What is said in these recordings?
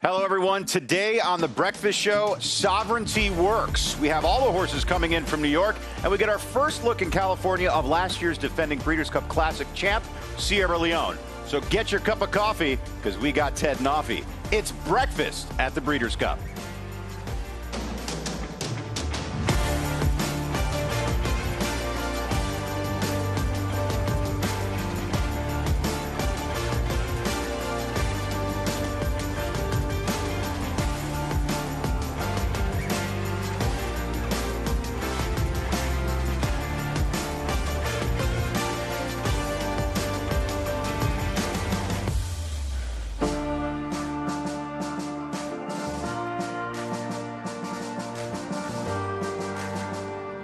Hello, everyone. Today on the Breakfast Show, Sovereignty Works. We have all the horses coming in from New York, and we get our first look in California of last year's defending Breeders' Cup Classic champ, Sierra Leone. So get your cup of coffee, because we got Ted Noffey. It's breakfast at the Breeders' Cup.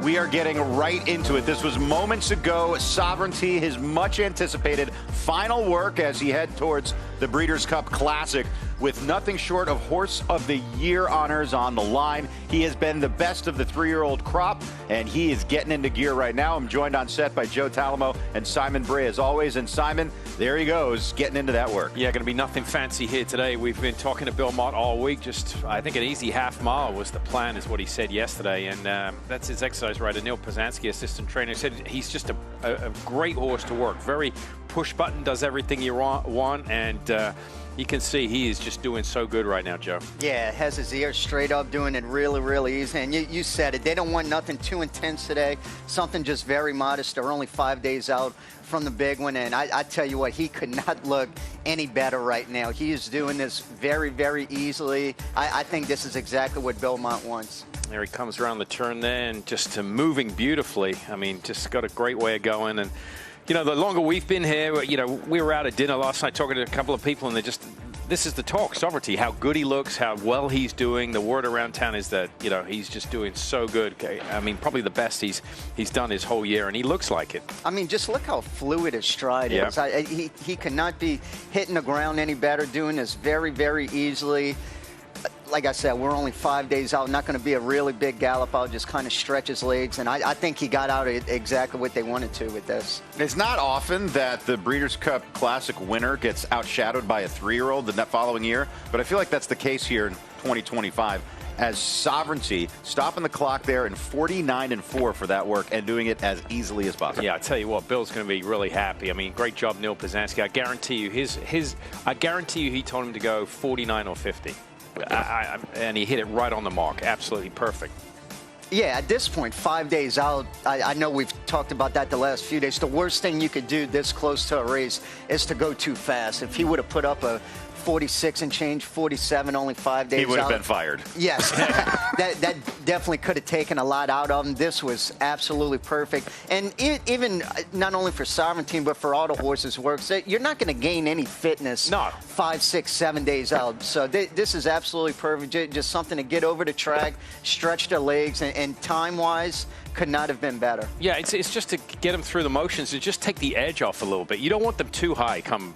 We are getting right into it. This was moments ago. Sovereignty, his much anticipated final work as he head towards the Breeders' Cup Classic with nothing short of Horse of the Year honors on the line. He has been the best of the three-year-old crop, and he is getting into gear right now. I'm joined on set by Joe Talamo and Simon Bray as always. And Simon, there he goes, getting into that work. Yeah, going to be nothing fancy here today. We've been talking to Bill Mott all week. Just, I think an easy half mile was the plan, is what he said yesterday. And that's his exercise rider, Neil Poznanski, assistant trainer, said he's just a great horse to work. Very push button, does everything you want, and you can see he is just doing so good right now, Joe. Yeah, has his ears straight up, doing it really, really easy. And you said it. They don't want nothing too intense today. Something just very modest. They're only 5 days out from the big one. And I tell you what, he could not look any better right now. He is doing this very, very easily. I think this is exactly what Bill Mott wants. There he comes around the turn there and just moving beautifully. I mean, just got a great way of going. And you know, the longer we've been here, you know, we were out at dinner last night talking to a couple of people, and they just, this is the talk, Sovereignty, how good he looks, how well he's doing. The word around town is that, you know, he's just doing so good. I mean, probably the best he's done his whole year, and he looks like it. I mean, just look how fluid his stride is. He cannot be hitting the ground any better, doing this very, very easily. Like I said, we're only 5 days out. Not going to be a really big gallop. I'll just kind of stretch his legs, and I think he got out exactly what they wanted to with this. It's not often that the Breeders' Cup Classic winner gets outshadowed by a three-year-old the following year, but I feel like that's the case here in 2025. As Sovereignty stopping the clock there in 49-4 for that work and doing it as easily as possible. Yeah, I tell you what, Bill's going to be really happy. I mean, great job, Neil Poznanski. I guarantee you, I guarantee you, he told him to go 49 or 50. And he hit it right on the mark. Absolutely perfect. Yeah, at this point, 5 days out, I know we've talked about that the last few days. The worst thing you could do this close to a race is to go too fast. If he would have put up a 46 and change, 47, only 5 days out, he would have been fired. Yes, that definitely could have taken a lot out of him. This was absolutely perfect. And even not only for Sovereignty, but for all the horses works, you're not going to gain any fitness 5, 6, 7 days out. So this is absolutely perfect. Just something to get over the track, stretch their legs, and time-wise, could not have been better. Yeah, it's just to get them through the motions, to just take the edge off a little bit. You don't want them too high come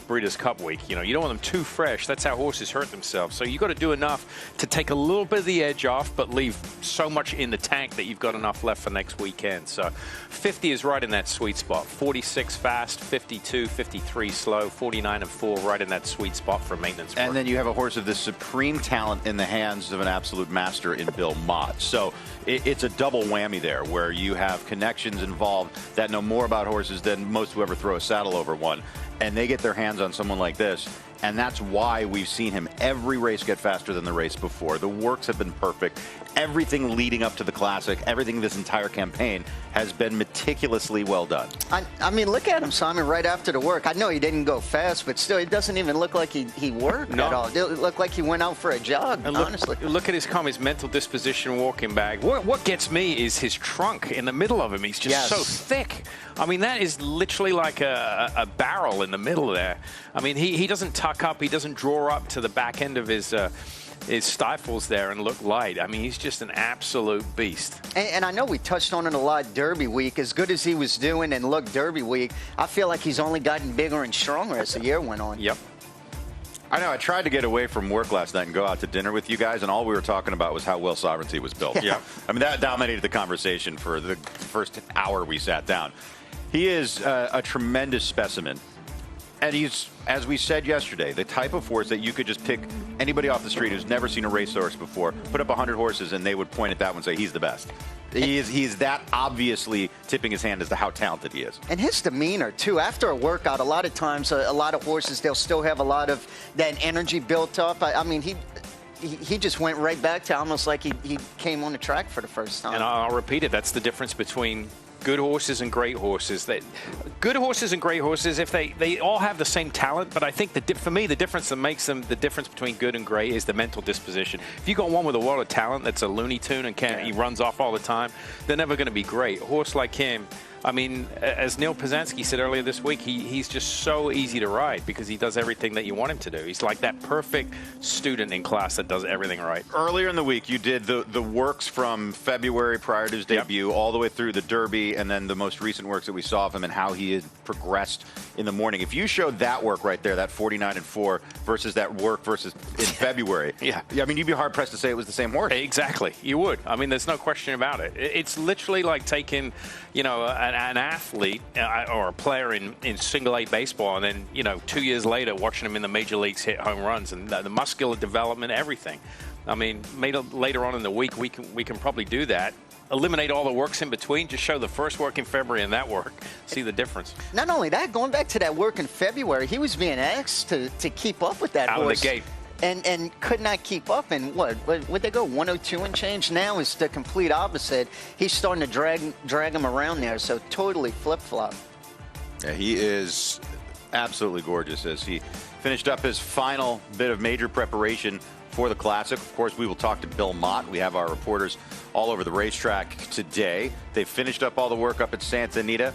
Breeders' Cup week. You know, you don't want them too fresh. That's how horses hurt themselves. So you've got to do enough to take a little bit of the edge off, but leave so much in the tank that you've got enough left for next weekend. So 50 is right in that sweet spot. 46 fast, 52, 53 slow, 49-4 right in that sweet spot for maintenance work. And then you have a horse of this supreme talent in the hands of an absolute master in Bill Mott. So it's a double whammy there, where you have connections involved that know more about horses than most who ever throw a saddle over one, and they get their hands on someone like this. And that's why we've seen him every race get faster than the race before. The works have been perfect. Everything leading up to the Classic, everything this entire campaign has been meticulously well done. I mean, look at him, Simon, right after the work. I know he didn't go fast, but still, it doesn't even look like he worked at all. It looked like he went out for a jog, and honestly. Look at his mental disposition walking back. What gets me is his trunk in the middle of him. He's just so thick. I mean, that is literally like a barrel in the middle there. I mean, he doesn't tuck up. He doesn't draw up to the back end of his stifles there and look light. I mean, he's just an absolute beast. And I know we touched on it a lot Derby week. As good as he was doing and looked Derby week, I feel like he's only gotten bigger and stronger as the year went on. Yep. I know. I tried to get away from work last night and go out to dinner with you guys, and all we were talking about was how well Sovereignty was built. Yeah. I mean, that dominated the conversation for the first hour we sat down. He is a tremendous specimen. And he's, as we said yesterday, the type of horse that you could just pick anybody off the street who's never seen a racehorse before, put up 100 horses, and they would point at that one and say, he's the best. He's that obviously tipping his hand as to how talented he is. And his demeanor, too. After a workout, a lot of times, a lot of horses, they'll still have a lot of that energy built up. I mean, he just went right back to almost like he came on the track for the first time. And I'll repeat it. That's the difference between good horses and great horses. Good horses and great horses, if they all have the same talent, but I think for me, the difference that makes them the difference between good and great is the mental disposition. If you got one with a lot of talent that's a Looney Tune and he runs off all the time, they're never going to be great. A horse like him, I mean, as Neil Poznanski said earlier this week, he's just so easy to ride because he does everything that you want him to do. He's like that perfect student in class that does everything right. Earlier in the week, you did the works from February prior to his debut all the way through the Derby, and then the most recent works that we saw of him and how he had progressed in the morning. If you showed that work right there, that 49-4 versus that work versus in February, I mean, you'd be hard pressed to say it was the same horse. Exactly, you would. I mean, there's no question about it. It's literally like taking, you know, an athlete or a player in single A baseball, and then, you know, 2 years later watching him in the major leagues hit home runs and the muscular development, everything. I mean, later on in the week we can probably do that. Eliminate all the works in between. Just show the first work in February and that work. See the difference. Not only that, going back to that work in February, he was being asked to keep up with that horse. Out of the gate. And could not keep up. And would they go 102 and change? Now is the complete opposite. He's starting to drag him around there. So totally flip-flop. Yeah, he is absolutely gorgeous as he finished up his final bit of major preparation for the Classic. Of course, we will talk to Bill Mott. We have our reporters all over the racetrack today. They've finished up all the work up at Santa Anita.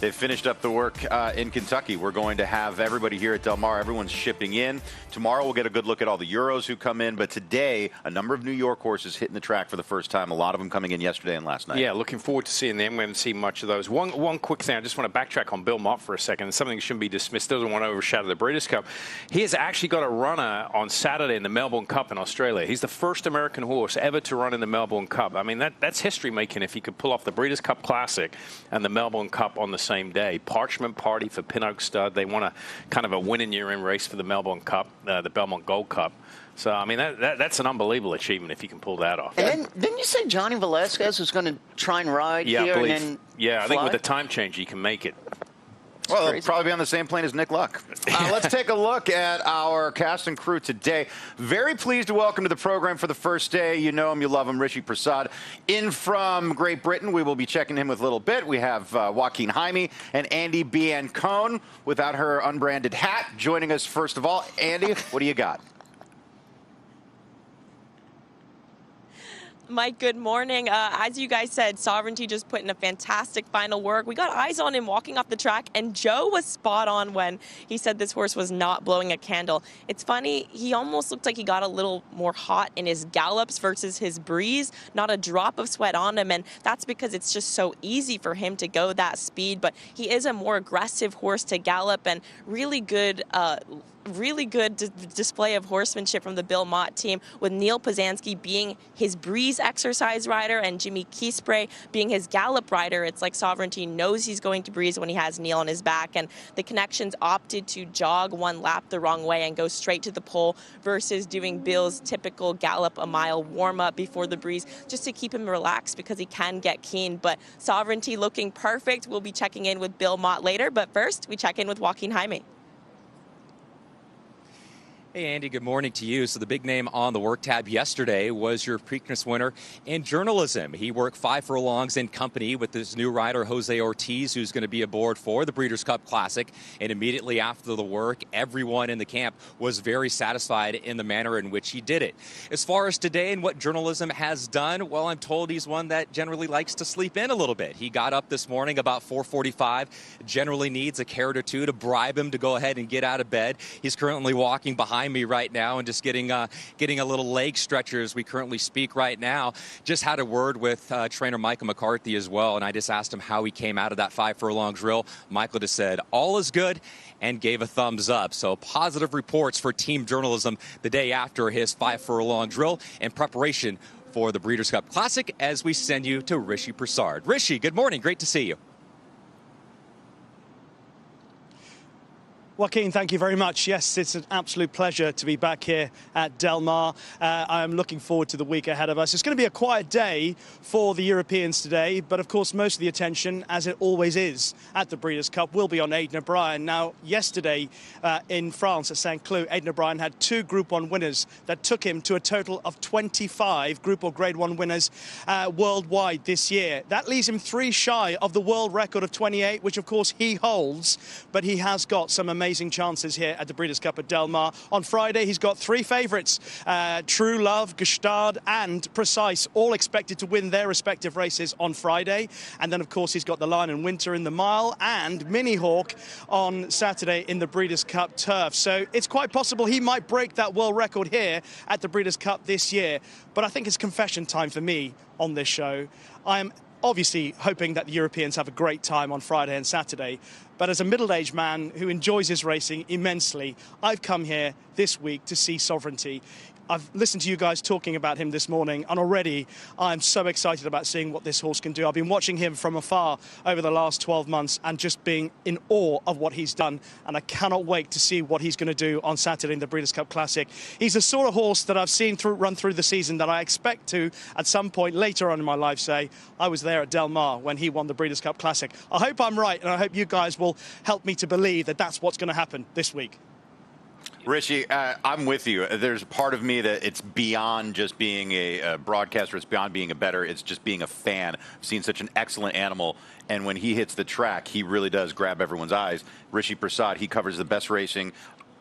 They've finished up the work in Kentucky. We're going to have everybody here at Del Mar. Everyone's shipping in. Tomorrow we'll get a good look at all the Euros who come in. But today, a number of New York horses hitting the track for the first time. A lot of them coming in yesterday and last night. Yeah, looking forward to seeing them. We haven't seen much of those. One quick thing. I just want to backtrack on Bill Mott for a second. It's something that shouldn't be dismissed. Doesn't want to overshadow the Breeders' Cup. He has actually got a runner on Saturday in the Melbourne Cup in Australia. He's the first American horse ever to run in the Melbourne Cup. I mean, that's history-making if he could pull off the Breeders' Cup Classic and the Melbourne Cup on the same day. Parchment Party for Pin Oak Stud. They want a kind of a win-in-year-in race for the Melbourne Cup, the Belmont Gold Cup. So, I mean, that's an unbelievable achievement if you can pull that off. And then, didn't you say Johnny Velasquez was going to try and ride here and then I think with the time change, he can make it. Well, they'll probably be on the same plane as Nick Luck. Let's take a look at our cast and crew today. Very pleased to welcome to the program for the first day. You know him, you love him, Richie Prasad. In from Great Britain, we will be checking him with a little bit. We have Joaquin Jaime and Andie Biancone without her unbranded hat. Joining us first of all, Andie, what do you got? Mike, good morning. As you guys said, Sovereignty just put in a fantastic final work. We got eyes on him walking off the track, and Joe was spot on when he said this horse was not blowing a candle. It's funny, he almost looked like he got a little more hot in his gallops versus his breeze. Not a drop of sweat on him, and that's because it's just so easy for him to go that speed. But he is a more aggressive horse to gallop, and really good display of horsemanship from the Bill Mott team, with Neil Poznanski being his breeze exercise rider and Jimmy Keyspray being his gallop rider. It's like Sovereignty knows he's going to breeze when he has Neil on his back, and the Connections opted to jog one lap the wrong way and go straight to the pole versus doing Bill's typical gallop a mile warm-up before the breeze just to keep him relaxed because he can get keen. But Sovereignty looking perfect. We'll be checking in with Bill Mott later, but first we check in with Joaquin Jaime. Hey, Andy, good morning to you. So the big name on the work tab yesterday was your Preakness winner in journalism. He worked 5 furlongs in company with his new rider, Jose Ortiz, who's going to be aboard for the Breeders' Cup Classic. And immediately after the work, everyone in the camp was very satisfied in the manner in which he did it. As far as today and what journalism has done, well, I'm told he's one that generally likes to sleep in a little bit. He got up this morning about 4:45, generally needs a carrot or two to bribe him to go ahead and get out of bed. He's currently walking behind me right now and just getting a little leg stretcher as we currently speak right now. Just had a word with trainer Michael McCarthy as well, and I just asked him how he came out of that 5 furlong drill. Michael just said, all is good, and gave a thumbs up. So positive reports for team journalism the day after his 5 furlong drill in preparation for the Breeders' Cup Classic as we send you to Richie Prasad. Richie, good morning. Great to see you. Joaquin, thank you very much. Yes, it's an absolute pleasure to be back here at Del Mar. I am looking forward to the week ahead of us. It's going to be a quiet day for the Europeans today, but of course most of the attention, as it always is at the Breeders' Cup, will be on Aidan O'Brien. Now, yesterday in France at St. Cloud, Aidan O'Brien had 2 Group 1 winners that took him to a total of 25 Group or Grade 1 winners worldwide this year. That leaves him 3 shy of the world record of 28, which of course he holds, but he has got some amazing chances here at the Breeders' Cup at Del Mar. On Friday, he's got 3 favourites, True Love, Gestard and Precise, all expected to win their respective races on Friday. And then, of course, he's got the Lion and Winter in the mile and Mini Hawk on Saturday in the Breeders' Cup turf. So it's quite possible he might break that world record here at the Breeders' Cup this year. But I think it's confession time for me on this show. I'm obviously hoping that the Europeans have a great time on Friday and Saturday. But as a middle-aged man who enjoys his racing immensely, I've come here this week to see Sovereignty. I've listened to you guys talking about him this morning, and already I'm so excited about seeing what this horse can do. I've been watching him from afar over the last 12 months and just being in awe of what he's done, and I cannot wait to see what he's going to do on Saturday in the Breeders' Cup Classic. He's the sort of horse that I've seen run through the season that I expect to, at some point later on in my life, say, I was there at Del Mar when he won the Breeders' Cup Classic. I hope I'm right, and I hope you guys will help me to believe that that's what's going to happen this week. Richie, I'm with you. There's a part of me that it's beyond just being a broadcaster. It's beyond being a bettor. It's just being a fan. I've seen such an excellent animal, and when he hits the track, he really does grab everyone's eyes. Rishi Prasad, he covers the best racing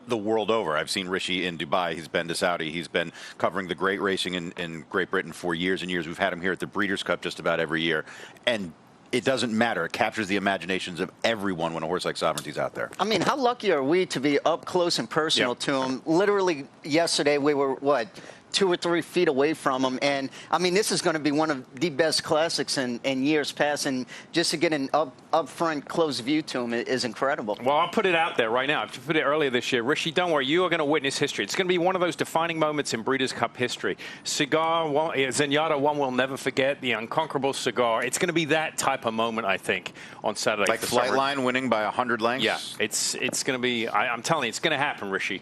the world over. I've seen Rishi in Dubai. He's been to Saudi. He's been covering the great racing in Great Britain for years and years. We've had him here at the Breeders' Cup just about every year. And it doesn't matter. It captures the imaginations of everyone when a horse like Sovereignty's out there. I mean, how lucky are we to be up close and personal to him? Literally yesterday we were, 2 or 3 feet away from him. And, I mean, this is going to be one of the best classics in years past. And just to get an up-front close view to him is incredible. Well, I'll put it out there right now. I've put it earlier this year. Rishi, don't worry. You are going to witness history. It's going to be one of those defining moments in Breeders' Cup history. Cigar, Zenyatta, one we'll never forget, the unconquerable Cigar. It's going to be that type of moment, I think, on Saturday. Like Flightline winning by 100 lengths? Yeah, it's going to be, I'm telling you, it's going to happen, Rishi.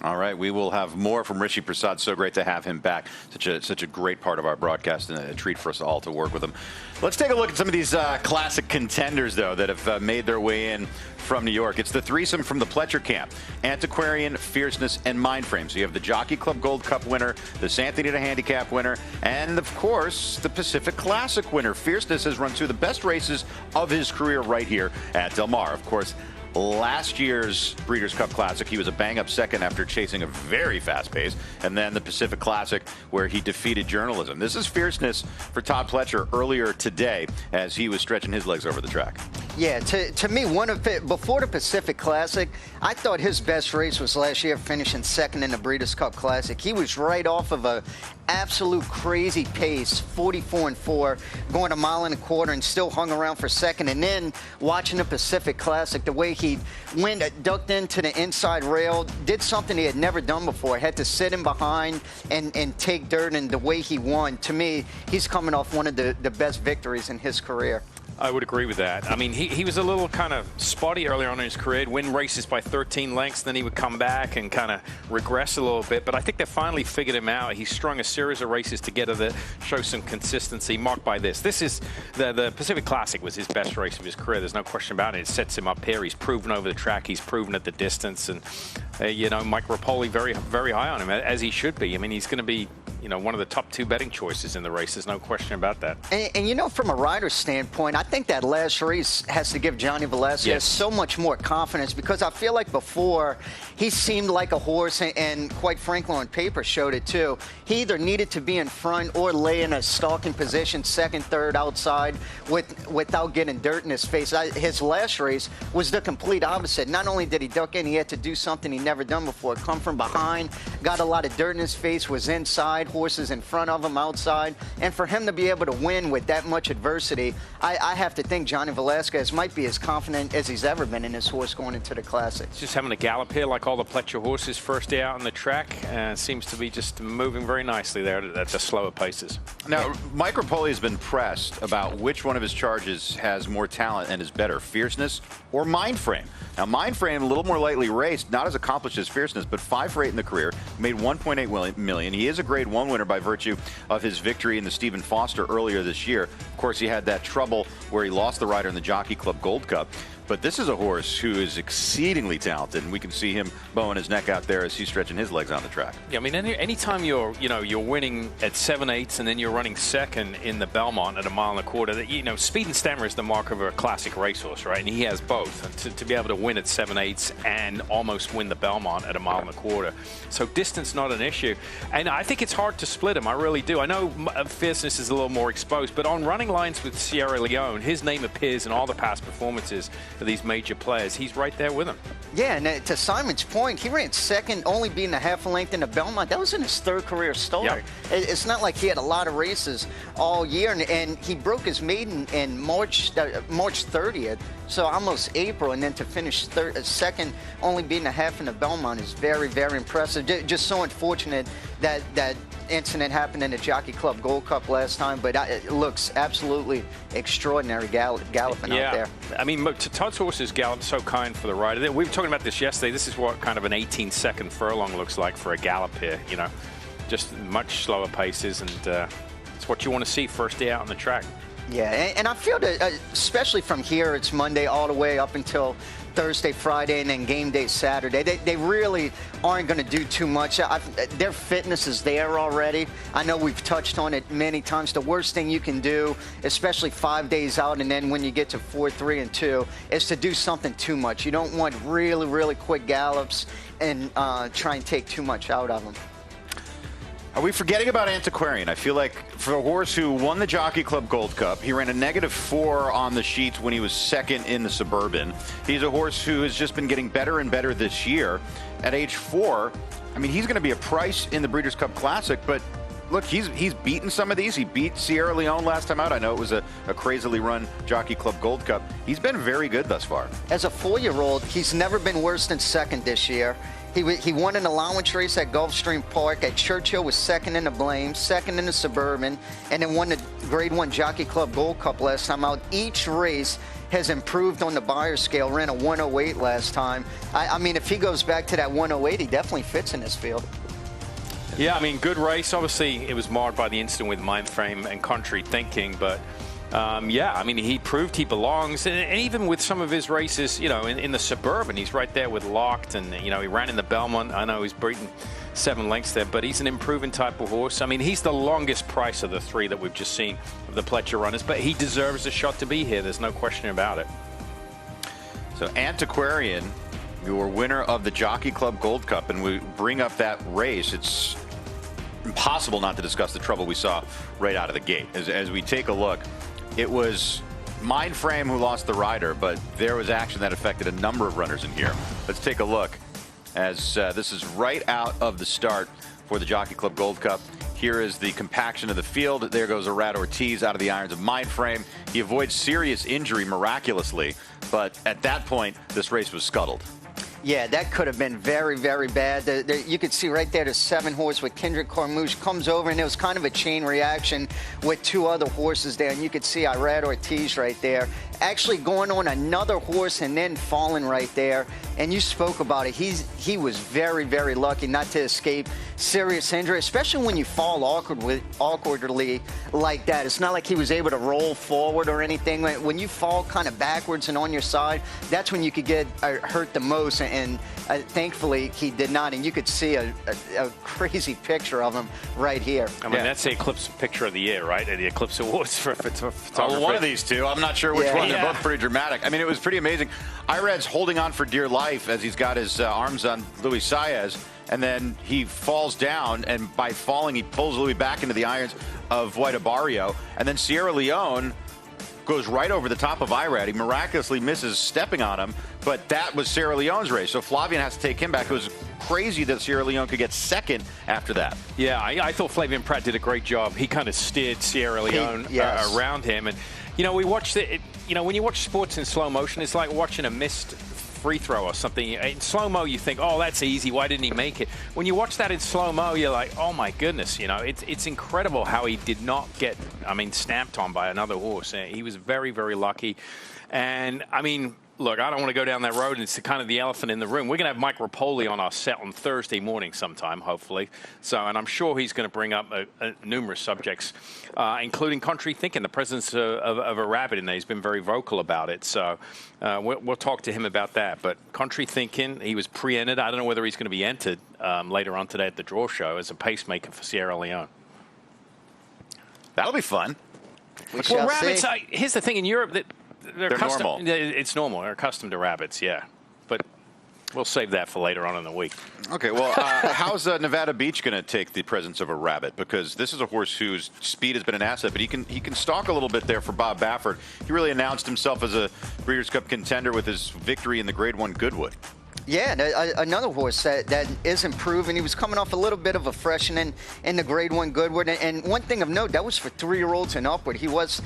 All right, we will have more from Rishi Prasad. So great to have him back. Such a great part of our broadcast, and a treat for us all to work with him. Let's take a look at some of these classic contenders, though, that have made their way in from New York. It's the threesome from the Pletcher camp: Antiquarian, Fierceness, and Mindframe. So you have the Jockey Club Gold Cup winner, the Santa Anita Handicap winner, and of course the Pacific Classic winner. Fierceness has run 2 of the best races of his career right here at Del Mar. Of course, last year's Breeders' Cup Classic, he was a bang-up second after chasing a very fast pace, and then the Pacific Classic, where he defeated Journalism. This is Fierceness for Todd Pletcher earlier today as he was stretching his legs over the track. Yeah, to me, before the Pacific Classic, I thought his best race was last year, finishing second in the Breeders' Cup Classic. He was right off of a absolute crazy pace, 44-4, going 1.25 miles, and still hung around for second. And then watching the Pacific Classic, the way he went, ducked into the inside rail, did something he had never done before. Had to sit in behind and take dirt, and the way he won, to me, he's coming off one of the best victories in his career. I would agree with that. I mean, he was a little kind of spotty earlier on in his career. He'd win races by 13 lengths, then he would come back and kind of regress a little bit. But I think they finally figured him out. He strung a series of races together that show some consistency, marked by this. This is the Pacific Classic was his best race of his career. There's no question about it. It sets him up here. He's proven over the track. He's proven at the distance. And, you know, Mike Rapoli very, very high on him, as he should be. I mean, he's going to be, you know, one of the top 2 betting choices in the race. There's no question about that. And you know, from a rider's standpoint, I think that last race has to give Johnny Velasquez so much more confidence, because I feel like before he seemed like a horse, and quite frankly on paper showed it too. He either needed to be in front or lay in a stalking position, second, third, outside, without getting dirt in his face. His last race was the complete opposite. Not only did he duck in, he had to do something he never done before. Come from behind, got a lot of dirt in his face, was inside, had horses in front of him outside. And for him to be able to win with that much adversity, I have to think Johnny Velasquez might be as confident as he's ever been in his horse going into the Classic. Just having a gallop here like all the Pletcher horses first day out on the track. Seems to be just moving very nicely there at the slower paces. Now, Mike Rapoli has been pressed about which one of his charges has more talent and is better, fierceness or mind frame. Now, mind frame, a little more lightly raced, not as accomplished as fierceness, but 5 for 8 in the career, made $1.8 million. He is a Grade 1 winner by virtue of his victory in the Stephen Foster earlier this year. Of course, he had that trouble where he lost the rider in the Jockey Club Gold Cup. But this is a horse who is exceedingly talented, and we can see him bowing his neck out there as he's stretching his legs on the track. Yeah, I mean, anytime you're winning at 7/8 and then you're running second in the Belmont at 1.25 miles, speed and stamina is the mark of a classic racehorse, right? And he has both. And to be able to win at 7/8 and almost win the Belmont at 1.25 miles. So distance not an issue. And I think it's hard to split him. I really do. I know fierceness is a little more exposed, but on running lines with Sierra Leone, his name appears in all the past performances for these major players. He's right there with him. Yeah, and to Simon's point, he ran second, only being a half a length in the Belmont. That was in his 3rd career start. Yep. It's not like he had a lot of races all year, and he broke his maiden in March 30th, so almost April, and then to finish second, only being a half in the Belmont is very, very impressive. Just so unfortunate that incident happened in the Jockey Club Gold Cup last time, but it looks absolutely extraordinary galloping out there. I mean, Todd's horses gallop so kind for the rider. We were talking about this yesterday. This is what kind of an 18-second furlong looks like for a gallop here, just much slower paces, and it's what you want to see first day out on the track. Yeah, and I feel that, especially from here, it's Monday all the way up until Thursday, Friday, and then game day Saturday. They really aren't going to do too much. Their fitness is there already. I know we've touched on it many times. The worst thing you can do, especially 5 days out, and then when you get to 4, 3, and 2, is to do something too much. You don't want really, really quick gallops and try and take too much out of them. Are we forgetting about Antiquarian? I feel like for a horse who won the Jockey Club Gold Cup, he ran a -4 on the sheets when he was second in the Suburban. He's a horse who has just been getting better and better this year. At age 4, I mean, he's going to be a price in the Breeders' Cup Classic, but look, he's beaten some of these. He beat Sierra Leone last time out. I know it was a crazily run Jockey Club Gold Cup. He's been very good thus far. As a 4-year-old, he's never been worse than second this year. He won an allowance race at Gulfstream Park. At Churchill was second in the Blame, second in the Suburban, and then won the Grade 1 Jockey Club Gold Cup last time out. Each race has improved on the Beyer scale, ran a 108 last time. I mean, if he goes back to that 108, he definitely fits in this field. Yeah, I mean, good race. Obviously, it was marred by the incident with mind frame and contrary thinking, but yeah, I mean, he proved he belongs, and even with some of his races, in the Suburban, he's right there with Locked, and he ran in the Belmont. I know he's beaten 7 lengths there, but he's an improving type of horse. I mean, he's the longest price of the 3 that we've just seen of the Pletcher runners, but he deserves a shot to be here. There's no question about it. So Antiquarian, your winner of the Jockey Club Gold Cup, and we bring up that race. It's impossible not to discuss the trouble we saw right out of the gate. As we take a look, it was Mind Frame who lost the rider, but there was action that affected a number of runners in here. Let's take a look as this is right out of the start for the Jockey Club Gold Cup. Here is the compaction of the field. There goes Arad Ortiz out of the irons of Mind Frame. He avoids serious injury miraculously, but at that point, this race was scuttled. Yeah, that could have been very, very bad. You could see right there the 7 horse with Kendrick Cormouche comes over, and it was kind of a chain reaction with 2 other horses there. And you could see Irad Ortiz right there actually going on another horse and then falling right there. And you spoke about it. He was very, very lucky not to escape serious injury, especially when you fall awkwardly like that. It's not like he was able to roll forward or anything. When you fall kind of backwards and on your side, that's when you could get hurt the most. And thankfully, he did not. And you could see a crazy picture of him right here. I mean, that's the Eclipse Picture of the Year, right? The Eclipse Awards for photography. Oh, one of these two. I'm not sure which one. They're both pretty dramatic. I mean, it was pretty amazing. Irad's holding on for dear life as he's got his arms on Luis Saez, and then he falls down, and by falling, he pulls Luis back into the irons of White Barrio, and then Sierra Leone goes right over the top of Irad. He miraculously misses stepping on him, but that was Sierra Leone's race, so Flavien has to take him back. It was crazy that Sierra Leone could get second after that. Yeah, I thought Flavien Prat did a great job. He kind of steered Sierra Leone around him. And, you know, we watched it, you know, when you watch sports in slow motion, it's like watching a missed free throw or something. In slow-mo, you think, oh, that's easy. Why didn't he make it? When you watch that in slow-mo, you're like, oh, my goodness. You know, it's incredible how he did not get, I mean, stamped on by another horse. He was very, very lucky. And, I mean, look, I don't want to go down that road. It's kind of the elephant in the room. We're going to have Mike Rapoli on our set on Thursday morning sometime, hopefully. So, and I'm sure he's going to bring up numerous subjects, including contrary thinking, the presence of a rabbit in there. He's been very vocal about it. So we'll talk to him about that. But contrary thinking, he was pre-entered. I don't know whether he's going to be entered later on today at the draw show as a pacemaker for Sierra Leone. That'll be fun. Well, rabbits, here's the thing in Europe that they're normal. It's normal. They're accustomed to rabbits, yeah. But we'll save that for later on in the week. Okay, well, how's Nevada Beach going to take the presence of a rabbit? Because this is a horse whose speed has been an asset, but he can stalk a little bit there for Bob Baffert. He really announced himself as a Breeders' Cup contender with his victory in the Grade 1 Goodwood. Yeah, another horse that is improving. He was coming off a little bit of a freshening in the Grade 1 Goodwood. And one thing of note, that was for 3-year-olds and upward. He was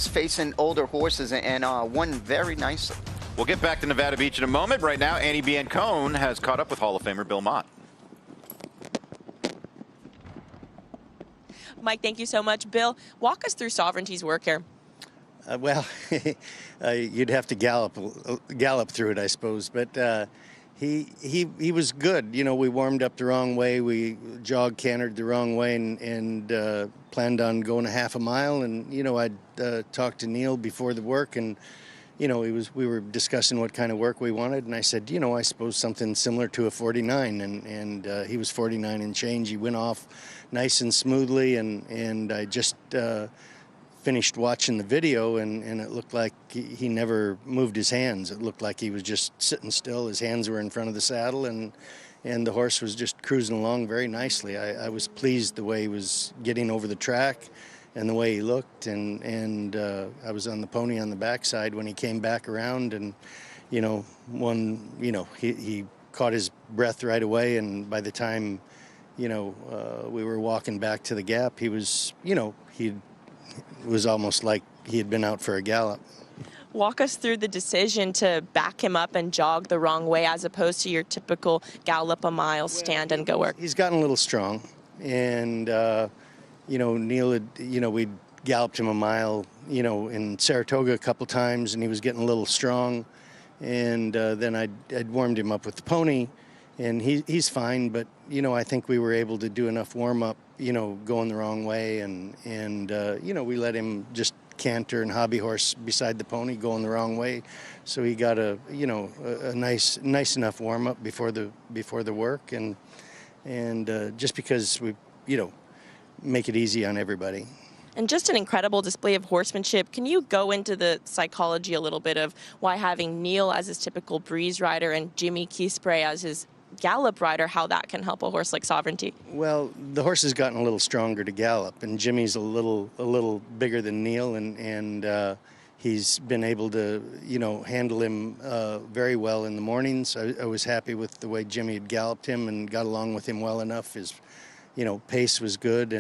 facing older horses and won very nicely. We'll get back to Nevada Beach in a moment. Right now, Andie Biancone has caught up with Hall of Famer Bill Mott. Mike, thank you so much. Bill, walk us through Sovereignty's work here. Well, you'd have to gallop through it, I suppose. But he was good. You know, we warmed up the wrong way. We cantered the wrong way and planned on going a half a mile. And, you know, I'd talked to Neil before the work and, you know, we were discussing what kind of work we wanted. And I said, you know, I suppose something similar to a 49. And he was 49 and change. He went off nice and smoothly. And I just finished watching the video and it looked like he never moved his hands. It looked like he was just sitting still. His hands were in front of the saddle and the horse was just cruising along very nicely. I was pleased the way he was getting over the track and the way he looked and I was on the pony on the backside when he came back around and you know he caught his breath right away and by the time we were walking back to the gap he was it was almost like he had been out for a gallop. Walk us through the decision to back him up and jog the wrong way as opposed to your typical gallop a mile, stand and go work. He's gotten a little strong. And, Neil had, we'd galloped him a mile, in Saratoga a couple times and he was getting a little strong. And then I'd warmed him up with the pony and he's fine. But, I think we were able to do enough warm up, going the wrong way and we let him just canter and hobby horse beside the pony going the wrong way. So he got a nice enough warm up before the work and just because we, make it easy on everybody. And just an incredible display of horsemanship. Can you go into the psychology a little bit of why having Neil as his typical breeze rider and Jimmy Quispe as his gallop rider, how that can help a horse like Sovereignty? Well, the horse has gotten a little stronger to gallop, and Jimmy's a little bigger than Neil, and he's been able to, handle him very well in the mornings. I was happy with the way Jimmy had galloped him and got along with him well enough. His, pace was good,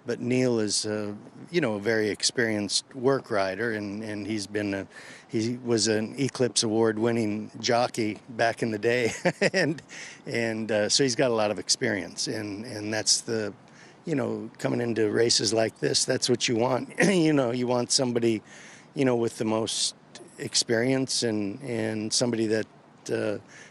but Neil is, a very experienced work rider, and he was an Eclipse Award-winning jockey back in the day, and so he's got a lot of experience, and that's the, coming into races like this, that's what you want. You want somebody, with the most experience and somebody that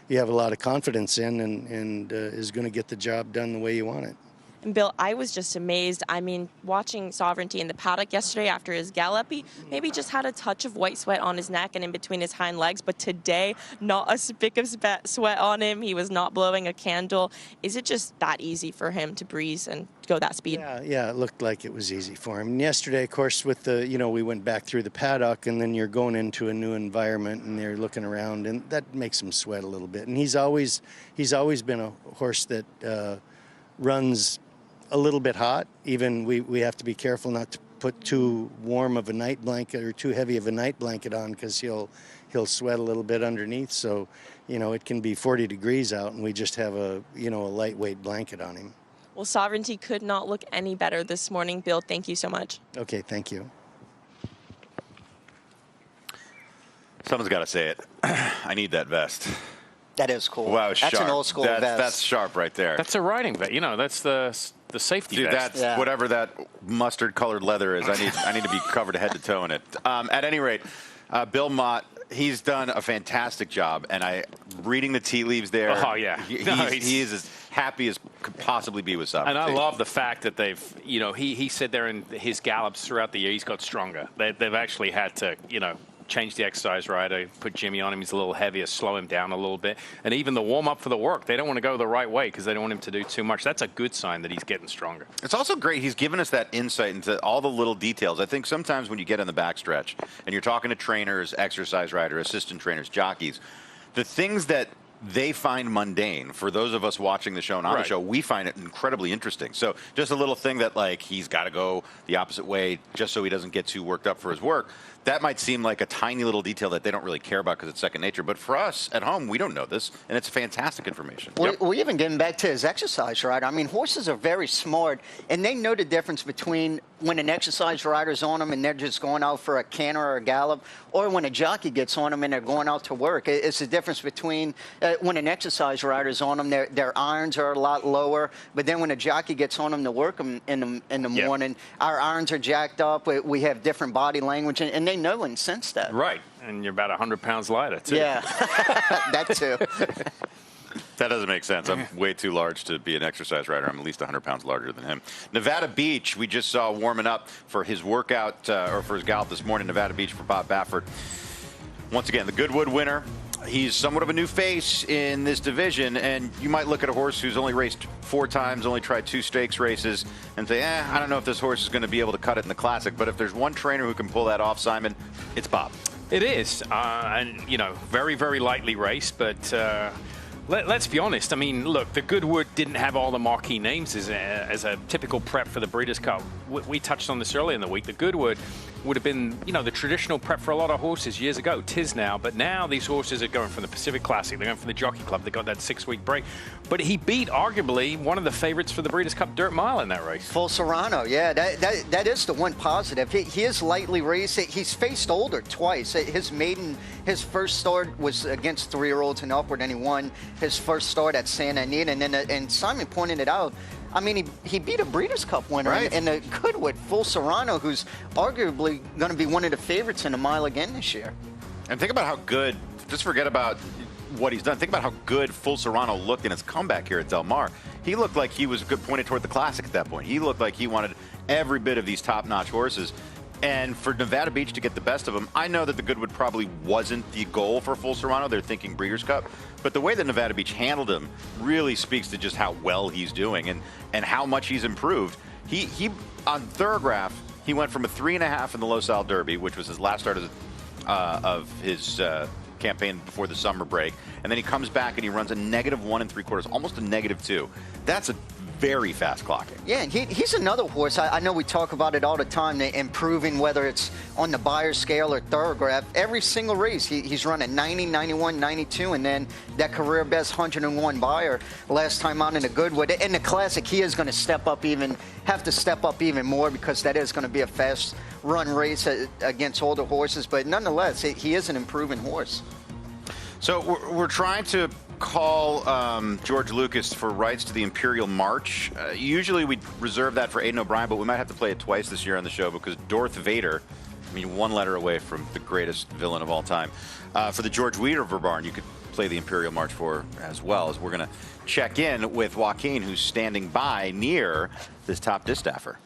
you have a lot of confidence in and is going to get the job done the way you want it. And Bill, I was just amazed. I mean, watching Sovereignty in the paddock yesterday after his gallop, he maybe just had a touch of white sweat on his neck and in between his hind legs, but today, not a spick of sweat on him. He was not blowing a candle. Is it just that easy for him to breeze and go that speed? Yeah, it looked like it was easy for him. And yesterday, of course, with the, we went back through the paddock and then you're going into a new environment and they're looking around and that makes him sweat a little bit. And he's always been a horse that runs a little bit hot. Even we have to be careful not to put too warm of a night blanket or too heavy of a night blanket on because he'll sweat a little bit underneath. So, you know, it can be 40 degrees out and we just have a, you know, a lightweight blanket on him. Well, Sovereignty could not look any better this morning. Bill, thank you so much. Okay, thank you. Someone's got to say it. I need that vest. That is cool. Wow, that's sharp. an old school vest. That's sharp right there. That's a riding vest. You know, that's the safety vest. That's whatever that mustard colored leather is. I need to be covered head to toe in it. At any rate, Bill Mott, he's done a fantastic job, and reading the tea leaves there. Oh yeah, he is as happy as could possibly be with Sovereignty. And I love the fact that they've, you know, he said there in his gallops throughout the year he's got stronger. They've actually had to, you know, change the exercise rider, put Jimmy on him. He's a little heavier, slow him down a little bit. And even the warm-up for the work, they don't want to go the right way because they don't want him to do too much. That's a good sign that he's getting stronger. It's also great. He's given us that insight into all the little details. I think sometimes when you get in the backstretch and you're talking to trainers, exercise rider, assistant trainers, jockeys, the things that they find mundane, for those of us watching the show and on the show, we find it incredibly interesting. So just a little thing that, like, he's got to go the opposite way just so he doesn't get too worked up for his work. That might seem like a tiny little detail that they don't really care about because it's second nature. But for us at home, we don't know this, and it's fantastic information. Well, even getting back to his exercise rider, I mean, horses are very smart, and they know the difference between when an exercise rider's on them and they're just going out for a canter or a gallop, or when a jockey gets on them and they're going out to work. It's the difference between when an exercise rider's on them, their irons are a lot lower, but then when a jockey gets on them to work them in the morning, our irons are jacked up. We have different body language, and they know and sense that. Right, and you're about 100 pounds lighter, too. Yeah, that too. That doesn't make sense. I'm way too large to be an exercise rider. I'm at least 100 pounds larger than him. Nevada Beach, we just saw warming up for his workout, or for his gallop this morning, Nevada Beach for Bob Baffert. Once again, the Goodwood winner. He's somewhat of a new face in this division, and you might look at a horse who's only raced 4 times, only tried 2 stakes races, and say, I don't know if this horse is going to be able to cut it in the Classic. But if there's one trainer who can pull that off, Simon, it's Bob. It is, and, you know, very, very lightly raced, but let's be honest. I mean, look, the Goodwood didn't have all the marquee names as a typical prep for the Breeders' Cup. We touched on this earlier in the week. The Goodwood would have been, you know, the traditional prep for a lot of horses years ago. 'Tis now, but now these horses are going from the Pacific Classic. They're going from the Jockey Club. They got that 6-week break. But he beat, arguably, one of the favorites for the Breeders' Cup Dirt Mile in that race. Full Serrano, yeah, that is the one positive. He is lightly raced. He's faced older twice. His first start was against 3-year-olds and upward, and he won his first start at Santa Anita. And Simon pointed it out. I mean, he beat a Breeders' Cup winner in the Goodwood, Full Serrano, who's arguably going to be one of the favorites in the mile again this year. And think about how good, just forget about what he's done. Think about how good Full Serrano looked in his comeback here at Del Mar. He looked like he was pointed toward the Classic at that point. He looked like he wanted every bit of these top-notch horses. And for Nevada Beach to get the best of him, I know that the Goodwood probably wasn't the goal for Full Serrano. They're thinking Breeders' Cup. But the way that Nevada Beach handled him really speaks to just how well he's doing and how much he's improved. He on Thorograph, he went from a 3.5 in the Los Al Derby, which was his last start of his campaign before the summer break. And then he comes back and he runs a -1 3/4, almost a -2. That's a very fast clocking. Yeah, and he's another horse. I know we talk about it all the time, improving, whether it's on the Beyer scale or Thorograph. Every single race, he's run a 90, 91, 92, and then that career best 101 Beyer last time out in the Goodwood. In the Classic, he is going to have to step up even more because that is going to be a fast run race against older horses. But nonetheless, he is an improving horse. So we're trying to call George Lucas for rights to the Imperial March. Usually we reserve that for Aidan O'Brien, but we might have to play it twice this year on the show because Darth Vader, I mean, 1 letter away from the greatest villain of all time. For the George Weaver barn, you could play the Imperial March for as well, as we're going to check in with Joaquin, who's standing by near this top distaffer.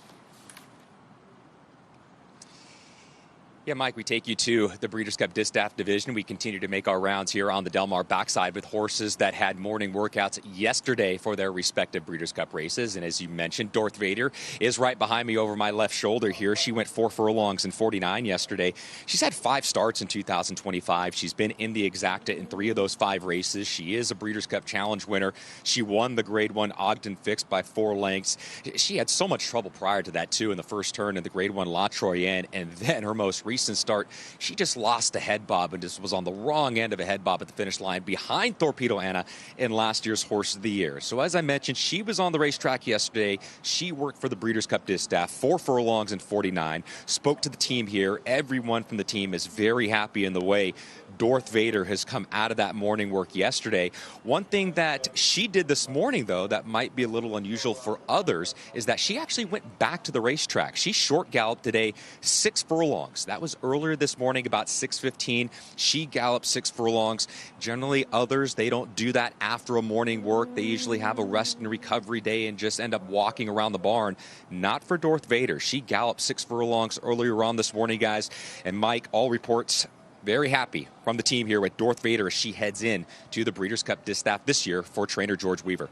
Yeah, Mike, we take you to the Breeders' Cup Distaff division. We continue to make our rounds here on the Del Mar backside with horses that had morning workouts yesterday for their respective Breeders' Cup races. And as you mentioned, Darth Vader is right behind me over my left shoulder here. She went 4 furlongs and 49 yesterday. She's had 5 starts in 2025. She's been in the exacta in 3 of those 5 races. She is a Breeders' Cup Challenge winner. She won the Grade 1 Ogden Fixed by 4 lengths. She had so much trouble prior to that, too, in the first turn in the Grade 1 La Troyenne. And then her most recent recent start, she just lost a head bob and just was on the wrong end of a head bob at the finish line behind Torpedo Anna in last year's Horse of the Year. So as I mentioned, she was on the racetrack yesterday. She worked for the Breeders' Cup Distaff, 4 furlongs and 49. Spoke to the team here. Everyone from the team is very happy in the way Darth Vader has come out of that morning work yesterday. One thing that she did this morning, though, that might be a little unusual for others, is that she actually went back to the racetrack. She short galloped today 6 furlongs. That was earlier this morning, about 6:15. She galloped 6 furlongs. Generally, others, they don't do that after a morning work. They usually have a rest and recovery day and just end up walking around the barn. Not for Darth Vader. She galloped 6 furlongs earlier on this morning, guys. And Mike, all reports very happy from the team here with Darth Vader as she heads in to the Breeders' Cup Distaff this year for trainer George Weaver.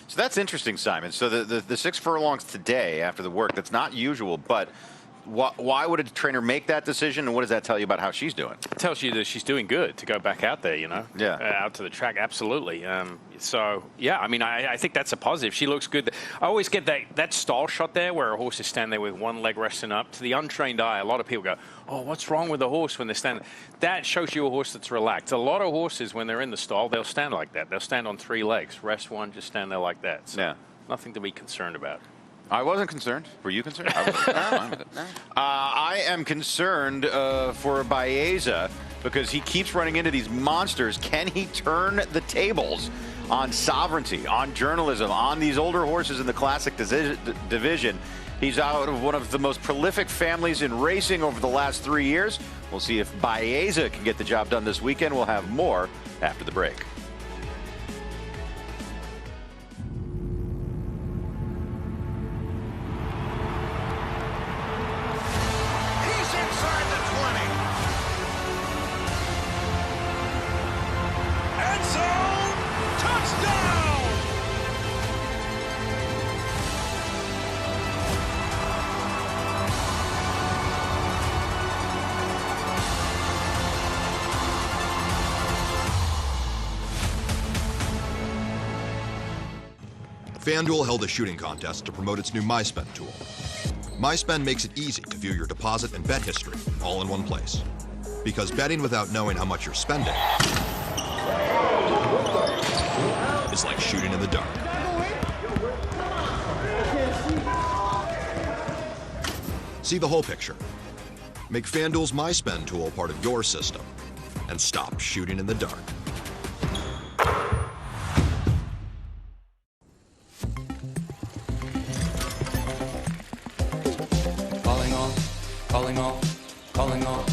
So that's interesting, Simon. So the 6 furlongs today after the work, that's not usual, but why would a trainer make that decision, and what does that tell you about how she's doing? It tells you that she's doing good to go back out there, you know, out to the track. Absolutely. So, yeah, I mean, I think that's a positive. She looks good. I always get that style shot there where a horse is standing there with one leg resting up. To the untrained eye, a lot of people go, oh, what's wrong with the horse when they're standing? That shows you a horse that's relaxed. A lot of horses, when they're in the stall, they'll stand like that. They'll stand on 3 legs, rest one, just stand there like that. So nothing to be concerned about. I wasn't concerned. Were you concerned? I wasn't. I am concerned for Baeza because he keeps running into these monsters. Can he turn the tables on sovereignty, on journalism, on these older horses in the classic division? He's out of one of the most prolific families in racing over the last 3 years. We'll see if Baeza can get the job done this weekend. We'll have more after the break. FanDuel held a shooting contest to promote its new MySpend tool. MySpend makes it easy to view your deposit and bet history all in one place. Because betting without knowing how much you're spending is like shooting in the dark. See the whole picture. Make FanDuel's MySpend tool part of your system and stop shooting in the dark. Calling all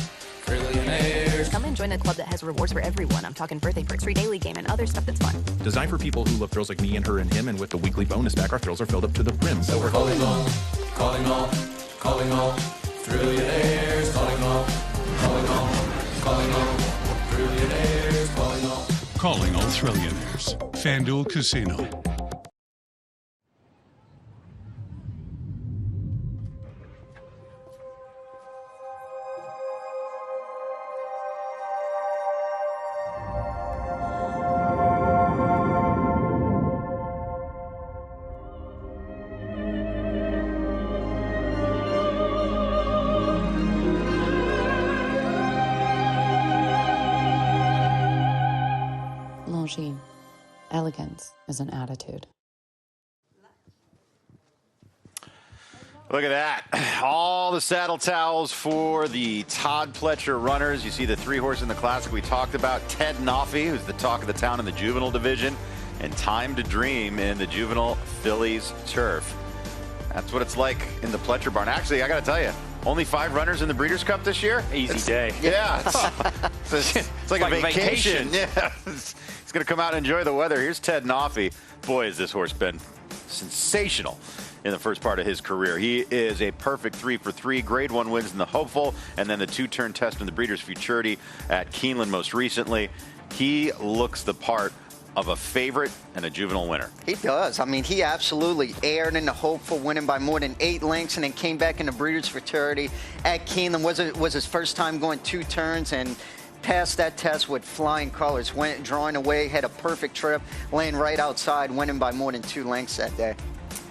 trillionaires. Come and join a club that has rewards for everyone. I'm talking birthday perks, free daily game, and other stuff that's fun. Designed for people who love thrills like me and her and him, and with the weekly bonus back, our thrills are filled up to the brim. So we're calling all trillionaires. Calling all trillionaires. Calling all trillionaires. FanDuel Casino. Elegance is an attitude. Look at that. All the saddle towels for the Todd Pletcher runners. You see the 3 horse in the classic we talked about. Ted Noffey, who's the talk of the town in the juvenile division, and Time to Dream in the juvenile fillies turf. That's what it's like in the Pletcher barn. Actually, I got to tell you, only 5 runners in the Breeders' Cup this year. Easy day. Yeah. It's like a vacation. Yeah. He's going to come out and enjoy the weather. Here's Ted Noffey. Boy, has this horse been sensational in the first part of his career. He is a perfect 3 for 3. Grade 1 wins in the Hopeful, and then the 2-turn test in the Breeders' Futurity at Keeneland most recently. He looks the part of a favorite and a juvenile winner. He does. I mean, he absolutely aired in the Hopeful, winning by more than 8 lengths, and then came back in the Breeders' Futurity at Keeneland. Was his first time going 2 turns, and passed that test with flying colors. Went drawing away, had a perfect trip, laying right outside, winning by more than 2 lengths that day.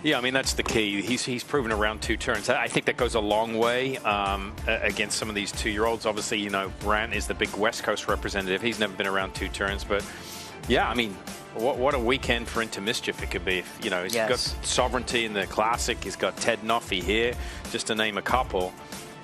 Yeah, I mean, that's the key. He's proven around 2 turns. I think that goes a long way against some of these 2-year-olds. Obviously, you know, Rant is the big West Coast representative. He's never been around 2 turns. But, yeah, I mean, what a weekend for Into Mischief it could be. You know, he's got Sovereignty in the Classic. He's got Ted Noffey here, just to name a couple.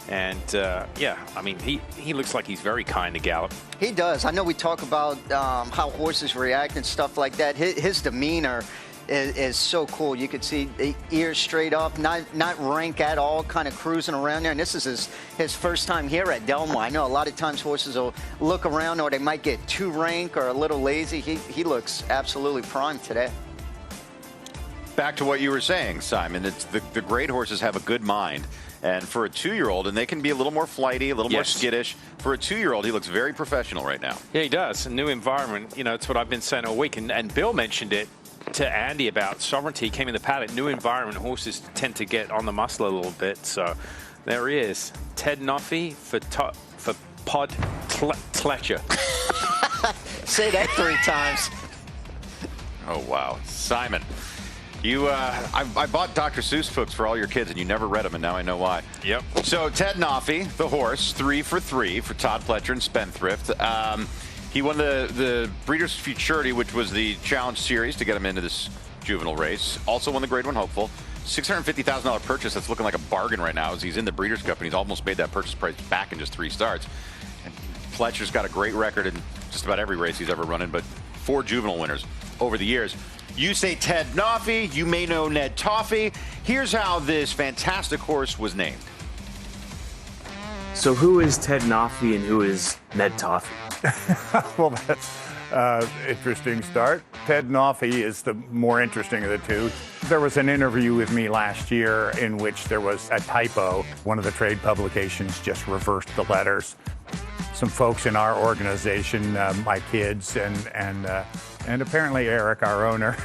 And, yeah, I mean, he looks like he's very kind to Gallop. He does. I know we talk about how horses react and stuff like that. His demeanor is so cool. You could see the ears straight up, not rank at all, kind of cruising around there. And this is his first time here at Del Mar. I know a lot of times horses will look around or they might get too rank or a little lazy. He looks absolutely primed today. Back to what you were saying, Simon. It's the great horses have a good mind. And for a 2-year-old, and they can be a little more flighty, a little more skittish. For a 2-year-old, he looks very professional right now. Yeah, he does. A new environment. You know, it's what I've been saying all week. And Bill mentioned it to Andie about Sovereignty. He came in the paddock. New environment. Horses tend to get on the muscle a little bit. So there he is. Ted Noffey for Todd Pletcher. Say that 3 times. Oh, wow. Simon. I bought Dr. Seuss books for all your kids, and you never read them, and now I know why. Yep. So Ted Noffey, the horse, 3 for 3 for Todd Pletcher and Spendthrift. He won the Breeders' Futurity, which was the Challenge Series to get him into this juvenile race. Also won the Grade 1 Hopeful. $650,000 purchase. That's looking like a bargain right now as he's in the Breeders' Cup, and he's almost made that purchase price back in just 3 starts. And Pletcher's got a great record in just about every race he's ever run in, but 4 juvenile winners over the years. You say Ted Noffey, you may know Ned Toffey. Here's how this fantastic horse was named. So who is Ted Noffey and who is Ned Toffey? Well, that's interesting start. Ted Noffey is the more interesting of the two. There was an interview with me last year in which there was a typo. One of the trade publications just reversed the letters. Some folks in our organization, my kids, and apparently Eric, our owner,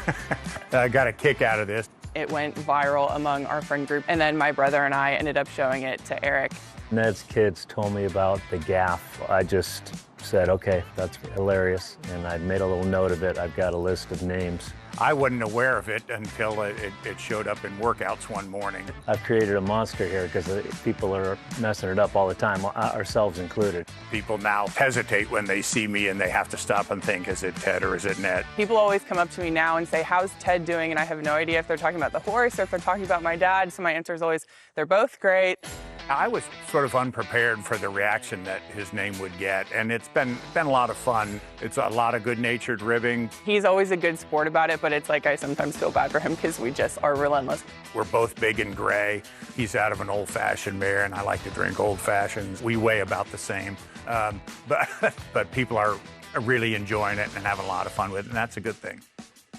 got a kick out of this. It went viral among our friend group, and then my brother and I ended up showing it to Eric. Ned's kids told me about the gaffe. I just said, okay, that's hilarious, and I made a little note of it. I've got a list of names. I wasn't aware of it until it showed up in workouts one morning. I've created a monster here because people are messing it up all the time, ourselves included. People now hesitate when they see me and they have to stop and think, is it Ted or is it Ned? People always come up to me now and say, how's Ted doing? And I have no idea if they're talking about the horse or if they're talking about my dad. So my answer is always, they're both great. I was sort of unprepared for the reaction that his name would get, and it's been a lot of fun. It's a lot of good-natured ribbing. He's always a good sport about it, but it's like I sometimes feel bad for him because we just are relentless. We're both big and gray. He's out of an old-fashioned mare, and I like to drink old-fashions. We weigh about the same, but people are really enjoying it and having a lot of fun with it, and that's a good thing.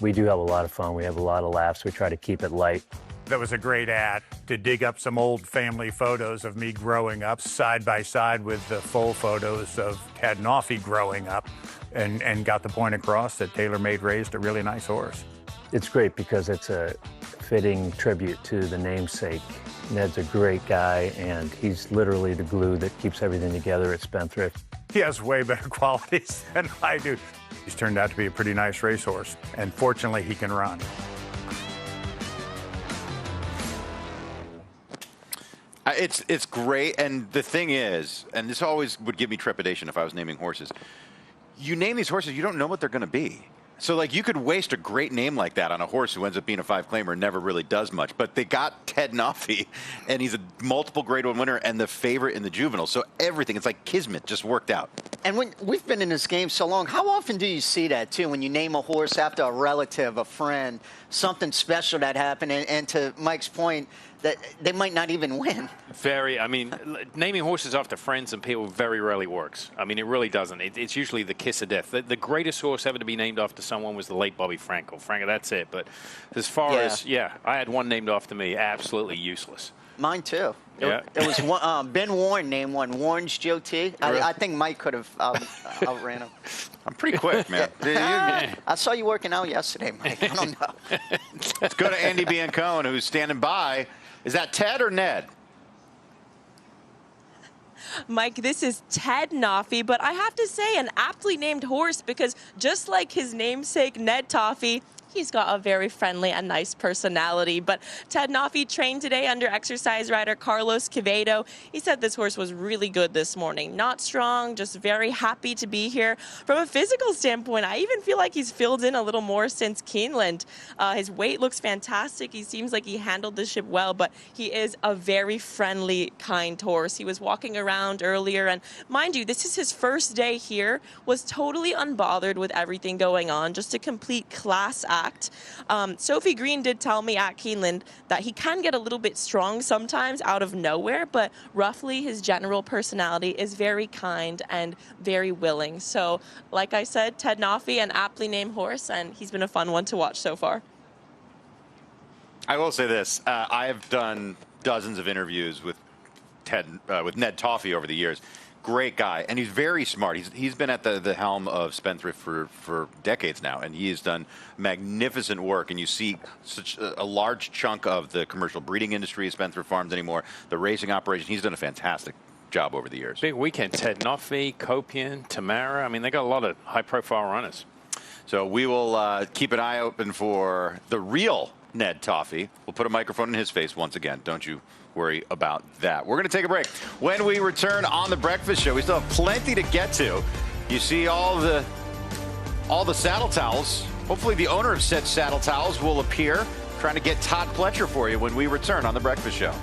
We do have a lot of fun. We have a lot of laughs. We try to keep it light. That was a great ad to dig up some old family photos of me growing up side by side with the full photos of Ted Noffey growing up and got the point across that TaylorMade raised a really nice horse. It's great because it's a fitting tribute to the namesake. Ned's a great guy, and he's literally the glue that keeps everything together at Spendthrift. He has way better qualities than I do. He's turned out to be a pretty nice racehorse, and fortunately, he can run. It's great, and the thing is, and this always would give me trepidation if I was naming horses, you name these horses, you don't know what they're going to be. So, like, you could waste a great name like that on a horse who ends up being a 5-claimer and never really does much. But they got Ted Noffey, and he's a multiple Grade 1 winner and the favorite in the juvenile. So everything, it's like kismet, just worked out. And when we've been in this game so long, how often do you see that, too, when you name a horse after a relative, a friend, something special that happened, and to Mike's point, that they might not even win? I mean, naming horses after friends and people very rarely works. I mean, it really doesn't. It's usually the kiss of death. The greatest horse ever to be named after someone was the late Bobby Frankel. That's it. But as far as, I had one named after me, absolutely useless. Mine, too. Yeah. It was one, Ben Warren named one, Warren's GOT. I think Mike could have outran him. I'm pretty quick, man. I saw you working out yesterday, Mike. I don't know. Let's go to Andie Biancone, who's standing by. Is that Ted or Ned? Mike, this is Ted Noffey, but I have to say an aptly named horse because just like his namesake Ned Toffey, He's got a very friendly and nice personality. But Ted Noffey trained today under exercise rider Carlos Quevedo. He said this horse was really good this morning. Not strong, just very happy to be here. From a physical standpoint, I even feel like he's filled in a little more since Keeneland. His weight looks fantastic. He seems like he handled the ship well, but he is a very friendly, kind horse. He was walking around earlier, and mind you, this is his first day here, was totally unbothered with everything going on, just a complete class act. Sophie Green did tell me at Keeneland that he can get a little bit strong sometimes out of nowhere, but roughly his general personality is very kind and very willing. So, like I said, Ted Noffey, an aptly named horse, and he's been a fun one to watch so far. I will say this. I have done dozens of interviews with Ned Toffey over the years. Great guy, and he's very smart. He's been at the helm of Spendthrift for decades now, and he has done magnificent work. And you see such a large chunk of the commercial breeding industry at Spendthrift Farms anymore, the racing operation. He's done a fantastic job over the years. Big weekend. Ted Noffey, Copian, Tamara. I mean, they got a lot of high-profile runners. So we will keep an eye open for the real Ned Toffey. We'll put a microphone in his face once again. Don't you worry about that. We're going to take a break. When we return on The Breakfast Show, we still have plenty to get to. You see all the saddle towels. Hopefully the owner of said saddle towels will appear, trying to get Todd Pletcher for you when we return on The Breakfast Show.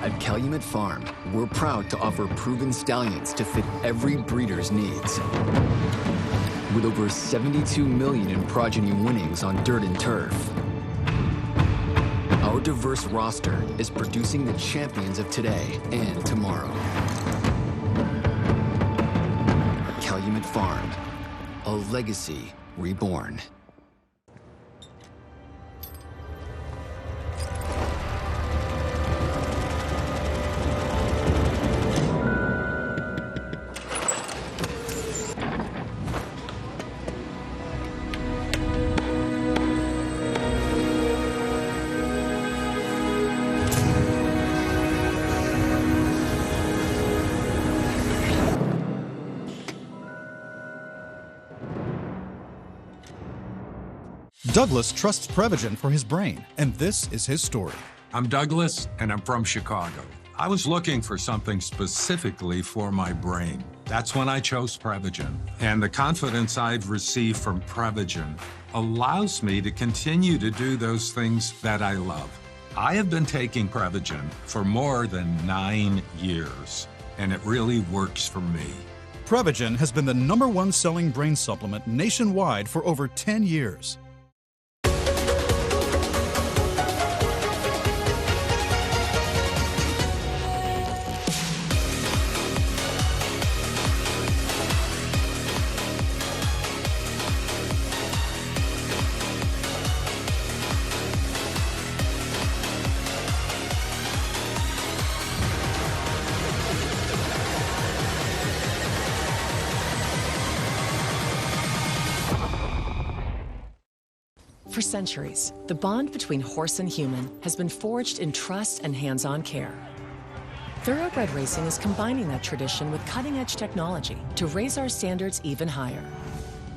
At Calumet Farm, we're proud to offer proven stallions to fit every breeder's needs. With over 72 million in progeny winnings on dirt and turf, our diverse roster is producing the champions of today and tomorrow. Calumet Farm, a legacy reborn. Douglas trusts Prevagen for his brain, and this is his story. I'm Douglas, and I'm from Chicago. I was looking for something specifically for my brain. That's when I chose Prevagen. And the confidence I've received from Prevagen allows me to continue to do those things that I love. I have been taking Prevagen for more than 9 years, and it really works for me. Prevagen has been the #1 selling brain supplement nationwide for over 10 years. For centuries, the bond between horse and human has been forged in trust and hands-on care. Thoroughbred racing is combining that tradition with cutting-edge technology to raise our standards even higher.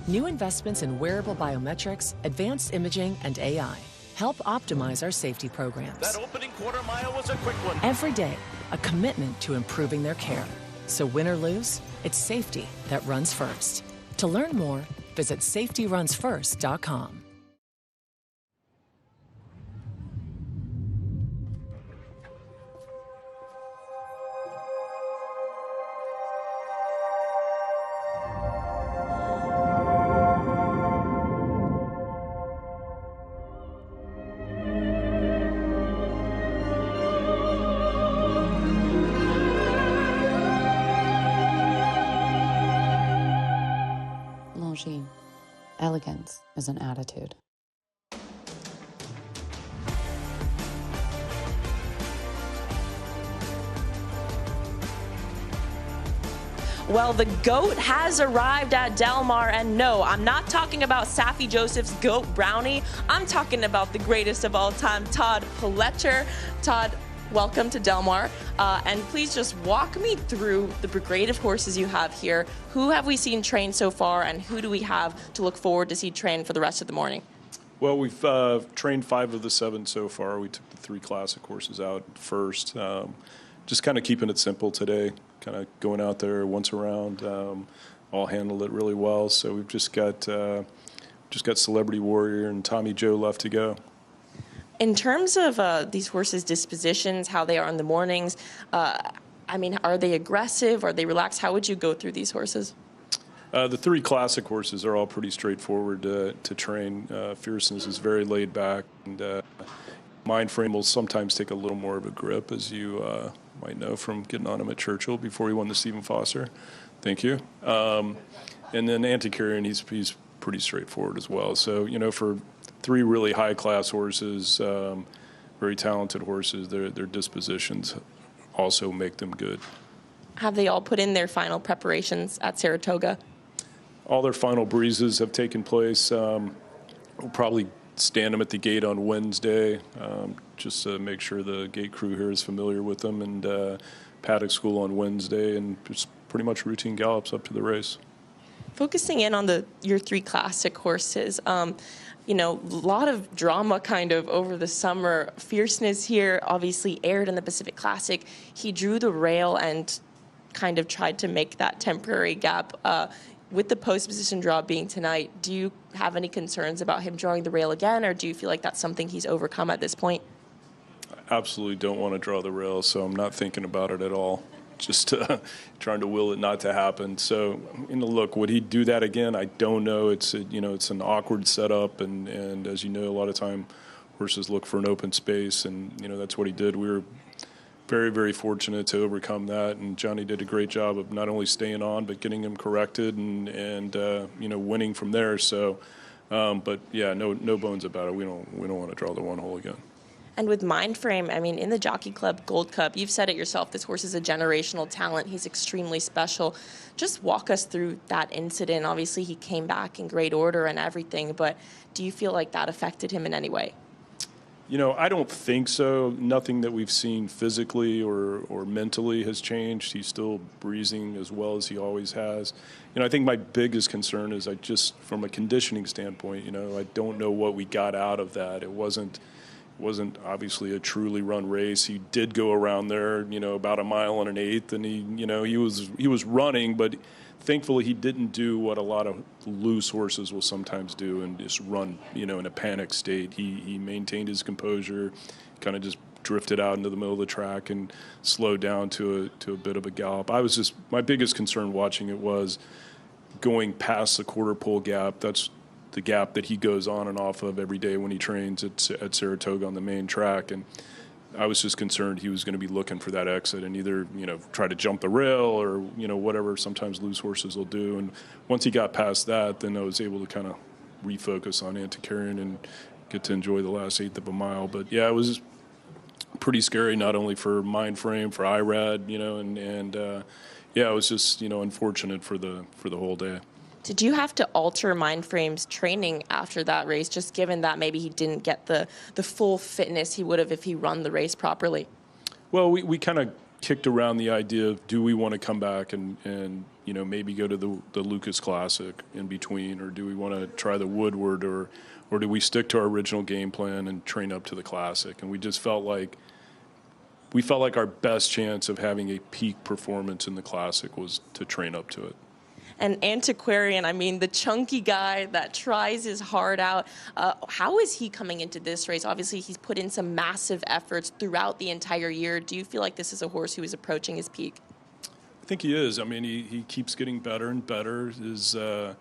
New investments in wearable biometrics, advanced imaging, and AI help optimize our safety programs. That opening quarter mile was a quick one. Every day, a commitment to improving their care. So win or lose, it's safety that runs first. To learn more, visit safetyrunsfirst.com. Elegance is an attitude. Well, the GOAT has arrived at Del Mar, and no, I'm not talking about Saffie Joseph's GOAT Brownie. I'm talking about the greatest of all time, Todd Pletcher. Todd, welcome to Del Mar, and please just walk me through the brigade of horses you have here. Who have we seen train so far, and who do we have to look forward to see train for the rest of the morning? Well, we've trained 5 of the 7 so far. We took the 3 classic horses out first. Just kind of keeping it simple today, kind of going out there once around. All handled it really well. So we've just got Celebrity Warrior and Tommy Joe left to go. In terms of these horses' dispositions, how they are in the mornings, I mean, are they aggressive? Are they relaxed? How would you go through these horses? The 3 classic horses are all pretty straightforward to train. Fierceness is very laid back, and Mind Frame will sometimes take a little more of a grip, as you might know from getting on him at Churchill before he won the Stephen Foster. Thank you. And then Antiquarian, he's pretty straightforward as well. So, you know, for 3 really high-class horses, very talented horses, their dispositions also make them good. Have they all put in their final preparations at Saratoga? All their final breezes have taken place. We'll probably stand them at the gate on Wednesday, just to make sure the gate crew here is familiar with them, and paddock school on Wednesday, and just pretty much routine gallops up to the race. Focusing in on your 3 classic horses, you know, a lot of drama kind of over the summer. Fierceness here obviously aired in the Pacific Classic. He drew the rail and kind of tried to make that temporary gap. With the post position draw being tonight, do you have any concerns about him drawing the rail again, or do you feel like that's something he's overcome at this point? I absolutely don't want to draw the rail, so I'm not thinking about it at all. Just trying to will it not to happen. So, you know, look, would he do that again? I don't know. It's an awkward setup, and as you know, a lot of time horses look for an open space, and you know that's what he did. We were very, very fortunate to overcome that, and Johnny did a great job of not only staying on but getting him corrected and you know, winning from there. So, but yeah, no bones about it. We don't want to draw the 1 hole again. And with Mind Frame, I mean, in the Jockey Club Gold Cup, you've said it yourself, this horse is a generational talent. He's extremely special. Just walk us through that incident. Obviously, he came back in great order and everything, but do you feel like that affected him in any way? You know, I don't think so. Nothing that we've seen physically or mentally has changed. He's still breezing as well as he always has. You know, I think my biggest concern is from a conditioning standpoint, you know, I don't know what we got out of that. It wasn't obviously a truly run race. He did go around there, you know, about 1 1/8 miles, and he was running, but thankfully he didn't do what a lot of loose horses will sometimes do and just run, you know, in a panic state. He maintained his composure, kind of just drifted out into the middle of the track and slowed down to a bit of a gallop. My biggest concern watching it was going past the quarter pole gap. That's the gap that he goes on and off of every day when he trains at Saratoga on the main track. And I was just concerned he was going to be looking for that exit and either, you know, try to jump the rail or, you know, whatever sometimes loose horses will do. And once he got past that, then I was able to kind of refocus on Antiquarian and get to enjoy the last 1/8 of a mile. But yeah, it was pretty scary, not only for Mind Frame, for IRAD, you know, and yeah, it was just, you know, unfortunate for the whole day. Did you have to alter Mind Frame's training after that race, just given that maybe he didn't get the full fitness he would have if he run the race properly? Well, we kind of kicked around the idea of, do we want to come back and you know, maybe go to the Lucas Classic in between, or do we want to try the Woodward, or do we stick to our original game plan and train up to the Classic? And we just felt like our best chance of having a peak performance in the Classic was to train up to it. And Antiquarian, I mean, the chunky guy that tries his heart out. How is he coming into this race? Obviously, he's put in some massive efforts throughout the entire year. Do you feel like this is a horse who is approaching his peak? I think he is. I mean, he keeps getting better and better. His you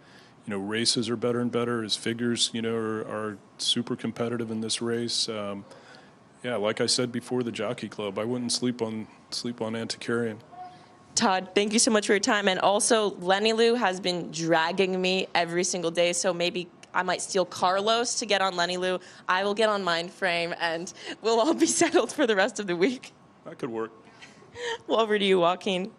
know, races are better and better. His figures, you know, are super competitive in this race. Yeah, like I said before, the Jockey Club, I wouldn't sleep on Antiquarian. Todd, thank you so much for your time. And also, Lenny Lou has been dragging me every single day, so maybe I might steal Carlos to get on Lenny Lou. I will get on Mind Frame, and we'll all be settled for the rest of the week. That could work. Well, over to you, Joaquin.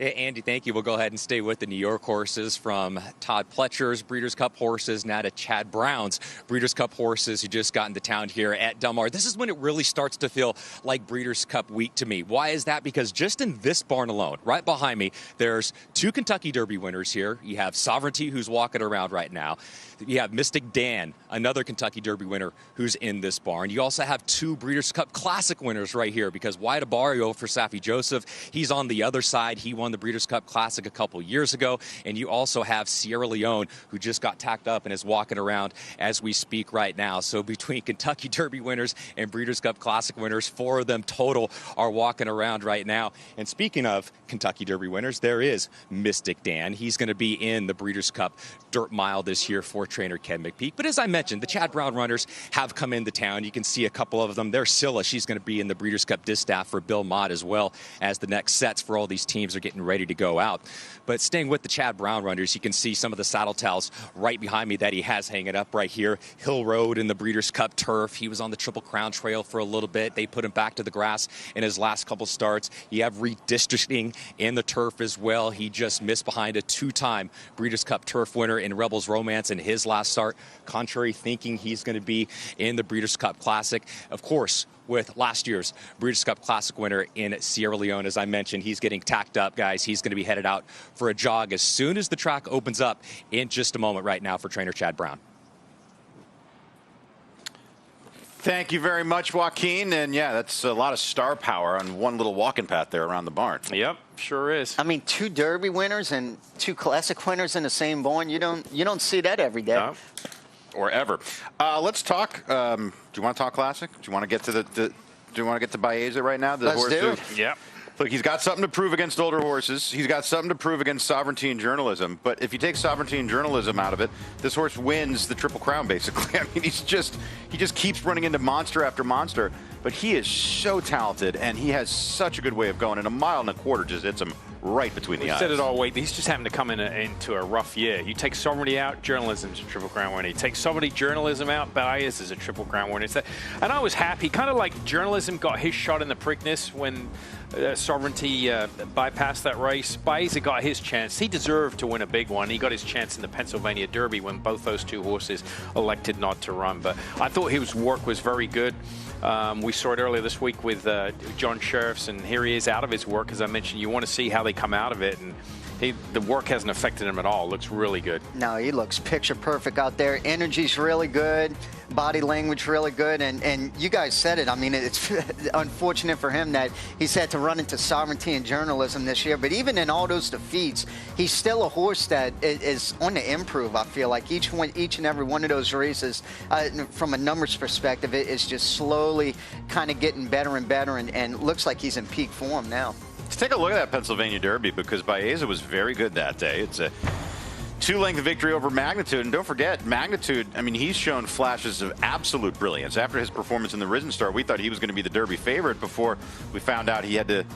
Andy, thank you. We'll go ahead and stay with the New York horses, from Todd Pletcher's Breeders' Cup horses now to Chad Brown's Breeders' Cup horses, who just got into town here at Del Mar. This is when it really starts to feel like Breeders' Cup week to me. Why is that? Because just in this barn alone, right behind me, there's 2 Kentucky Derby winners here. You have Sovereignty, who's walking around right now. You have Mystic Dan, another Kentucky Derby winner, who's in this barn. You also have 2 Breeders' Cup Classic winners right here, because Wyatt Abario for Safi Joseph, he's on the other side. He won the Breeders' Cup Classic a couple years ago. And you also have Sierra Leone, who just got tacked up and is walking around as we speak right now. So between Kentucky Derby winners and Breeders' Cup Classic winners, 4 of them total are walking around right now. And speaking of Kentucky Derby winners, there is Mystic Dan. He's going to be in the Breeders' Cup Dirt Mile this year for trainer Ken McPeak. But as I mentioned, the Chad Brown runners have come into town. You can see a couple of them. There's Sila. She's going to be in the Breeders' Cup Distaff for Bill Mott, as well as the next sets for all these teams are getting ready to go out. But staying with the Chad Brown runners, you can see some of the saddle towels right behind me that he has hanging up right here. Hill Road in the Breeders' Cup turf. He was on the Triple Crown Trail for a little bit. They put him back to the grass in his last couple starts. You have redistricting in the turf as well. He just missed behind a 2-time Breeders' Cup turf winner in Rebels Romance in his last start. Contrary thinking, he's going to be in the Breeders' Cup Classic. Of course, with last year's Breeders' Cup Classic winner in Sierra Leone, as I mentioned, he's getting tacked up, guys. He's going to be headed out for a jog as soon as the track opens up in just a moment right now for trainer Chad Brown. Thank you very much, Joaquin. And yeah, that's a lot of star power on one little walking path there around the barn. Yep, sure is. I mean, 2 Derby winners and 2 Classic winners in the same barn. You don't see that every day. No. Or ever. Let's talk. Do you want to talk Classic? Do you want to get to do you want to get to Baeza right now? The Let's horse do it. Yep. Look, he's got something to prove against older horses. He's got something to prove against Sovereignty and Journalism. But if you take Sovereignty and Journalism out of it, this horse wins the Triple Crown, basically. I mean, he just keeps running into monster after monster. But he is so talented, and he has such a good way of going. And 1.25 miles just hits him right between the eyes. Said it all week. He's just having to come into a rough year. You take Sovereignty out, Journalism's a Triple Crown winner. You take Sovereignty, Journalism out, Baeza is a Triple Crown winner. And I was happy, kind of like Journalism got his shot in the Preakness when Sovereignty bypassed that race. Baeza got his chance. He deserved to win a big one. He got his chance in the Pennsylvania Derby when both those 2 horses elected not to run. But I thought his work was very good. We saw it earlier this week with John Sheriffs, and here he is out of his work. As I mentioned, you want to see how they come out of it, and the work hasn't affected him at all. It looks really good. No, he looks picture perfect out there. Energy's really good, body language really good, and you guys said it. I mean, it's unfortunate for him that he's had to run into Sovereignty and Journalism this year, but even in all those defeats, he's still a horse that is on the improve. I feel like each and every one of those races, from a numbers perspective, it is just slowly kind of getting better and better, and looks like he's in peak form now. Let's take a look at that Pennsylvania Derby, because Baeza was very good that day. It's a 2-length victory over Magnitude. And don't forget, Magnitude, I mean, he's shown flashes of absolute brilliance. After his performance in the Risen Star, we thought he was going to be the Derby favorite before we found out he had to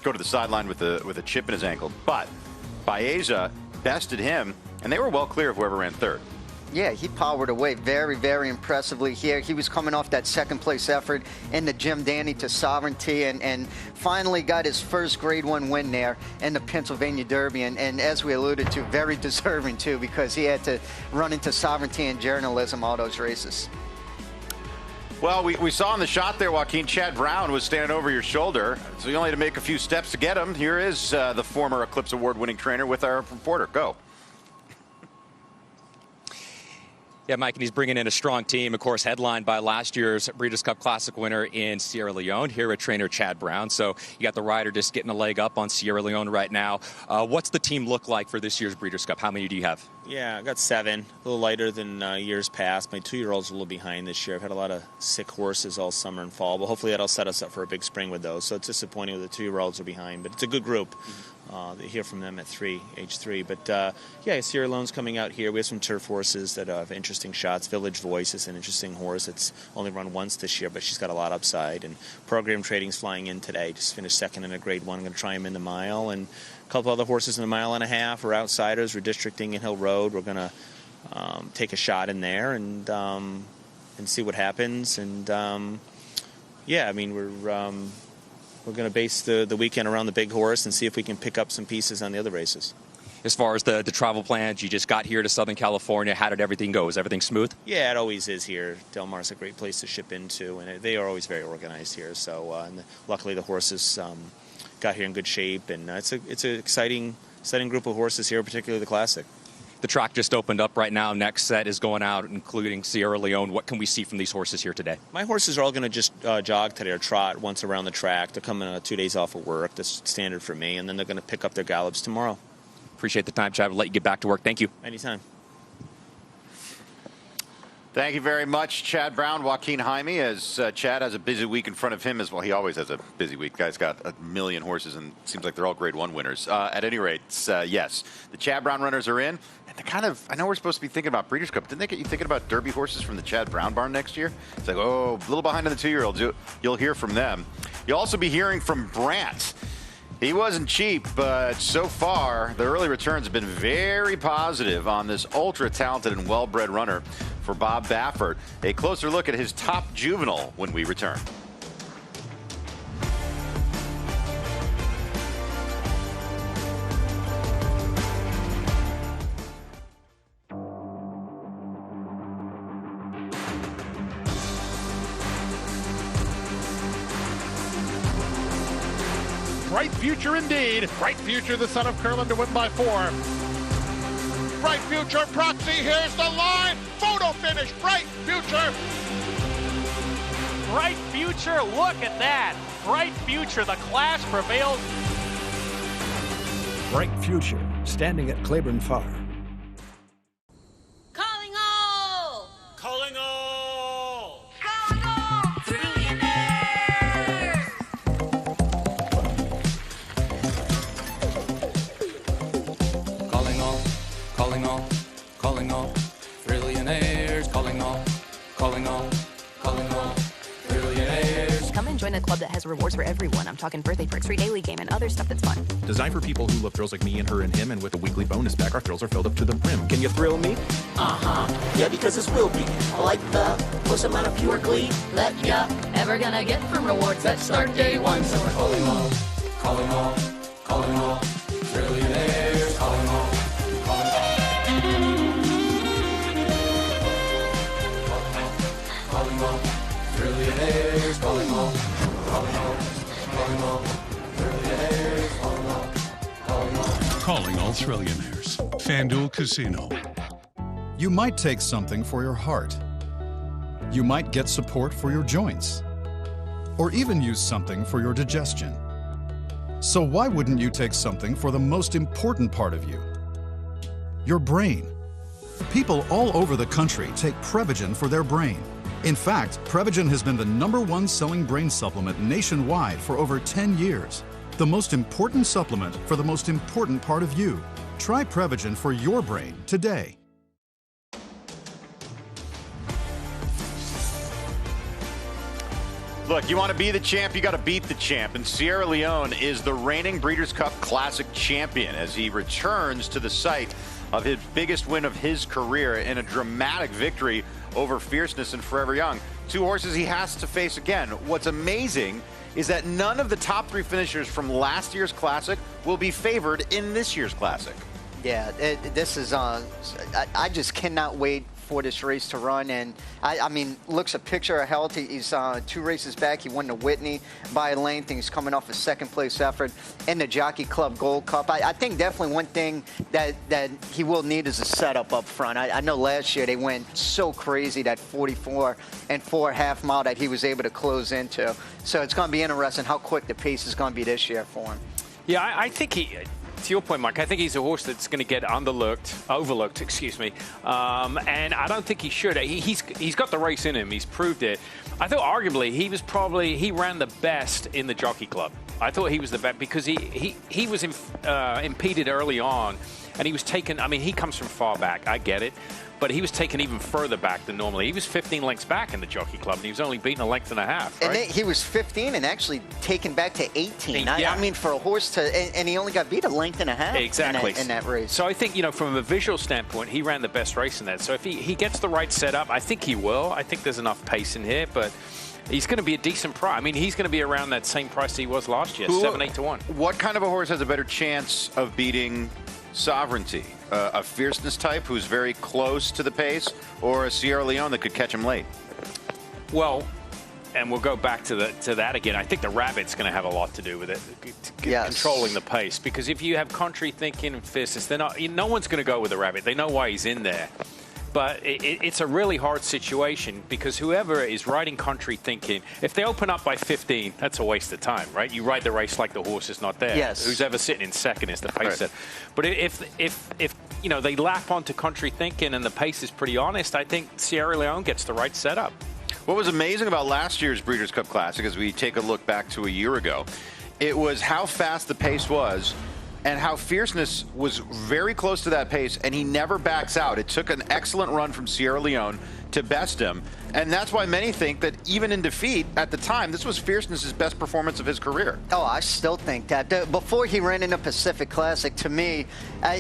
go to the sideline with a chip in his ankle. But Baeza bested him, and they were well clear of whoever ran third. Yeah, he powered away very, very impressively here. He was coming off that second-place effort in the Jim Danny to Sovereignty, and finally got his first Grade 1 win there in the Pennsylvania Derby. And as we alluded to, very deserving, too, because he had to run into Sovereignty and Journalism all those races. Well, we saw in the shot there, Joaquin, Chad Brown was standing over your shoulder, so you only had to make a few steps to get him. Here is the former Eclipse Award-winning trainer with our reporter. Go. Yeah, Mike, and he's bringing in a strong team, of course, headlined by last year's Breeders' Cup Classic winner in Sierra Leone, here at trainer Chad Brown. So you got the rider just getting a leg up on Sierra Leone right now. What's the team look like for this year's Breeders' Cup? How many do you have? Yeah, I got 7, a little lighter than years past. My 2-year-old's a little behind this year. I've had a lot of sick horses all summer and fall, but hopefully that'll set us up for a big spring with those. So it's disappointing with the 2-year-olds are behind, but it's a good group. They hear from them at age 3. But yeah, Sierra Leone's coming out here. We have some turf horses that have interesting shots. Village Voice is an interesting horse. It's only run once this year, but she's got a lot of upside. And Program Trading's flying in today. Just finished second in a Grade 1. I'm going to try him in the mile. And a couple other horses in the 1.5 miles are outsiders. Redistricting in Hill Road. We're going to take a shot in there and see what happens. And yeah, I mean, we're we're going to base the weekend around the big horse and see if we can pick up some pieces on the other races. As far as the travel plans, you just got here to Southern California. How did everything go? Was everything smooth? Yeah, it always is here. Del Mar's a great place to ship into, and they are always very organized here. So and luckily the horses got here in good shape, and it's an exciting group of horses here, particularly the Classic. The track just opened up right now. Next set is going out, including Sierra Leone. What can we see from these horses here today? My horses are all going to just jog today or trot once around the track. They're coming 2 days off of work. That's standard for me, and then they're going to pick up their gallops tomorrow. Appreciate the time, Chad. I'll let you get back to work. Thank you. Anytime. Thank you very much, Chad Brown, Joaquin Jaime, as Chad has a busy week in front of him as well. He always has a busy week. Guy's got a million horses, and it seems like they're all Grade 1 winners. At any rate, yes, the Chad Brown runners are in. And I know we're supposed to be thinking about Breeders' Cup. Didn't they get you thinking about Derby horses from the Chad Brown barn next year? It's like, oh, a little behind on the 2-year-olds. You'll hear from them. You'll also be hearing from Brant. He wasn't cheap, but so far, the early returns have been very positive on this ultra-talented and well-bred runner for Bob Baffert. A closer look at his top juvenile when we return. Bright future indeed. Bright future, the son of Curlin to win by 4. Bright future, Proxy, here's the line. Photo finish, Bright future. Bright future, look at that. Bright future, the class prevails. Bright future, standing at Claiborne Farm. Calling all! Calling all! Calling all! Trillionaires! Calling all, calling all, calling all, trillionaires, calling all, calling all, calling all, trillionaires. Come and join a club that has rewards for everyone. I'm talking birthday perks, free daily game, and other stuff that's fun. Designed for people who love thrills like me and her and him, and with a weekly bonus pack, our thrills are filled up to the brim. Can you thrill me? Yeah, because this will be like the most amount of pure glee that ya ever gonna get from rewards that start day one. So we're calling all, Calling all, calling all, trillionaires, calling all, calling all. Calling all, trillionaires, calling all, calling all, calling all, trillionaires, calling all, calling all. Calling all Trillionaires. FanDuel Casino. You might take something for your heart. You might get support for your joints. Or even use something for your digestion. So why wouldn't you take something for the most important part of you? Your brain. People all over the country take Prevagen for their brain. In fact, Prevagen has been the #1 selling brain supplement nationwide for over 10 years. The most important supplement for the most important part of you. Try Prevagen for your brain today. Look, you want to be the champ, you got to beat the champ. And Sierra Leone is the reigning Breeders' Cup Classic champion as he returns to the site of his biggest win of his career in a dramatic victory over Fierceness and Forever Young. 2 horses he has to face again. What's amazing is that none of the top 3 finishers from last year's Classic will be favored in this year's Classic. Yeah, this is I just cannot wait for this race to run. And I mean, looks a picture of health. He's 2 races back. He won the Whitney by a length, and he's coming off a 2nd place effort in the Jockey Club Gold Cup. I think definitely one thing that he will need is a setup up front. I know last year they went so crazy, that 44 and 4 half mile that he was able to close into. So it's going to be interesting how quick the pace is going to be this year for him. Yeah, I think he, to your point, Mike, I think he's a horse that's going to get overlooked, excuse me. And I don't think he should. He's got the race in him. He's proved it. I thought arguably he ran the best in the Jockey Club. I thought he was the best because he was impeded early on, and he was taken. I mean, he comes from far back. I get it. But he was taken even further back than normally. He was 15 lengths back in the Jockey Club, and he was only beaten a length and a half, right? And he was 15 and actually taken back to 18. Yeah. I mean, for a horse to, and he only got beat a length and a half exactly in that race. So I think, from a visual standpoint, he ran the best race in that. So if he gets the right setup, I think he will. I think there's enough pace in here, but he's going to be a decent price. I mean, he's going to be around that same price he was last year, 7-8 to 1. What kind of a horse has a better chance of beating Sovereignty? A fierceness type who's very close to the pace, or a Sierra Leone that could catch him late? Well, and we'll go back to that again. I think the Rabbit's going to have a lot to do with it, controlling the pace. Because if you have Country Thinking and fierceness, no one's going to go with the Rabbit. They know why he's in there. But it's a really hard situation because whoever is riding Country Thinking, if they open up by 15, that's a waste of time, right? You ride the race like the horse is not there. Yes. Who's ever sitting in second is the pace setter. But if you know, they lap onto Country Thinking and the pace is pretty honest, I think Sierra Leone gets the right setup. What was amazing about last year's Breeders' Cup Classic, as we take a look back to a year ago, it was how fast the pace was and how fierceness was very close to that pace, and he never backs out. It took an excellent run from Sierra Leone to best him, and that's why many think that even in defeat at the time, this was fierceness's best performance of his career. Oh, I still think that. Before he ran in the Pacific Classic, to me,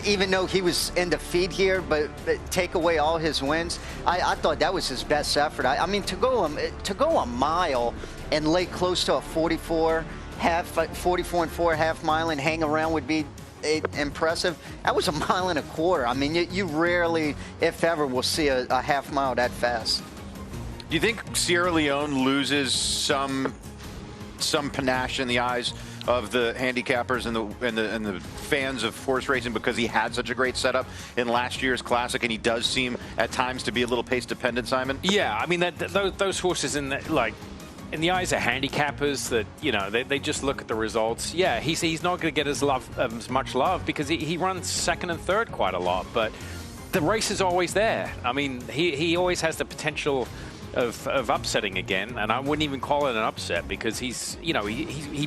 even though he was in defeat here, but take away all his wins, I thought that was his best effort. I mean, to go a mile and lay close to a 44 and 4 half mile and hang around would be impressive. That was a mile and a quarter. I mean, you rarely, if ever, will see a half mile that fast. Do you think Sierra Leone loses some panache in the eyes of the handicappers and the fans of horse racing because he had such a great setup in last year's Classic, and he does seem at times to be a little pace dependent, Simon? Yeah, I mean, those horses in the eyes of handicappers, that, you know, they just look at the results. Yeah, he's not going to get as much love because he runs second and third quite a lot, but the race is always there. I mean, he always has the potential of upsetting again, and I wouldn't even call it an upset because he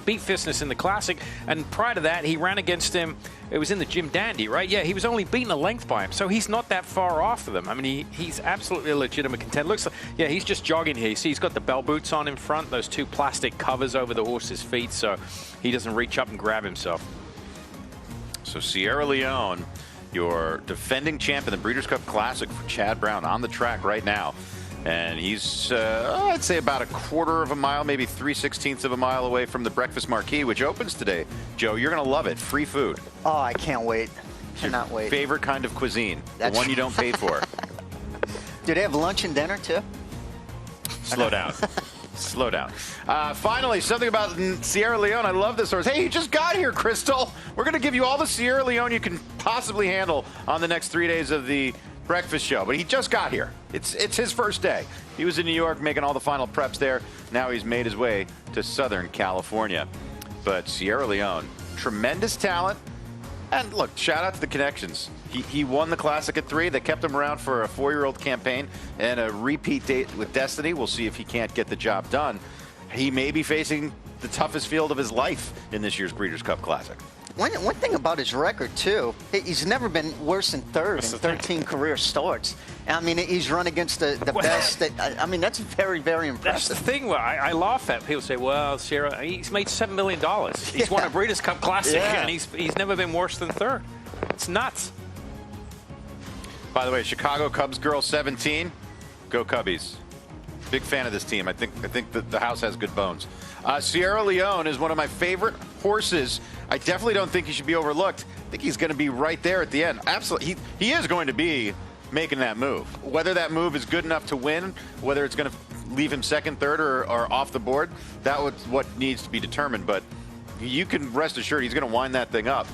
beat Fierceness in the Classic, and prior to that he ran against him. It was in the Jim Dandy, right? Yeah, he was only beaten a length by him, so he's not that far off of them. I mean, he's absolutely a legitimate contender. Looks like, yeah, he's just jogging here. You see, he's got the bell boots on in front, those 2 plastic covers over the horse's feet, so he doesn't reach up and grab himself. So Sierra Leone, your defending champ in the Breeders' Cup Classic for Chad Brown, on the track right now. And he's, I'd say, about a quarter of a mile, maybe 3/16 of a mile away from the Breakfast Marquee, which opens today. Joe, you're going to love it. Free food. Oh, I can't wait. Cannot wait. Favorite kind of cuisine. The one you don't pay for. Do they have lunch and dinner, too? Slow down. Slow down. Finally, something about Sierra Leone. I love this horse. Hey, he just got here, Crystal. We're going to give you all the Sierra Leone you can possibly handle on the next 3 days of the breakfast show, but he just got here. It's his first day. He was in New York making all the final preps there. Now he's made his way to Southern California. But Sierra Leone, tremendous talent. And look, shout out to the connections. He won the Classic at 3. They kept him around for a 4-year-old campaign and a repeat date with Destiny. We'll see if he can't get the job done. He may be facing the toughest field of his life in this year's Breeders' Cup Classic. One thing about his record, too, he's never been worse than third in 13 career starts. I mean, he's run against the best. I mean, that's very, very impressive. That's the thing where I laugh at. People say, well, Sierra, he's made $7 million. He's won a Breeders' Cup Classic, and he's never been worse than third. It's nuts. By the way, Chicago Cubs girl 17, go Cubbies. Big fan of this team. I think that the house has good bones. Sierra Leone is one of my favorite horses. I definitely don't think he should be overlooked. I think he's going to be right there at the end. Absolutely. He is going to be making that move. Whether that move is good enough to win, whether it's going to leave him second, third, or off the board, that was what needs to be determined. But you can rest assured he's going to wind that thing up.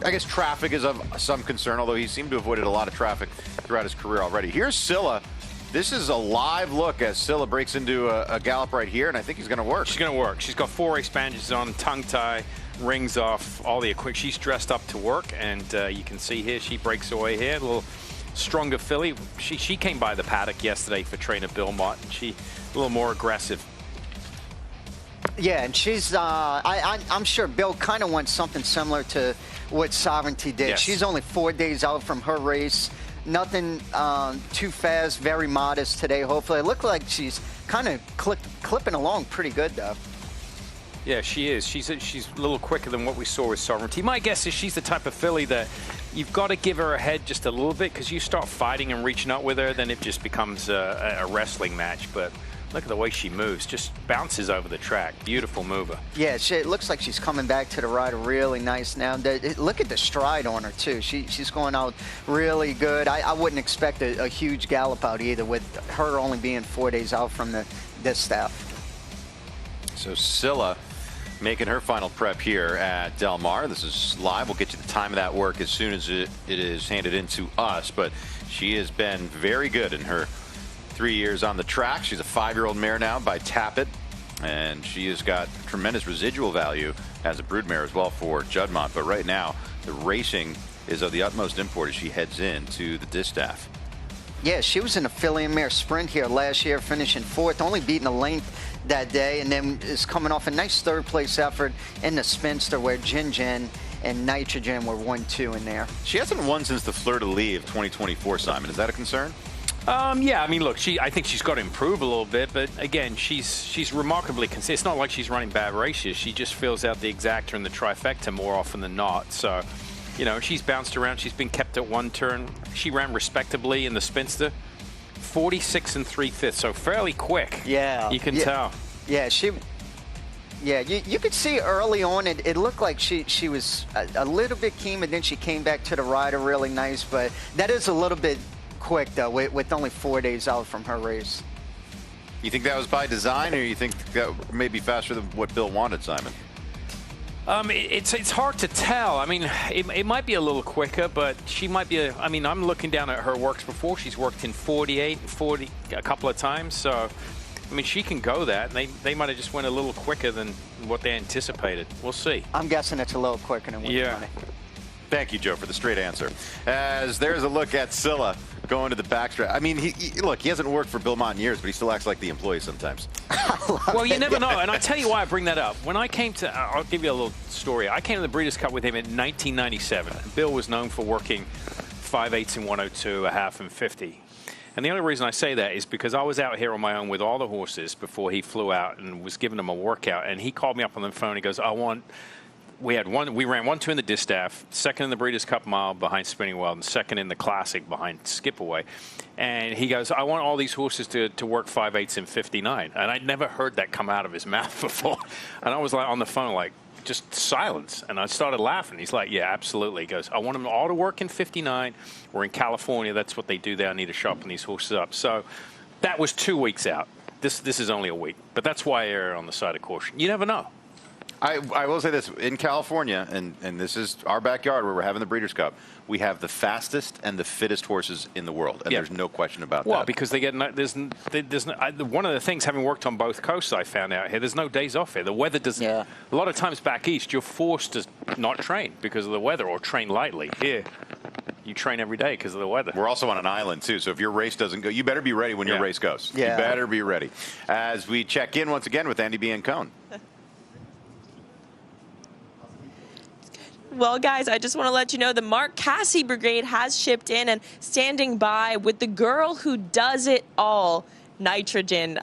I guess traffic is of some concern, although he seemed to have avoided a lot of traffic throughout his career already. Here's Sila. This is a live look as Sila breaks into a gallop right here, and I think he's going to work. She's going to work. She's got 4 race bandages on, tongue tie, rings off, all the equipment. She's dressed up to work, and you can see here she breaks away here. A little stronger filly. She came by the paddock yesterday for trainer Bill Mott. She a little more aggressive. Yeah, and she's, I'm sure Bill kind of wants something similar to what Sovereignty did. Yes. She's only 4 days out from her race. Nothing too fast, very modest today, hopefully. It looked like she's kind of clipping along pretty good, though. Yeah, she is. She's a little quicker than what we saw with Sovereignty. My guess is she's the type of filly that you've got to give her a head just a little bit, because you start fighting and reaching out with her, then it just becomes a wrestling match. But Look at the way she moves. Just bounces over the track. Beautiful mover. Yeah, it looks like she's coming back to the rider really nice now. Look at the stride on her, too. She's going out really good. I wouldn't expect a huge gallop out either, with her only being 4 days out from the distaff. So Sila making her final prep here at Del Mar. This is live. We'll get you the time of that work as soon as it is handed in to us. But she has been very good in her 3 years on the track. She's a 5-year-old mare now by Tappet, and she has got tremendous residual value as a broodmare as well for Juddmonte. But right now, the racing is of the utmost import as she heads into the distaff. Yeah, she was in a filly and mare sprint here last year, finishing 4th, only beating a length that day, and then is coming off a nice 3rd place effort in the Spinster, where Gin and Nitrogen were 1-2 in there. She hasn't won since the Fleur de Lis of 2024, Simon. Is that a concern? Yeah, I mean, look, I think she's got to improve a little bit, but again, she's remarkably consistent. It's not like she's running bad races. She just fills out the exacta and the trifecta more often than not. So, you know, she's bounced around. She's been kept at one turn. She ran respectably in the Spinster, 46 3/5, so fairly quick. Yeah, you can tell. Yeah, you could see early on it looked like she was a little bit keen, but then she came back to the rider really nice. But that is a little bit quick, though, with only 4 days out from her race. You think that was by design, or you think that may be faster than what Bill wanted, Simon? It's hard to tell. I mean, it might be a little quicker, but she might be I mean, I'm looking down at her works before. She's worked in 48 and 40 a couple of times, so I mean, she can go that. And they might have just went a little quicker than what they anticipated. We'll see. I'm guessing it's a little quicker than what yeah. Thank you, Joe, for the straight answer. As there's a look at Sila going to the backstrap. I mean, he hasn't worked for Bill Mott in years, but he still acts like the employee sometimes. Well, you never know, and I'll tell you why I bring that up. When I came to, I'll give you a little story. I came to the Breeders' Cup with him in 1997. Bill was known for working 5/8 and 102, a half and 50. And the only reason I say that is because I was out here on my own with all the horses before he flew out and was giving them a workout. And he called me up on the phone. He goes, we ran 1-2 in the distaff, 2nd in the Breeders' Cup Mile behind Spinning Wild, and 2nd in the Classic behind Skip Away. And he goes, I want all these horses to work 5/8 and 59. And I'd never heard that come out of his mouth before. And I was like on the phone, like, just silence. And I started laughing. He's like, yeah, absolutely. He goes, I want them all to work in 59. We're in California. That's what they do there. I need to sharpen these horses up. So that was 2 weeks out. This is only a week. But that's why I err on the side of caution. You never know. I will say this, in California, and this is our backyard where we're having the Breeders' Cup, we have the fastest and the fittest horses in the world, and there's no question about that. Well, because they get there's one of the things, having worked on both coasts, I found out here, there's no days off here. The weather doesn't. Yeah. A lot of times back east, you're forced to not train because of the weather or train lightly. Here, you train every day because of the weather. We're also on an island, too, so if your race doesn't go, you better be ready when your race goes. Yeah. You better be ready. As we check in once again with Andie Biancone. Well, guys, I just want to let you know the Mark Casse Brigade has shipped in and standing by with the girl who does it all, Nitrogen.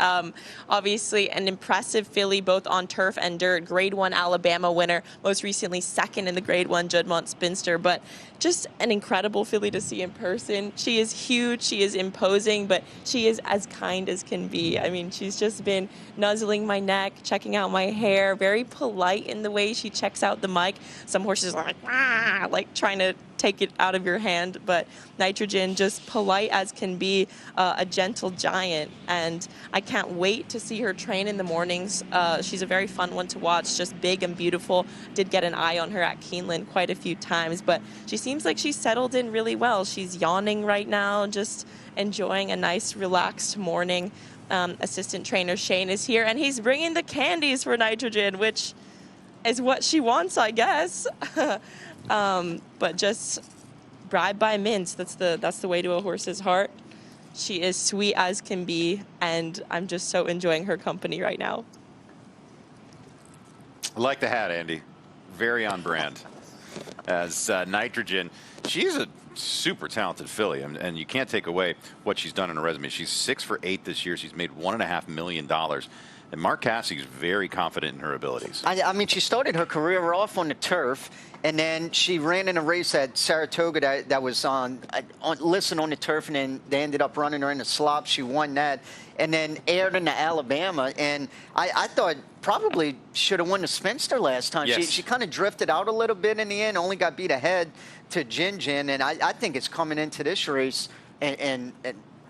Obviously an impressive filly both on turf and dirt. Grade 1 Alabama winner, most recently 2nd in the Grade 1 Juddmonte Spinster, but just an incredible filly to see in person. She is huge, she is imposing, but she is as kind as can be. I mean, she's just been nuzzling my neck, checking out my hair, very polite in the way she checks out the mic. Some horses are like, ah, like trying to take it out of your hand, but Nitrogen, just polite as can be, a gentle giant, and I can't wait to see her train in the mornings. She's a very fun one to watch, just big and beautiful. Did get an eye on her at Keeneland quite a few times, but she seems like she's settled in really well. She's yawning right now, just enjoying a nice relaxed morning. Assistant trainer Shane is here, and he's bringing the candies for Nitrogen, which is what she wants, I guess. But just bribed by mints. That's the way to a horse's heart. She is sweet as can be, and I'm just so enjoying her company right now. I like the hat, Andy. Very on brand. As Nitrogen, she's a super talented filly, and you can't take away what she's done in her resume. She's 6 for 8 this year. She's made $1.5 million. And Mark Cassie's very confident in her abilities. I mean, she started her career off on the turf, and then she ran in a race at Saratoga that was listed on the turf, and then they ended up running her in the slop. She won that, and then aired into Alabama. And I thought probably should have won the Spinster last time. Yes. She kind of drifted out a little bit in the end, only got beat ahead to Jin, and I think it's coming into this race and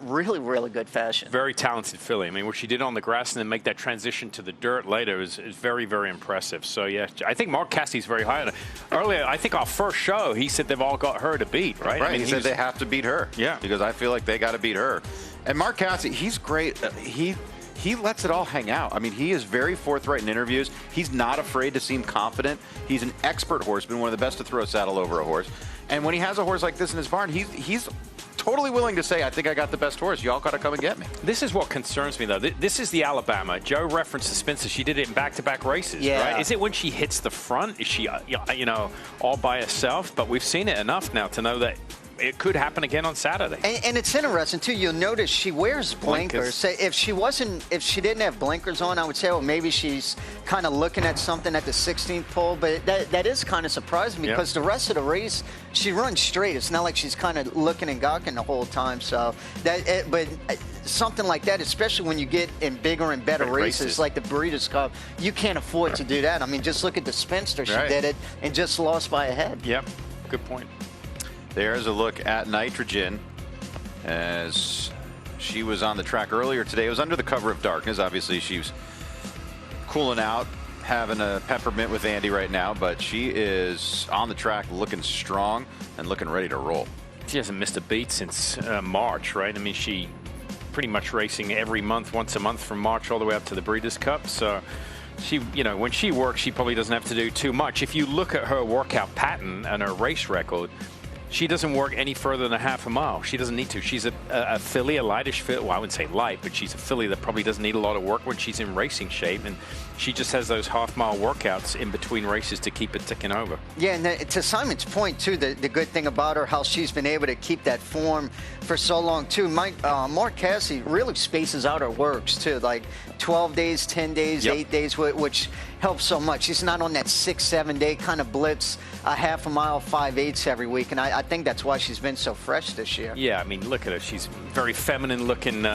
really, really good fashion. Very talented filly. I mean, what she did on the grass and then make that transition to the dirt later is very, very impressive. So, yeah, I think Mark Cassie's very high on it. Earlier, I think our first show, he said they've all got her to beat, right? Right, I mean, he said they have to beat her. Yeah. Because I feel like they got to beat her. And Mark Cassie, he's great. He lets it all hang out. I mean, he is very forthright in interviews. He's not afraid to seem confident. He's an expert horseman, one of the best to throw a saddle over a horse. And when he has a horse like this in his barn, he's totally willing to say, I think I got the best horse. Y'all got to come and get me. This is what concerns me, though. This is the Alabama. Joe referenced the Spencer. She did it in back-to-back races, yeah. right? Is it when she hits the front? Is she, all by herself? But we've seen it enough now to know that it could happen again on Saturday. And it's interesting too. You'll notice she wears blinkers. If she didn't have blinkers on, I would say, well, maybe she's kind of looking at something at the 16th pole. But that is kind of surprising because the rest of the race, she runs straight. It's not like she's kind of looking and gawking the whole time. So but something like that, especially when you get in bigger and better races like the Breeders' Cup, you can't afford to do that. I mean, just look at the Spinster. She did it and just lost by a head. Yep, good point. There's a look at Nitrogen as she was on the track earlier today. It was under the cover of darkness. Obviously, she's cooling out, having a peppermint with Andie right now, but she is on the track looking strong and looking ready to roll. She hasn't missed a beat since March, right? I mean, she pretty much racing every month, once a month from March all the way up to the Breeders' Cup. So she, when she works, she probably doesn't have to do too much. If you look at her workout pattern and her race record, she doesn't work any further than a half a mile. She doesn't need to. She's a filly, a lightish filly. Well, I wouldn't say light, but she's a filly that probably doesn't need a lot of work when she's in racing shape. And she just has those half-mile workouts in between races to keep it ticking over. Yeah, and to Simon's point, too, the good thing about her, how she's been able to keep that form for so long, too. Mark Cassie really spaces out her works, too, like 12 days, 10 days, 8 days, which helps so much. She's not on that 6-7 day kind of blitz, a half a mile, 5/8 every week, and I think that's why she's been so fresh this year. Yeah, I mean, look at her. She's very feminine-looking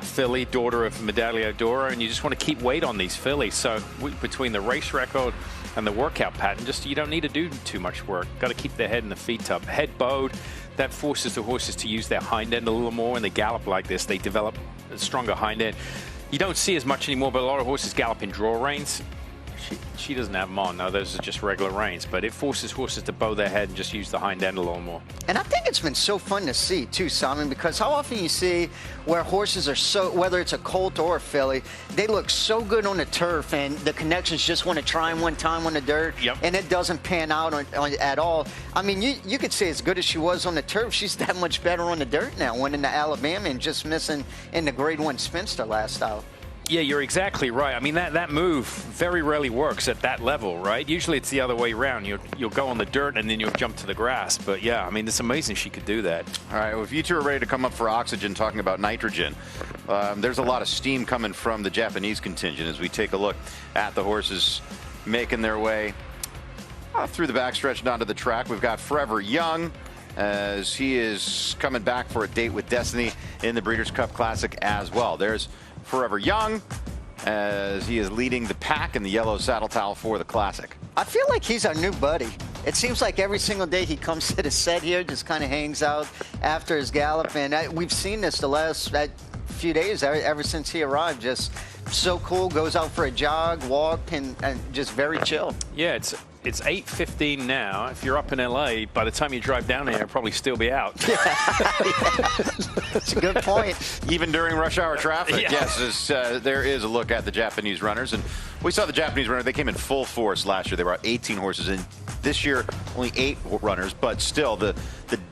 filly, daughter of Medaglia d'Oro, and you just want to keep weight on these fillies. So between the race record and the workout pattern, you don't need to do too much work. Got to keep their head and the feet up. Head bowed, that forces the horses to use their hind end a little more. When they gallop like this, they develop a stronger hind end. You don't see as much anymore, but a lot of horses gallop in draw reins. She doesn't have them on. No, those are just regular reins, but it forces horses to bow their head and just use the hind end a little more. And I think it's been so fun to see, too, Simon, because how often you see where horses are so, whether it's a colt or a filly, they look so good on the turf, and the connections just want to try them one time on the dirt, and it doesn't pan out at all. I mean, you could say as good as she was on the turf, she's that much better on the dirt now, winning the Alabama and just missing in the Grade 1 Spinster last out. Yeah, you're exactly right. I mean, that move very rarely works at that level, right? Usually it's the other way around. You'll go on the dirt and then you'll jump to the grass. But yeah, I mean, it's amazing she could do that. All right, well, if you two are ready to come up for oxygen talking about Nitrogen, there's a lot of steam coming from the Japanese contingent as we take a look at the horses making their way through the backstretch and onto the track. We've got Forever Young, as he is coming back for a date with Destiny in the Breeders' Cup Classic as well. There's Forever Young, as he is leading the pack in the yellow saddle towel for the Classic. I feel like he's our new buddy. It seems like every single day he comes to the set here, just kind of hangs out after his gallop, and we've seen this the last few days, ever since he arrived. Just so cool, goes out for a jog, walk, and just very chill. Yeah, it's 8:15 now. If you're up in LA, by the time you drive down here, it'll probably still be out. That's a good point. Even during rush hour traffic, yes, there is a look at the Japanese runners. And we saw the Japanese runner. They came in full force last year. They brought 18 horses in. This year, only 8 runners. But still, the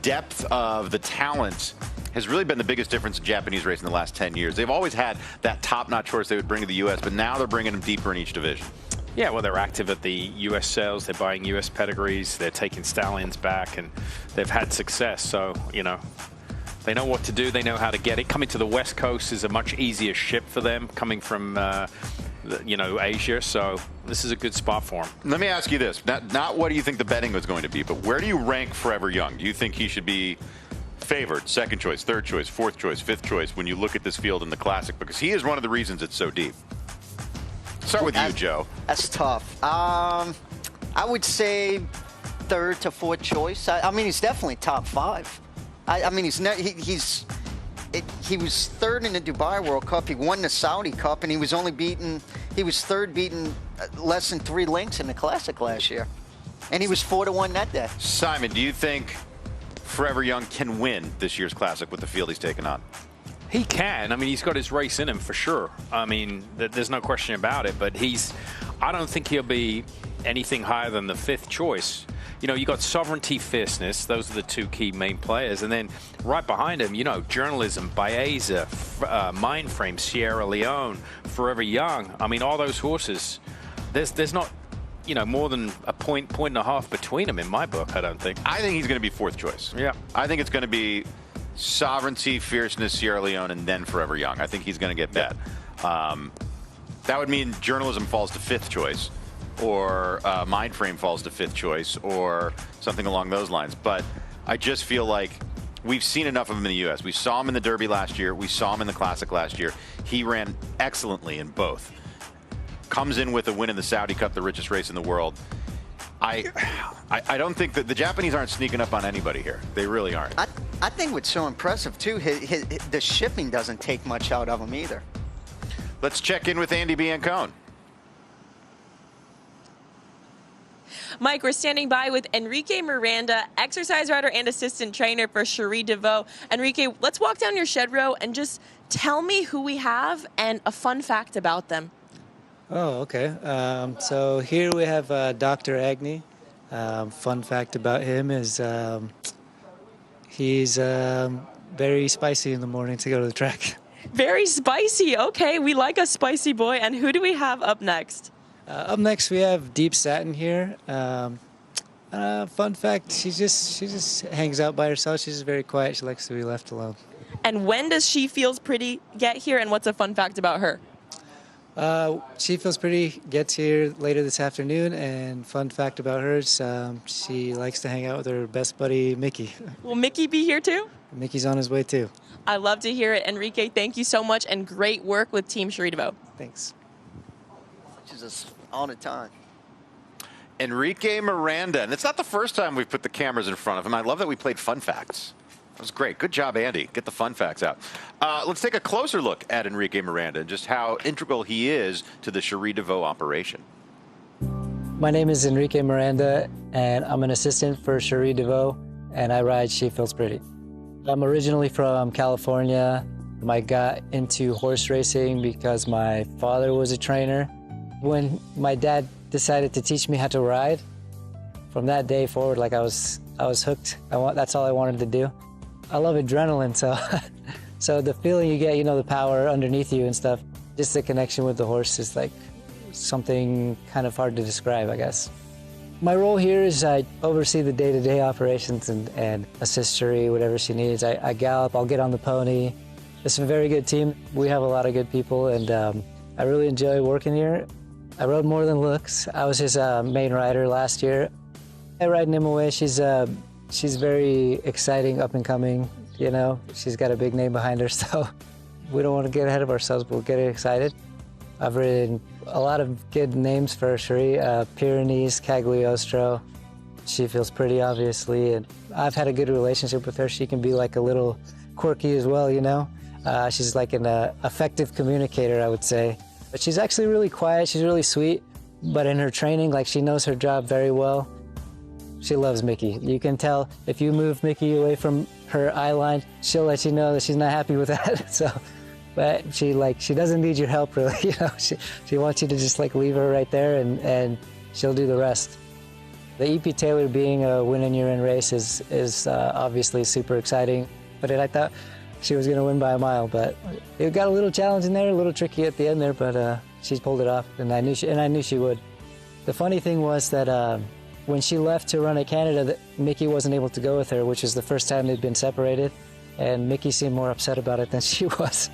depth of the talent has really been the biggest difference in Japanese racing in the last 10 years. They've always had that top-notch horse they would bring to the U.S., but now they're bringing them deeper in each division. Yeah, well, they're active at the U.S. sales. They're buying U.S. pedigrees. They're taking stallions back, and they've had success. So, They know what to do. They know how to get it. Coming to the West Coast is a much easier ship for them, coming from Asia. So this is a good spot for him. Let me ask you this: not what do you think the betting was going to be, but where do you rank Forever Young? Do you think he should be favored, second choice, third choice, fourth choice, fifth choice when you look at this field in the Classic? Because he is one of the reasons it's so deep. Start with you, Joe. That's tough. I would say third to fourth choice. I mean, he's definitely top 5. I mean, he was third in the Dubai World Cup. He won the Saudi Cup, and he was third beaten less than 3 lengths in the Classic last year. And he was 4-1 that day. Simon, do you think Forever Young can win this year's Classic with the field he's taken on? He can. I mean, he's got his race in him for sure. I mean, there's no question about it. But I don't think he'll be anything higher than the 5th choice. You know, you got Sovereignty, Fierceness. Those are the 2 key main players. And then right behind him, Journalism, Baeza, Mindframe, Sierra Leone, Forever Young. I mean, all those horses. There's not, more than a point and a half between them in my book, I don't think. I think he's going to be 4th choice. Yeah. I think it's going to be Sovereignty, Fierceness, Sierra Leone, and then Forever Young. I think he's going to get that. That would mean Journalism falls to 5th choice, or Mindframe falls to 5th choice, or something along those lines. But I just feel like we've seen enough of him in the U.S. We saw him in the Derby last year. We saw him in the Classic last year. He ran excellently in both. Comes in with a win in the Saudi Cup, the richest race in the world. I don't think that the Japanese aren't sneaking up on anybody here. They really aren't. I think what's so impressive, too, the shipping doesn't take much out of him either. Let's check in with Andie Biancone. Mike, we're standing by with Enrique Miranda, exercise rider and assistant trainer for Cherie DeVaux. Enrique, let's walk down your shed row and just tell me who we have and a fun fact about them. Oh, okay. So here we have Dr. Agnew. Fun fact about him is he's very spicy in the morning to go to the track. Very spicy. Okay, we like a spicy boy. And who do we have up next? Up next, we have Deep Satin here. Fun fact, she just hangs out by herself. She's just very quiet. She likes to be left alone. And when does She Feels Pretty get here, and what's a fun fact about her? She Feels Pretty gets here later this afternoon, and fun fact about her is she likes to hang out with her best buddy, Mickey. Will Mickey be here too? Mickey's on his way too. I love to hear it. Enrique, thank you so much, and great work with Team Cherie DeVaux. Thanks. She's just all the time. Enrique Miranda, and it's not the first time we've put the cameras in front of him. I love that we played fun facts. That was great. Good job, Andy. Get the fun facts out. Let's take a closer look at Enrique Miranda and just how integral he is to the Cherie DeVaux operation. My name is Enrique Miranda, and I'm an assistant for Cherie DeVaux, and I ride She Feels Pretty. I'm originally from California. I got into horse racing because my father was a trainer. When my dad decided to teach me how to ride, from that day forward, like I was hooked. That's all I wanted to do. I love adrenaline, so the feeling you get, the power underneath you and stuff, just the connection with the horse is like something kind of hard to describe, I guess. My role here is I oversee the day-to-day operations and assist Cherie, whatever she needs. I gallop, I'll get on the pony. It's a very good team. We have a lot of good people, and I really enjoy working here. I rode More Than Looks. I was his main rider last year. I ride Nimue. She's very exciting, up and coming, She's got a big name behind her, so we don't want to get ahead of ourselves, but we're getting excited. I've ridden a lot of good names for Cherie, Pyrenees, Cagliostro. She Feels Pretty, obviously, and I've had a good relationship with her. She can be like a little quirky as well, She's like an effective communicator, I would say. But she's actually really quiet. She's really sweet, but in her training, she knows her job very well. She loves Mickey. You can tell if you move Mickey away from her eye line, she'll let you know that she's not happy with that. But she doesn't need your help really. She wants you to just leave her right there, and she'll do the rest. The EP Taylor being a win in your in race is obviously super exciting. But I thought she was going to win by a mile, but it got a little challenging there, a little tricky at the end there, but she pulled it off, and I knew she would. The funny thing was that when she left to run at Canada, Mickey wasn't able to go with her, which was the first time they'd been separated. and Mickey seemed more upset about it than she was.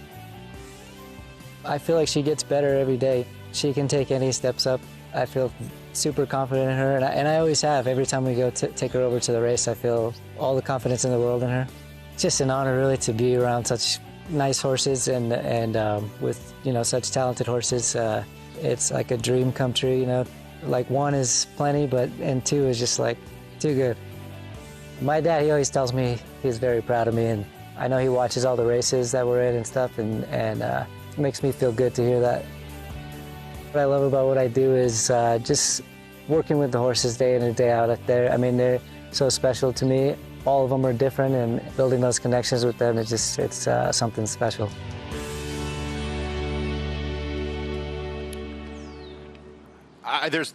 I feel like she gets better every day. She can take any steps up. I feel super confident in her, and I always have. Every time we go take her over to the race, I feel all the confidence in the world in her. It's just an honor, really, to be around such nice horses and with, you know, such talented horses. It's like a dream come true, you know. Like, 1 is plenty, and 2 is just like too good. My dad, he always tells me he's very proud of me, and I know he watches all the races that we're in and stuff, and it makes me feel good to hear that. What I love about what I do is just working with the horses day in and day out up there. I mean, they're so special to me. All of them are different, and building those connections with them, it's something special.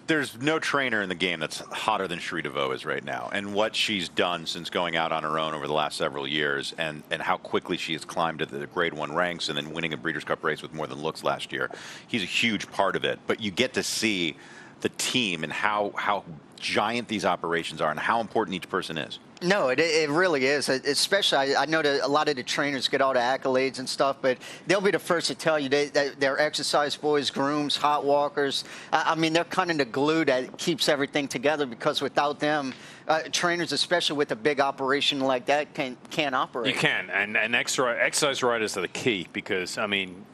There's no trainer in the game that's hotter than Cherie DeVaux is right now, and what she's done since going out on her own over the last several years, and how quickly she has climbed to the Grade 1 ranks and then winning a Breeders' Cup race with More Than Looks last year. He's a huge part of it, but you get to see the team and how giant these operations are and how important each person is. No, it really is. Especially, I know that a lot of the trainers get all the accolades and stuff, but they'll be the first to tell you they're exercise boys, grooms, hot walkers. I mean, they're kind of the glue that keeps everything together, because without them, trainers, especially with a big operation like that, can't operate. You can, and exercise riders are the key, because, I mean,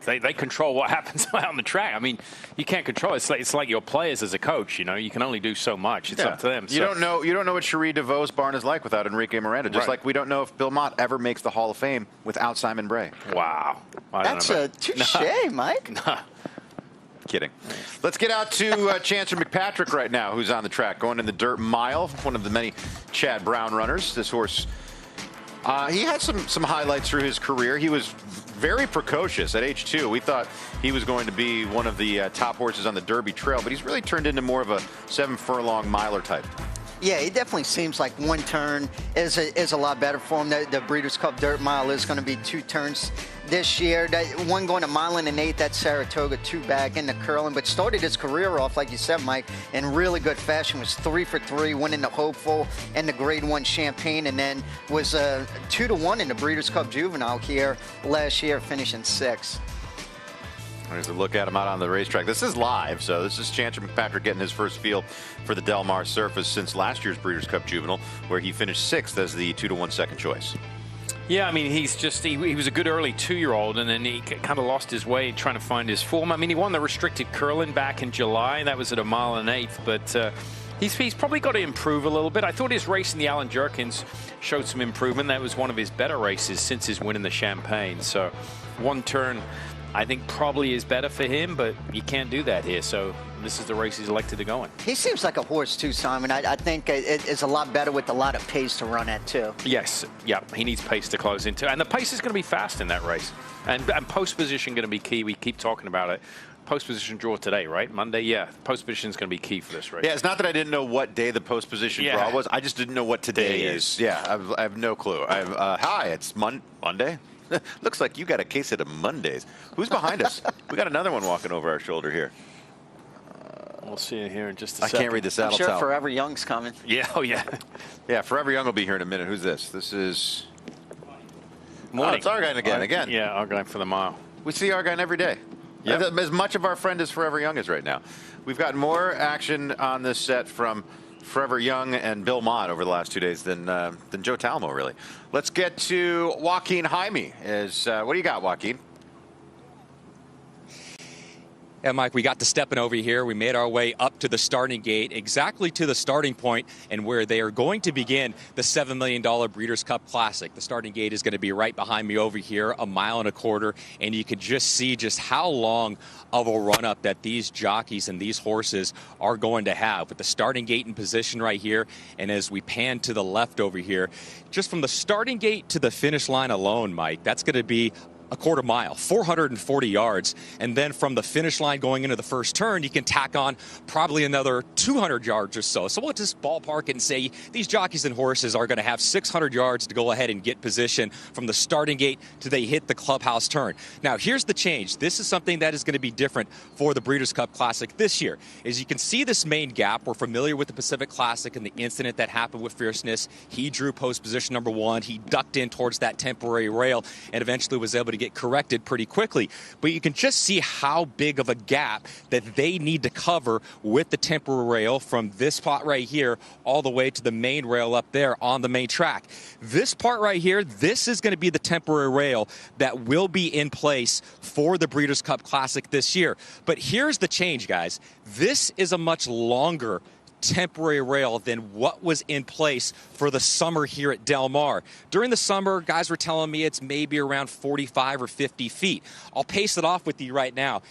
they control what happens out on the track. I mean, you can't control it. It's like your players as a coach. You know, you can only do so much. It's up to them. You don't know what Cherie DeVaux's barn is like without Enrique Miranda. Just like we don't know if Bill Mott ever makes the Hall of Fame without Simon Bray. Wow, that's a touche, Mike. Kidding. Let's get out to Chancellor McPatrick right now, who's on the track, going in the dirt mile. One of the many Chad Brown runners. This horse, he had some highlights through his career. He was very precocious at age 2. We thought he was going to be one of the top horses on the Derby Trail, but he's really turned into more of a 7-furlong miler type. Yeah, it definitely seems like one turn is a lot better for him. The Breeders' Cup Dirt Mile is going to be 2 turns this year. One going a 1 1/8 at Saratoga, 2 back in the curling, but started his career off, like you said, Mike, in really good fashion. Was 3 for 3, winning the Hopeful and the Grade 1 Champagne, and then was 2-1 in the Breeders' Cup Juvenile here last year, finishing 6th. There's a look at him out on the racetrack. This is live, so this is Chancellor McPatrick getting his first feel for the Del Mar surface since last year's Breeders' Cup Juvenile, where he finished 6th as the 2-1 second choice. Yeah, I mean, he was a good early 2-year-old, and then he kind of lost his way trying to find his form. I mean, he won the restricted curling back in July. That was at a 1 1/8, but he's probably got to improve a little bit. I thought his race in the Alan Jerkins showed some improvement. That was one of his better races since his win in the Champagne. So 1 turn, I think, probably is better for him, but you can't do that here. So this is the race he's elected to go in. He seems like a horse too, Simon. I think it's a lot better with a lot of pace to run at too. Yes, yeah, he needs pace to close into, and the pace is going to be fast in that race. And post position going to be key. We keep talking about it. Post position draw today, right? Monday, yeah. Post position is going to be key for this race. Yeah, it's not that I didn't know what day the post position draw was. I just didn't know what today is. Yeah, I have no clue. Hi, it's Monday. Looks like you got a case of the Mondays. Who's behind us? We got another one walking over our shoulder here. We'll see you here in just a second. I can't read the saddle I'm sure towel. Forever Young's coming. Yeah, oh yeah. Yeah, Forever Young will be here in a minute. Who's this? This is... Morning. Oh, it's Argine again. Yeah, Argine for the mile. We see Argine every day. Yep. As much of our friend as Forever Young is right now. We've got more action on this set from Forever Young and Bill Mott over the last 2 days than Joe Talmo, really. Let's get to Joaquin Jaime. What do you got, Joaquin? Yeah, Mike, we got to stepping over here. We made our way up to the starting gate, exactly to the starting point, and where they are going to begin the $7 million Breeders' Cup Classic. The starting gate is going to be right behind me over here, 1.25 miles, and you can just see just how long of a run-up that these jockeys and these horses are going to have. With the starting gate in position right here, and as we pan to the left over here, just from the starting gate to the finish line alone, Mike, that's going to be a quarter mile, 440 yards. And then from the finish line going into the first turn, you can tack on probably another 200 yards or so. So we'll just ballpark it and say these jockeys and horses are going to have 600 yards to go ahead and get position from the starting gate to they hit the clubhouse turn. Now, here's the change. This is something that is going to be different for the Breeders' Cup Classic this year. As you can see this main gap, we're familiar with the Pacific Classic and the incident that happened with Fierceness. He drew post position number 1. He ducked in towards that temporary rail and eventually was able to get corrected pretty quickly. But you can just see how big of a gap that they need to cover with the temporary rail from this spot right here all the way to the main rail up there on the main track. This part right here, this is going to be the temporary rail that will be in place for the Breeders' Cup Classic this year. But here's the change, guys. This is a much longer temporary rail than what was in place for the summer here at Del Mar. During the summer, guys were telling me it's maybe around 45 or 50 feet. I'll pace it off with you right now.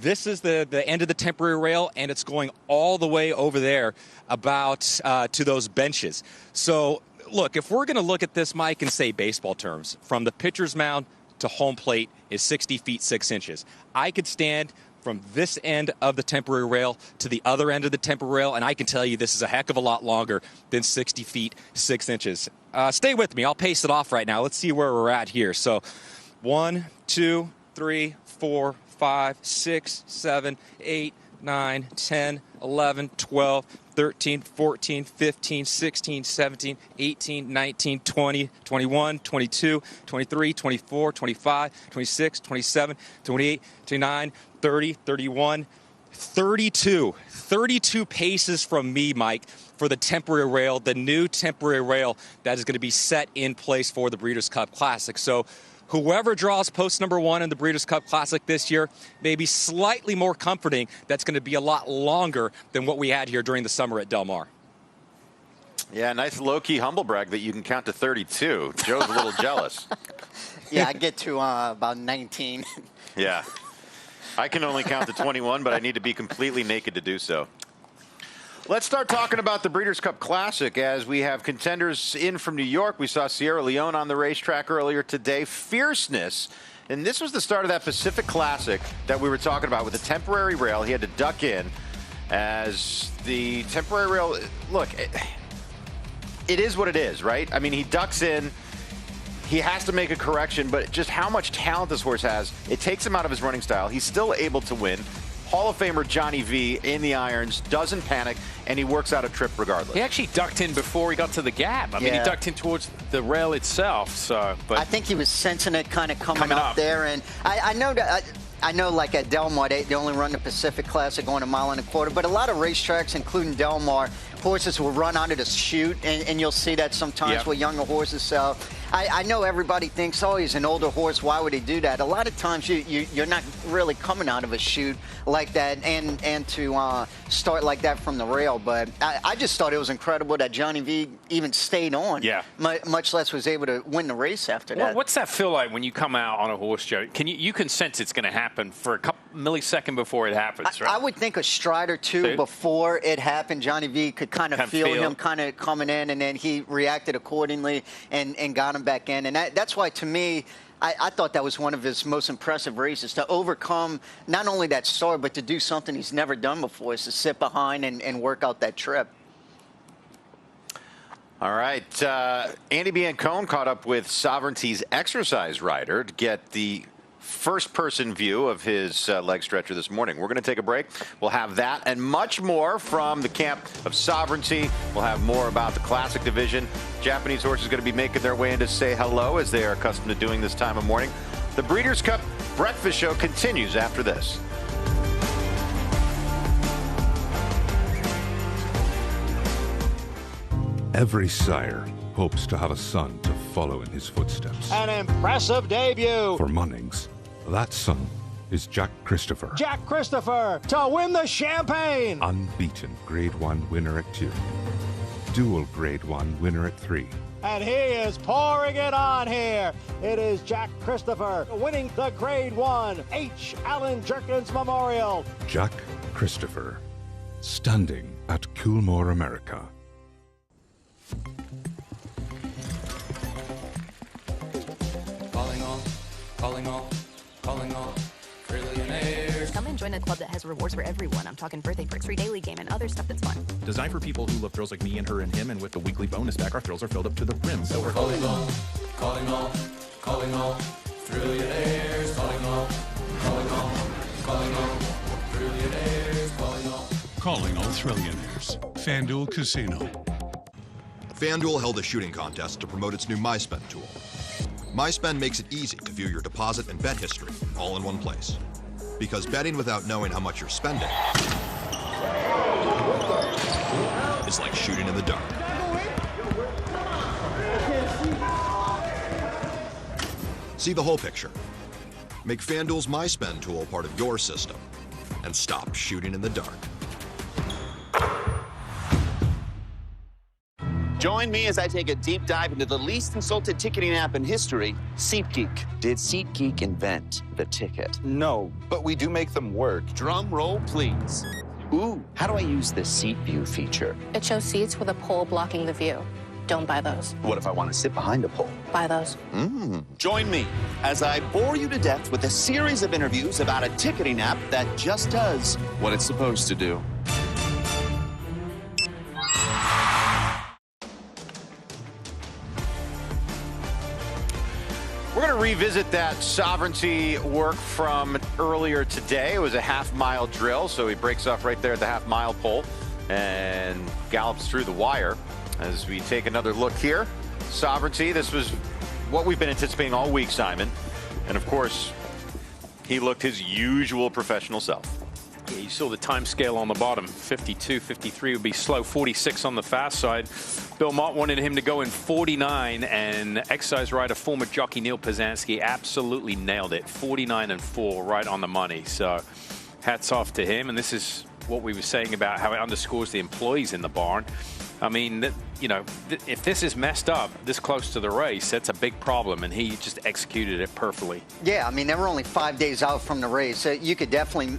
This is the end of the temporary rail, and it's going all the way over there about to those benches. So, look, if we're going to look at this, Mike, and say baseball terms, from the pitcher's mound to home plate is 60 feet 6 inches. I could stand from this end of the temporary rail to the other end of the temporary rail, and I can tell you this is a heck of a lot longer than 60 feet 6 inches. Stay with me. I'll pace it off right now. Let's see where we're at here. So 1, 2, 3, 4, 5, 6, 7, 8, 9, 10, 11, 12, 13, 14, 15, 16, 17, 18, 19, 20, 21, 22, 23, 24, 25, 26, 27, 28, 29, 30, 31, 32. 32 paces from me, Mike, for the temporary rail, the new temporary rail that is going to be set in place for the Breeders' Cup Classic. So whoever draws post number 1 in the Breeders' Cup Classic this year may be slightly more comforting. That's going to be a lot longer than what we had here during the summer at Del Mar. Yeah, nice low-key humble brag that you can count to 32. Joe's a little jealous. Yeah, I get to about 19. Yeah. I can only count to 21, but I need to be completely naked to do so. Let's start talking about the Breeders' Cup Classic as we have contenders in from New York. We saw Sierra Leone on the racetrack earlier today. Fierceness. And this was the start of that Pacific Classic that we were talking about with the temporary rail. He had to duck in as the temporary rail. Look, it is what it is, right? I mean, he ducks in. He has to make a correction, but just how much talent this horse has, it takes him out of his running style. He's still able to win. Hall of Famer Johnny V in the irons, doesn't panic, and he works out a trip regardless. He actually ducked in before he got to the gap. I mean, he ducked in towards the rail itself. So, but I think he was sensing it kind of coming up there, and I know that. I know, like at Del Mar, they only run the Pacific Classic going 1.25 miles, but a lot of racetracks, including Del Mar, horses will run out of the chute, and you'll see that sometimes with younger horses. So I know everybody thinks, oh, he's an older horse, why would he do that? A lot of times you're not really coming out of a chute like that and to start like that from the rail. But I just thought it was incredible that Johnny V even stayed on, much less was able to win the race after that. Well, what's that feel like when you come out on a horse, Joe? You can sense it's going to happen for a couple millisecond before it happens, right? I would think a stride or two before it happened, Johnny V could kind of feel him kind of coming in, and then he reacted accordingly and got him back in. And that's why, to me, I thought that was one of his most impressive races, to overcome not only that start, but to do something he's never done before, is to sit behind and work out that trip. All right. Andie Biancone caught up with Sovereignty's exercise rider to get the first-person view of his leg stretcher this morning. We're going to take a break. We'll have that and much more from the camp of Sovereignty. We'll have more about the Classic division. Japanese horses going to be making their way in to say hello, as they are accustomed to doing this time of morning. The Breeders' Cup Breakfast Show continues after this. Every sire hopes to have a son to follow in his footsteps. An impressive debut. For Munnings, that son is Jack Christopher. Jack Christopher to win the champagne. Unbeaten Grade 1 winner at 2. Dual Grade 1 winner at 3. And he is pouring it on here. It is Jack Christopher winning the Grade 1 H. Allen Jerkins Memorial. Jack Christopher, standing at Coolmore, America. Calling all trillionaires. Come and join a club that has rewards for everyone. I'm talking birthday perks, free daily game, and other stuff that's fun. Designed for people who love thrills like me and her and him, and with the weekly bonus back, our thrills are filled up to the brim. So we're calling all trillionaires. Calling all trillionaires. Calling all trillionaires. FanDuel Casino. FanDuel held a shooting contest to promote its new MySpend tool. MySpend makes it easy to view your deposit and bet history all in one place. Because betting without knowing how much you're spending is like shooting in the dark. See the whole picture. Make FanDuel's MySpend tool part of your system and stop shooting in the dark. Join me as I take a deep dive into the least insulted ticketing app in history, SeatGeek. Did SeatGeek invent the ticket? No, but we do make them work. Drum roll, please. Ooh, how do I use the Seat View feature? It shows seats with a pole blocking the view. Don't buy those. What if I want to sit behind a pole? Buy those. Join me as I bore you to death with a series of interviews about a ticketing app that just does what it's supposed to do. We're going to revisit that sovereignty work from earlier today. It was a half-mile drill, so he breaks off right there at the half-mile pole and gallops through the wire. As we take another look here, sovereignty, this was what we've been anticipating all week, Simon. And of course, he looked his usual professional self. Yeah, you saw the time scale on the bottom. 52, 53 would be slow. 46 on the fast side. Bill Mott wanted him to go in 49, and exercise rider, former jockey Neil Poznanski absolutely nailed it. 49 and 4, right on the money. So hats off to him. And this is what we were saying about how it underscores the employees in the barn. I mean, you know, if this is messed up this close to the race, that's a big problem, and he just executed it perfectly. Yeah, I mean, they were only 5 days out from the race. So you could definitely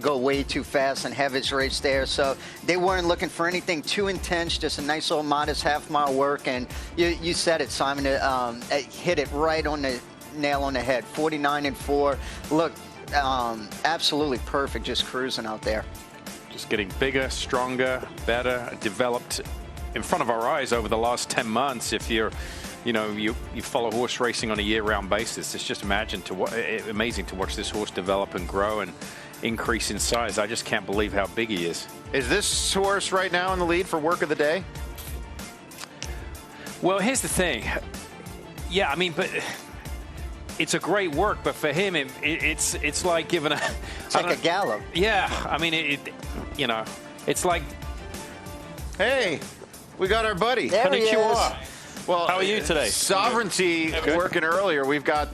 go way too fast and have his race there. So they weren't looking for anything too intense, just a nice little modest half-mile work. And you said it, Simon, it hit it right on the nail on the head. 49 and 4. Look, absolutely perfect, just cruising out there. Just getting bigger, stronger, better, developed in front of our eyes over the last 10 months. If you follow horse racing on a year-round basis, it's just amazing to watch this horse develop and grow and increase in size. I just can't believe how big he is. Is this horse right now in the lead for work of the day? Well, here's the thing. Yeah, I mean, but it's a great work, but for him, it's like giving a... It's like a gallop. Yeah, I mean, it's like... Hey, we got our buddy. There he is. Well, how are you today? Sovereignty working earlier. We've got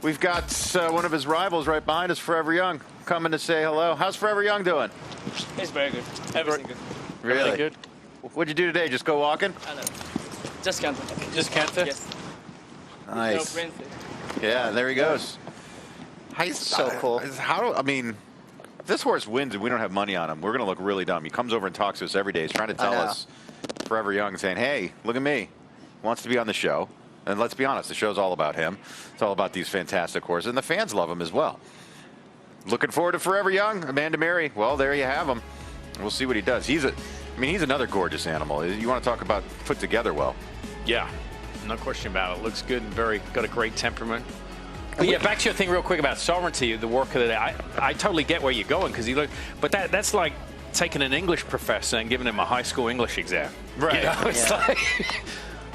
one of his rivals right behind us, Forever Young, coming to say hello. How's Forever Young doing? He's very good. Everything good. Really? Everything good. What'd you do today? Just go walking? Just canter. Just canter? Yes. Nice. No yeah, there he goes. So cool. I mean, if this horse wins and we don't have money on him, we're going to look really dumb. He comes over and talks to us every day. He's trying to tell us, Forever Young, saying, hey, look at me. Wants to be on the show. And let's be honest, the show's all about him. It's all about these fantastic horses. And the fans love him as well. Looking forward to Forever Young. Amanda Mary, well, there you have him. We'll see what he does. He's another gorgeous animal. You want to talk about put together well. Yeah, no question about it. Looks good and got a great temperament. But yeah, back to your thing real quick about sovereignty, the work of the day. I totally get where you're going, because but that's like taking an English professor and giving him a high school English exam. Right. You know, it's like,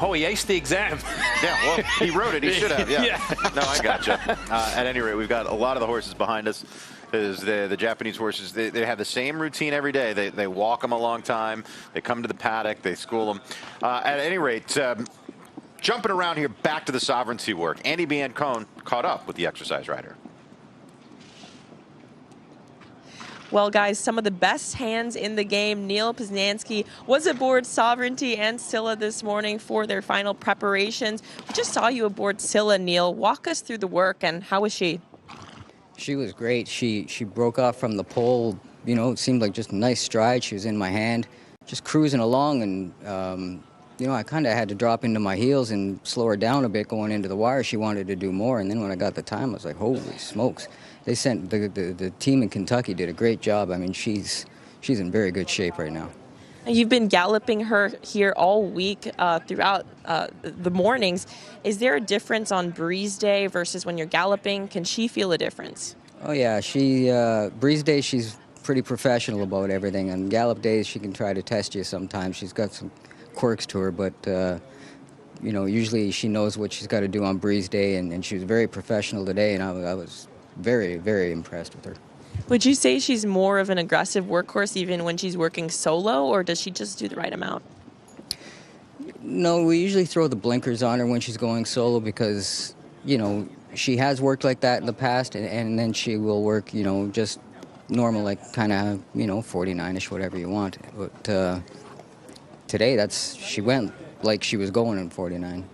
oh, he aced the exam. Yeah, well, he wrote it. He should have. Yeah. No, I gotcha. At any rate, we've got a lot of the horses behind us. The Japanese horses, they have the same routine every day. They walk them a long time. They come to the paddock. They school them. At any rate, jumping around here, back to the sovereignty work. Andie Biancone caught up with the exercise rider. Well, guys, some of the best hands in the game. Neil Poznanski was aboard Sovereignty and Sila this morning for their final preparations. We just saw you aboard Sila, Neil. Walk us through the work, and how was she? She was great. She broke off from the pole. You know, it seemed like just a nice stride. She was in my hand, just cruising along, and you know, I kind of had to drop into my heels and slow her down a bit going into the wire. She wanted to do more, and then when I got the time, I was like, holy smokes. They sent the team in Kentucky did a great job. I mean, she's in very good shape right now. You've been galloping her here all week throughout the mornings. Is there a difference on breeze day versus when you're galloping? Can she feel a difference? Oh, yeah. She breeze day, she's pretty professional about everything. On gallop days, she can try to test you sometimes. She's got some quirks to her, but, you know, usually she knows what she's got to do on breeze day, and she was very professional today, and I was very, very impressed with her. Would you say she's more of an aggressive workhorse even when she's working solo, or does she just do the right amount? No, we usually throw the blinkers on her when she's going solo because, you know, she has worked like that in the past, and then she will work, you know, just normal, like kind of, you know, 49-ish, whatever you want. But today, she went like she was going in 49.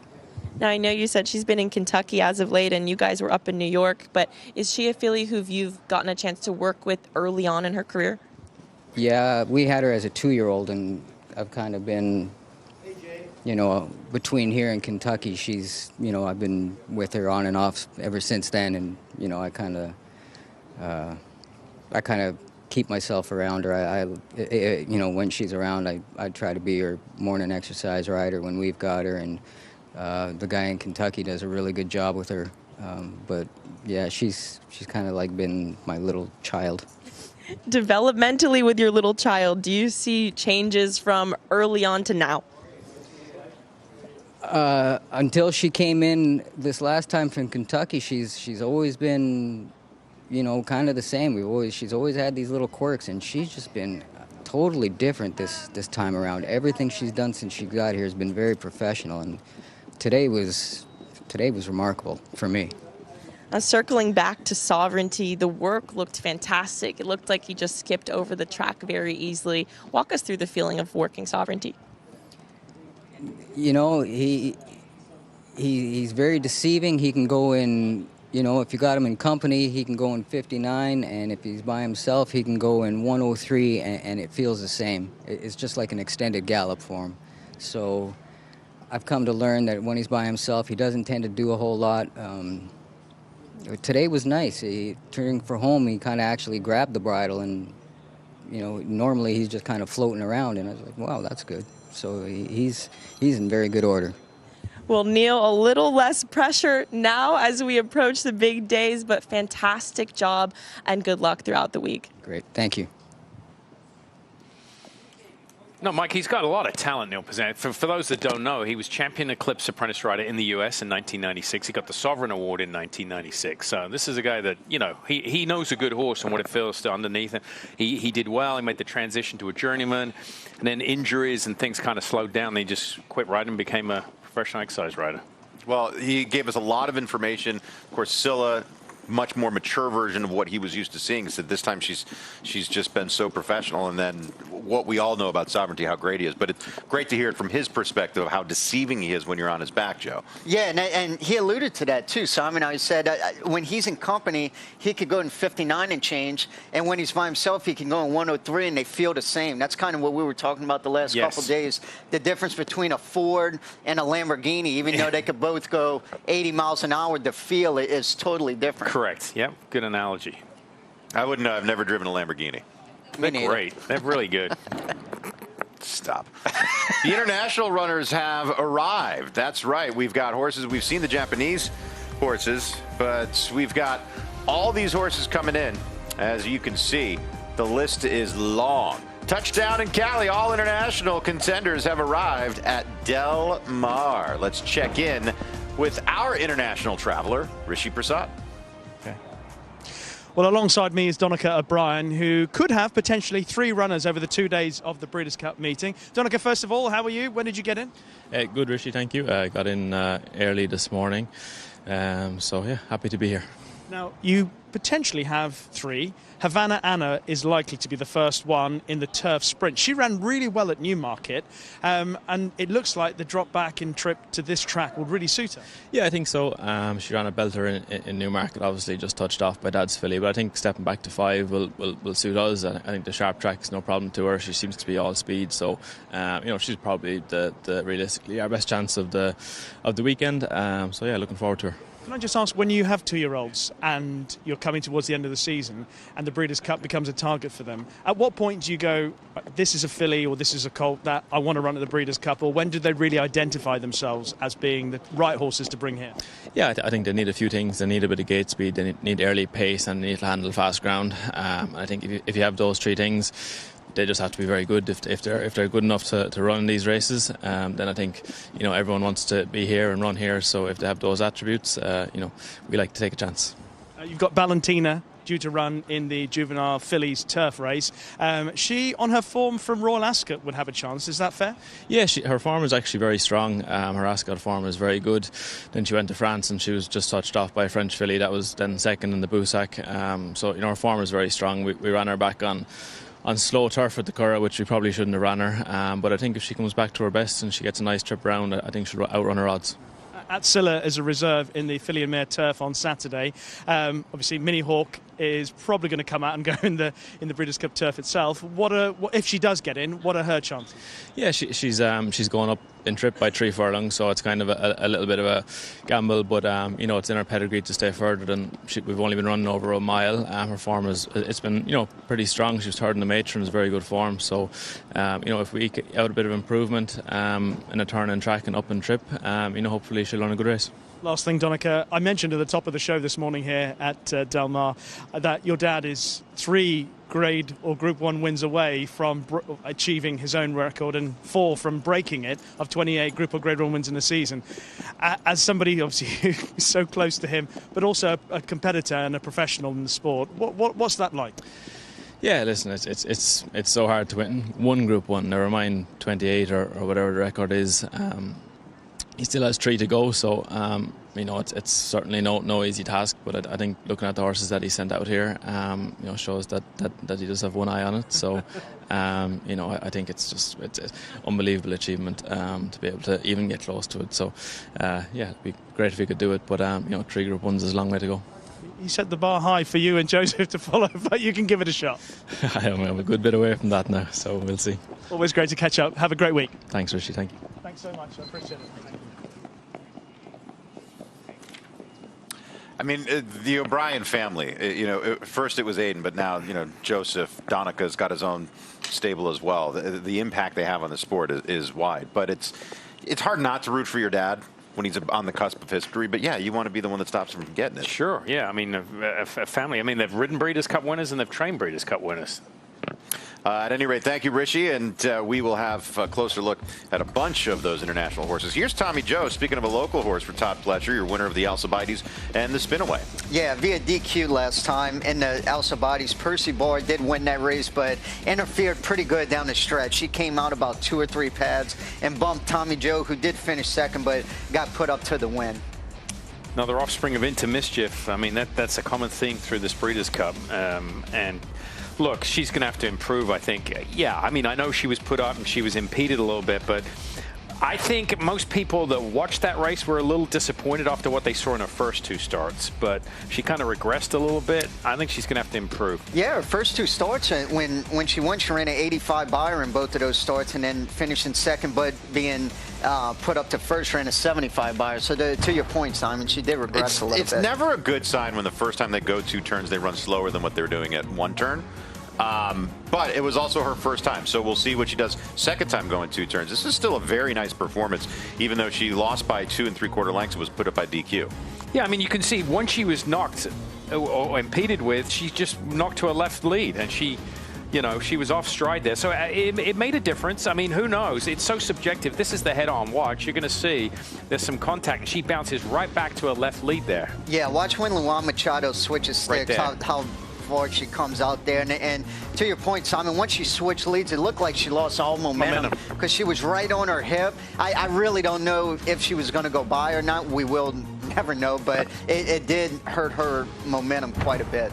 Now, I know you said she's been in Kentucky as of late, and you guys were up in New York, but is she a filly who you've gotten a chance to work with early on in her career? Yeah, we had her as a 2-year-old, and I've kind of been, you know, between here and Kentucky, she's, you know, I've been with her on and off ever since then, and, you know, I kind of keep myself around her. You know, when she's around, I try to be her morning exercise rider when we've got her, and the guy in Kentucky does a really good job with her. But yeah, she's kind of like been my little child. Developmentally with your little child, do you see changes from early on to now? Until she came in this last time from Kentucky, she's always been, you know, kind of the same. She's always had these little quirks, and she's just been totally different this time around. Everything she's done since she got here has been very professional, and today was remarkable for me. Circling back to Sovereignty, the work looked fantastic. It looked like he just skipped over the track very easily. Walk us through the feeling of working Sovereignty. You know, he's very deceiving. He can go in, you know, if you got him in company, he can go in 59, and if he's by himself, he can go in 103, and it feels the same. It's just like an extended gallop for him. So I've come to learn that when he's by himself, he doesn't tend to do a whole lot. Today was nice. Turning for home, he kind of actually grabbed the bridle, and, you know, normally he's just kind of floating around, and I was like, wow, that's good. So he's in very good order. Well, Neil, a little less pressure now as we approach the big days, but fantastic job and good luck throughout the week. Great. Thank you. No, Mike, he's got a lot of talent, Neil Poznanski. For those that don't know, he was champion Eclipse Apprentice Rider in the U.S. in 1996. He got the Sovereign Award in 1996. So this is a guy that, you know, he knows a good horse and what it feels to underneath him. He did well. He made the transition to a journeyman. And then injuries and things kind of slowed down. He just quit riding and became a professional exercise rider. Well, he gave us a lot of information. Of course, Sila, much more mature version of what he was used to seeing. So this time she's just been so professional, and then what we all know about Sovereignty, how great he is. But it's great to hear it from his perspective of how deceiving he is when you're on his back, Joe. Yeah, and he alluded to that too. So I mean, I said when he's in company, he could go in 59 and change, and when he's by himself, he can go in 103, and they feel the same. That's kind of what we were talking about the last couple days. The difference between a Ford and a Lamborghini, even though they could both go 80 miles an hour, the feel is totally different. Correct. Yep. Good analogy. I wouldn't know. I've never driven a Lamborghini. They're great. They're really good. Stop. The international runners have arrived. That's right. We've got horses. We've seen the Japanese horses, but we've got all these horses coming in. As you can see, the list is long. Touchdown in Cali. All international contenders have arrived at Del Mar. Let's check in with our international traveler, Rishi Prasad. Well, alongside me is Donica O'Brien, who could have potentially 3 runners over the 2 days of the Breeders' Cup meeting. Donica, first of all, how are you? When did you get in? Good, Rishi, thank you. I got in early this morning, so yeah, happy to be here. Now, you potentially have 3. Havana Anna is likely to be the first one in the turf sprint. She ran really well at Newmarket, and it looks like the drop back in trip to this track would really suit her. Yeah, I think so. She ran a belter in Newmarket, obviously just touched off by Dad's filly, but I think stepping back to 5 will suit us. I think the sharp track is no problem to her. She seems to be all speed, so she's probably the realistically our best chance of the weekend. So yeah, looking forward to her. Can I just ask, when you have 2-year-olds and you're coming towards the end of the season and the Breeders' Cup becomes a target for them, at what point do you go, this is a filly or this is a colt that I want to run at the Breeders' Cup, or when do they really identify themselves as being the right horses to bring here? Yeah, I think they need a few things. They need a bit of gate speed, they need early pace, and they need to handle fast ground. I think if you have those 3 things, they just have to be very good. If they're good enough to run these races, then I think everyone wants to be here and run here. So if they have those attributes, we like to take a chance. You've got Valentina due to run in the juvenile fillies turf race. She, on her form from Royal Ascot, would have a chance. Is that fair? Yeah, her form is actually very strong. Her Ascot form is very good. Then she went to France and she was just touched off by a French filly that was then second in the Boussac. So her form is very strong. We ran her back on slow turf at the Curragh, which we probably shouldn't have ran her. But I think if she comes back to her best and she gets a nice trip round, I think she'll outrun her odds. At Sila as a reserve in the filly and mare turf on Saturday. Obviously, Mini Hawk is probably going to come out and go in the Breeders' Cup turf itself. What if she does get in? What are her chances? Yeah, she's going up in trip by 3 furlongs, so it's kind of a little bit of a gamble. But it's in her pedigree to stay further than we've only been running over a mile. Her form it's been pretty strong. She was third in the Matron, is very good form. So if we get out a bit of improvement in a turn and track and up in trip, hopefully she'll run a good race. Last thing, Donica, I mentioned at the top of the show this morning here at Del Mar that your dad is 3 grade or Group 1 wins away from achieving his own record and 4 from breaking it of 28 Group or Grade 1 wins in a season. As somebody obviously who's so close to him, but also a competitor and a professional in the sport, what's that like? Yeah, listen, it's so hard to win 1 Group 1, never mind 28 or whatever the record is. He still has 3 to go, so it's certainly no easy task. But I think looking at the horses that he sent out here, shows that he does have one eye on it. So, I think it's an unbelievable achievement to be able to even get close to it. So, it'd be great if he could do it. But 3 Group 1s is a long way to go. You set the bar high for you and Joseph to follow, but you can give it a shot. I'm a good bit away from that now, so we'll see. Always great to catch up. Have a great week. Thanks, Richie. Thank you. Thanks so much. I appreciate it. I mean, the O'Brien family, first it was Aiden, but now, Joseph, Donica's got his own stable as well. The impact they have on the sport is wide. But it's hard not to root for your dad when he's on the cusp of history. But, yeah, you want to be the one that stops him from getting it. Sure, yeah. I mean, a family. I mean, they've ridden Breeders' Cup winners and they've trained Breeders' Cup winners. At any rate, thank you, Richie, and we will have a closer look at a bunch of those international horses. Here's Tommy Joe, speaking of a local horse for Todd Pletcher, your winner of the Alcibiades and the Spinaway. Yeah, via DQ last time in the Alcibiades. Percy Boyd did win that race, but interfered pretty good down the stretch. She came out about 2 or 3 pads and bumped Tommy Joe, who did finish second, but got put up to the win. Another offspring of Into Mischief. I mean, that's a common theme through this Breeders' Cup. And look, she's going to have to improve, I think. Yeah, I mean, I know she was put up and she was impeded a little bit, but I think most people that watched that race were a little disappointed after what they saw in her first 2 starts, but she kind of regressed a little bit. I think she's going to have to improve. Yeah, her first 2 starts, when she won, she ran an 85 buyer in both of those starts and then finished in second, but being put up to first, ran a 75 buyer. So to your point, Simon, she did regress a little bit. It's never a good sign when the first time they go 2 turns, they run slower than what they're doing at 1 turn. But it was also her first time, so we'll see what she does second time going 2 turns. This is still a very nice performance, even though she lost by 2 3/4 lengths and was put up by DQ. Yeah, I mean, you can see once she was knocked or impeded with, she just knocked to a left lead, and she was off stride there. So it made a difference. I mean, who knows? It's so subjective. This is the head-on watch. You're going to see there's some contact, and she bounces right back to a left lead there. Yeah, watch when Luan Machado switches sticks, how forward she comes out there. And to your point, Simon, once she switched leads, it looked like she lost all momentum because she was right on her hip. I really don't know if she was going to go by or not. We will never know, but it did hurt her momentum quite a bit.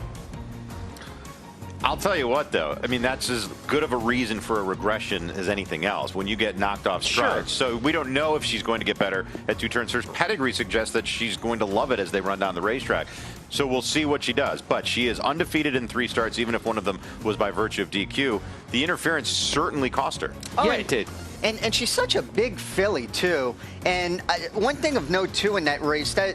I'll tell you what, though. I mean, that's as good of a reason for a regression as anything else when you get knocked off stride. Sure. So we don't know if she's going to get better at two turns. Her pedigree suggests that she's going to love it as they run down the racetrack. So we'll see what she does. But she is undefeated in 3 starts, even if one of them was by virtue of DQ. The interference certainly cost her. Oh, yeah, it did. And she's such a big filly, too. And one thing of note, too, in that race, that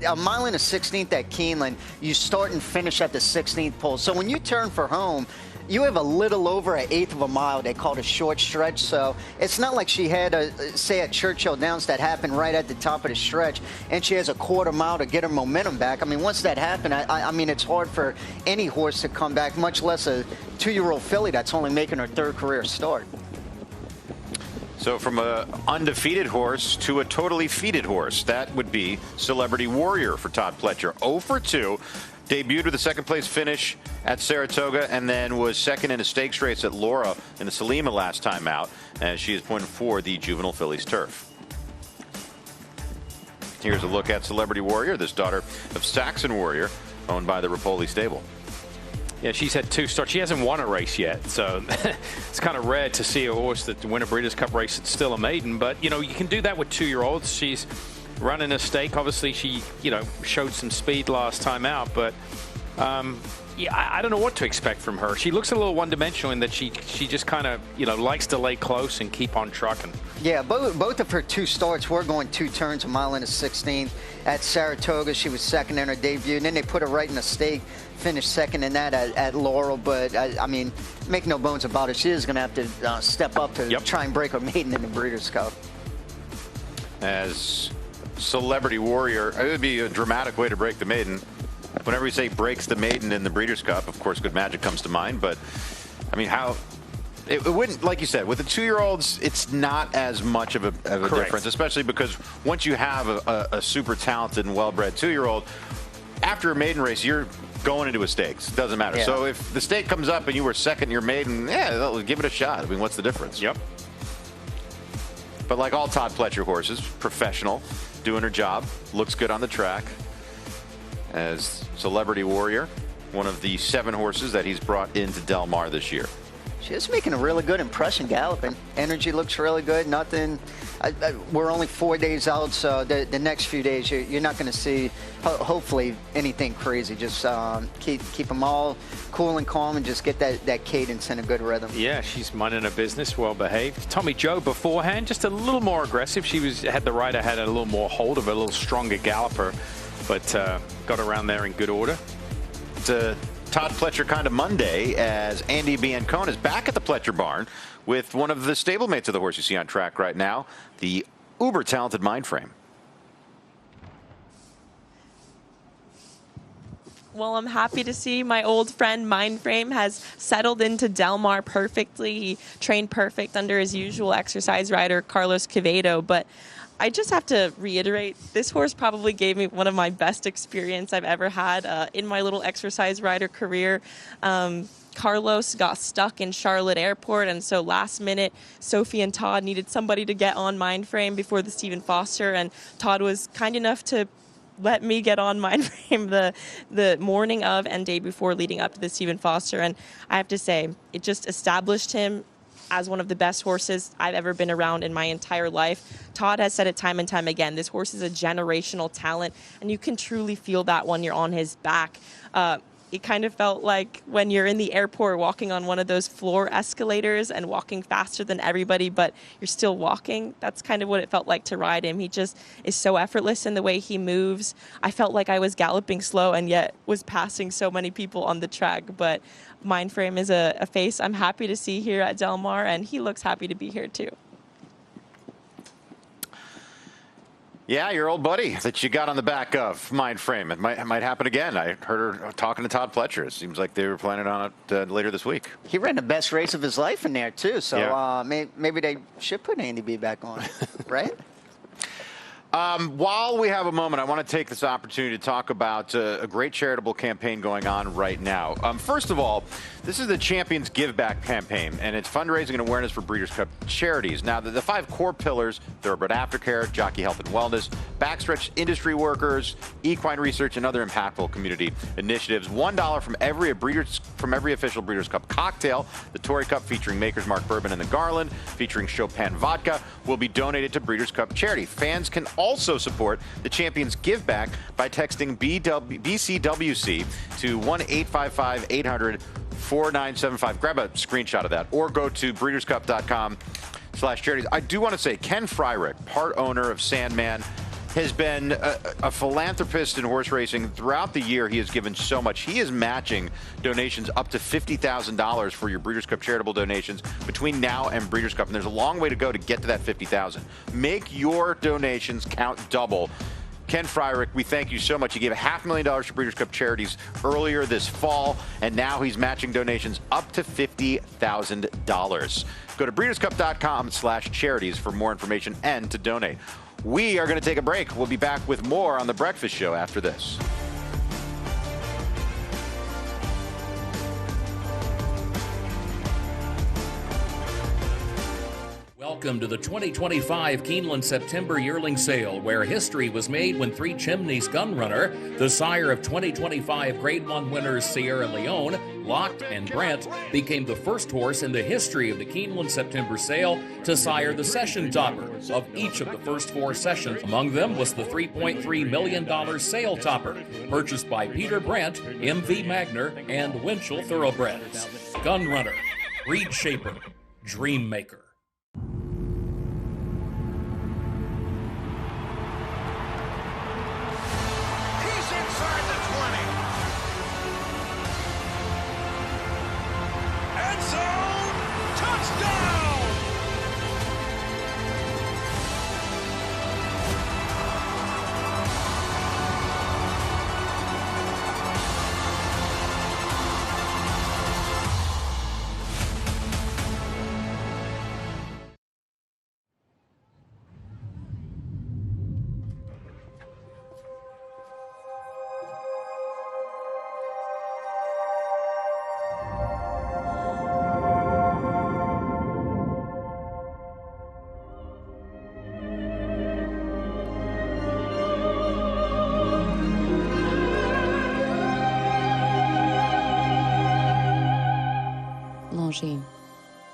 a mile and a 16th at Keeneland, you start and finish at the 16th pole. So when you turn for home, you have a little over an 1/8 of a mile. They call it a short stretch. So it's not like she had, say, at Churchill Downs that happened right at the top of the stretch, and she has a 1/4 mile to get her momentum back. I mean, once that happened, I mean, it's hard for any horse to come back, much less a 2-year-old filly that's only making her 3rd career start. So from an undefeated horse to a totally feated horse, that would be Celebrity Warrior for Todd Pletcher. 0 for 2. Debuted with a 2nd place finish at Saratoga and then was 2nd in a stakes race at Laura in the Salima last time out, as she is pointed for the Juvenile Fillies turf. Here's a look at Celebrity Warrior, this daughter of Saxon Warrior, owned by the Rapoli stable. Yeah, she's had 2 starts. She hasn't won a race yet, so it's kind of rare to see a horse that win a Breeders' Cup race that's still a maiden. But, you know, you can do that with 2-year-olds. She's running a stake. Obviously, she, you know, showed some speed last time out. But, yeah, I don't know what to expect from her. She looks a little one-dimensional in that she just kind of, you know, likes to lay close and keep on trucking. Yeah, both of her 2 starts were going 2 turns, a mile and a 16th. At Saratoga, she was 2nd in her debut, and then they put her right in the stake, finished 2nd in that at Laurel. But, I mean, make no bones about it, she is going to have to step up to try and break her maiden in the Breeders' Cup. As Celebrity Warrior, it would be a dramatic way to break the maiden. Whenever we say breaks the maiden in the Breeders' Cup, of course, Good Magic comes to mind. But, I mean, how... It wouldn't, like you said, with the 2-year-olds, it's not as much of a difference, especially because once you have a super talented and well-bred 2-year-old, after a maiden race, you're going into a stakes. It doesn't matter. Yeah. So if the stake comes up and you were 2nd in your maiden, yeah, give it a shot. I mean, what's the difference? Yep. But like all Todd Pletcher horses, professional, doing her job, looks good on the track. As Celebrity Warrior, one of the 7 horses that he's brought into Del Mar this year. She's making a really good impression galloping. Energy looks really good. Nothing. We're only 4 days out, so the next few days you're not going to see, hopefully, anything crazy. Just keep them all cool and calm and just get that cadence in a good rhythm. Yeah, she's minding her business, well behaved. Tommy Joe beforehand, just a little more aggressive. The rider had a little more hold of her, a little stronger galloper, but got around there in good order. It's a Todd Pletcher kind of Monday, as Andie Biancone is back at the Pletcher barn with one of the stablemates of the horse you see on track right now, the uber-talented Mindframe. Well, I'm happy to see my old friend Mindframe has settled into Del Mar perfectly. He trained perfect under his usual exercise rider, Carlos Quevedo, but I just have to reiterate, this horse probably gave me one of my best experience I've ever had in my little exercise rider career. Carlos got stuck in Charlotte Airport, and so last minute, Sophie and Todd needed somebody to get on Mindframe before the Stephen Foster, and Todd was kind enough to let me get on Mindframe the morning of and day before leading up to the Stephen Foster, and I have to say, it just established him as one of the best horses I've ever been around in my entire life. Todd has said it time and time again, this horse is a generational talent, and you can truly feel that when you're on his back. It kind of felt like when you're in the airport walking on one of those floor escalators and walking faster than everybody, but you're still walking. That's kind of what it felt like to ride him. He just is so effortless in the way he moves. I felt like I was galloping slow and yet was passing so many people on the track. But Mindframe is a face I'm happy to see here at Del Mar, and he looks happy to be here too. Yeah, your old buddy that you got on the back of Mindframe. It might happen again. I heard her talking to Todd Pletcher. It seems like they were planning on it later this week. He ran the best race of his life in there, too. So yeah. Maybe they should put Andie B back on, right? While we have a moment, I want to take this opportunity to talk about a great charitable campaign going on right now. First of all, this is the Champions Give Back campaign, and it's fundraising and awareness for Breeders' Cup charities. Now, the 5 core pillars, thoroughbred aftercare, jockey health and wellness, backstretch industry workers, equine research, and other impactful community initiatives. $1 from every official Breeders' Cup cocktail, the Tory Cup featuring Maker's Mark Bourbon and the Garland, featuring Chopin Vodka, will be donated to Breeders' Cup charity. Fans can also support the Champions Give Back by texting BCWC to 1-855-800-4975. Grab a screenshot of that, or go to breederscup.com/charities. I do want to say Ken Fryrick, part owner of Sandman, has been a philanthropist in horse racing. Throughout the year, he has given so much. He is matching donations up to $50,000 for your Breeders' Cup charitable donations between now and Breeders' Cup. And there's a long way to go to get to that $50,000. Make your donations count double. Ken Fryrick, we thank you so much. He gave $500,000 to Breeders' Cup charities earlier this fall, and now he's matching donations up to $50,000. Go to breederscup.com/charities for more information and to donate. We are going to take a break. We'll be back with more on The Breakfast Show after this. Welcome to the 2025 Keeneland September Yearling Sale, where history was made when Three Chimneys Gunrunner, the sire of 2025 Grade 1 winners Sierra Leone, Locked, and Brent, became the first horse in the history of the Keeneland September Sale to sire the session topper of each of the first 4 sessions. Among them was the $3.3 million sale topper, purchased by Peter Brent, MV Magner, and Winchell Thoroughbreds. Gunrunner, Breed Shaper, Dream Maker.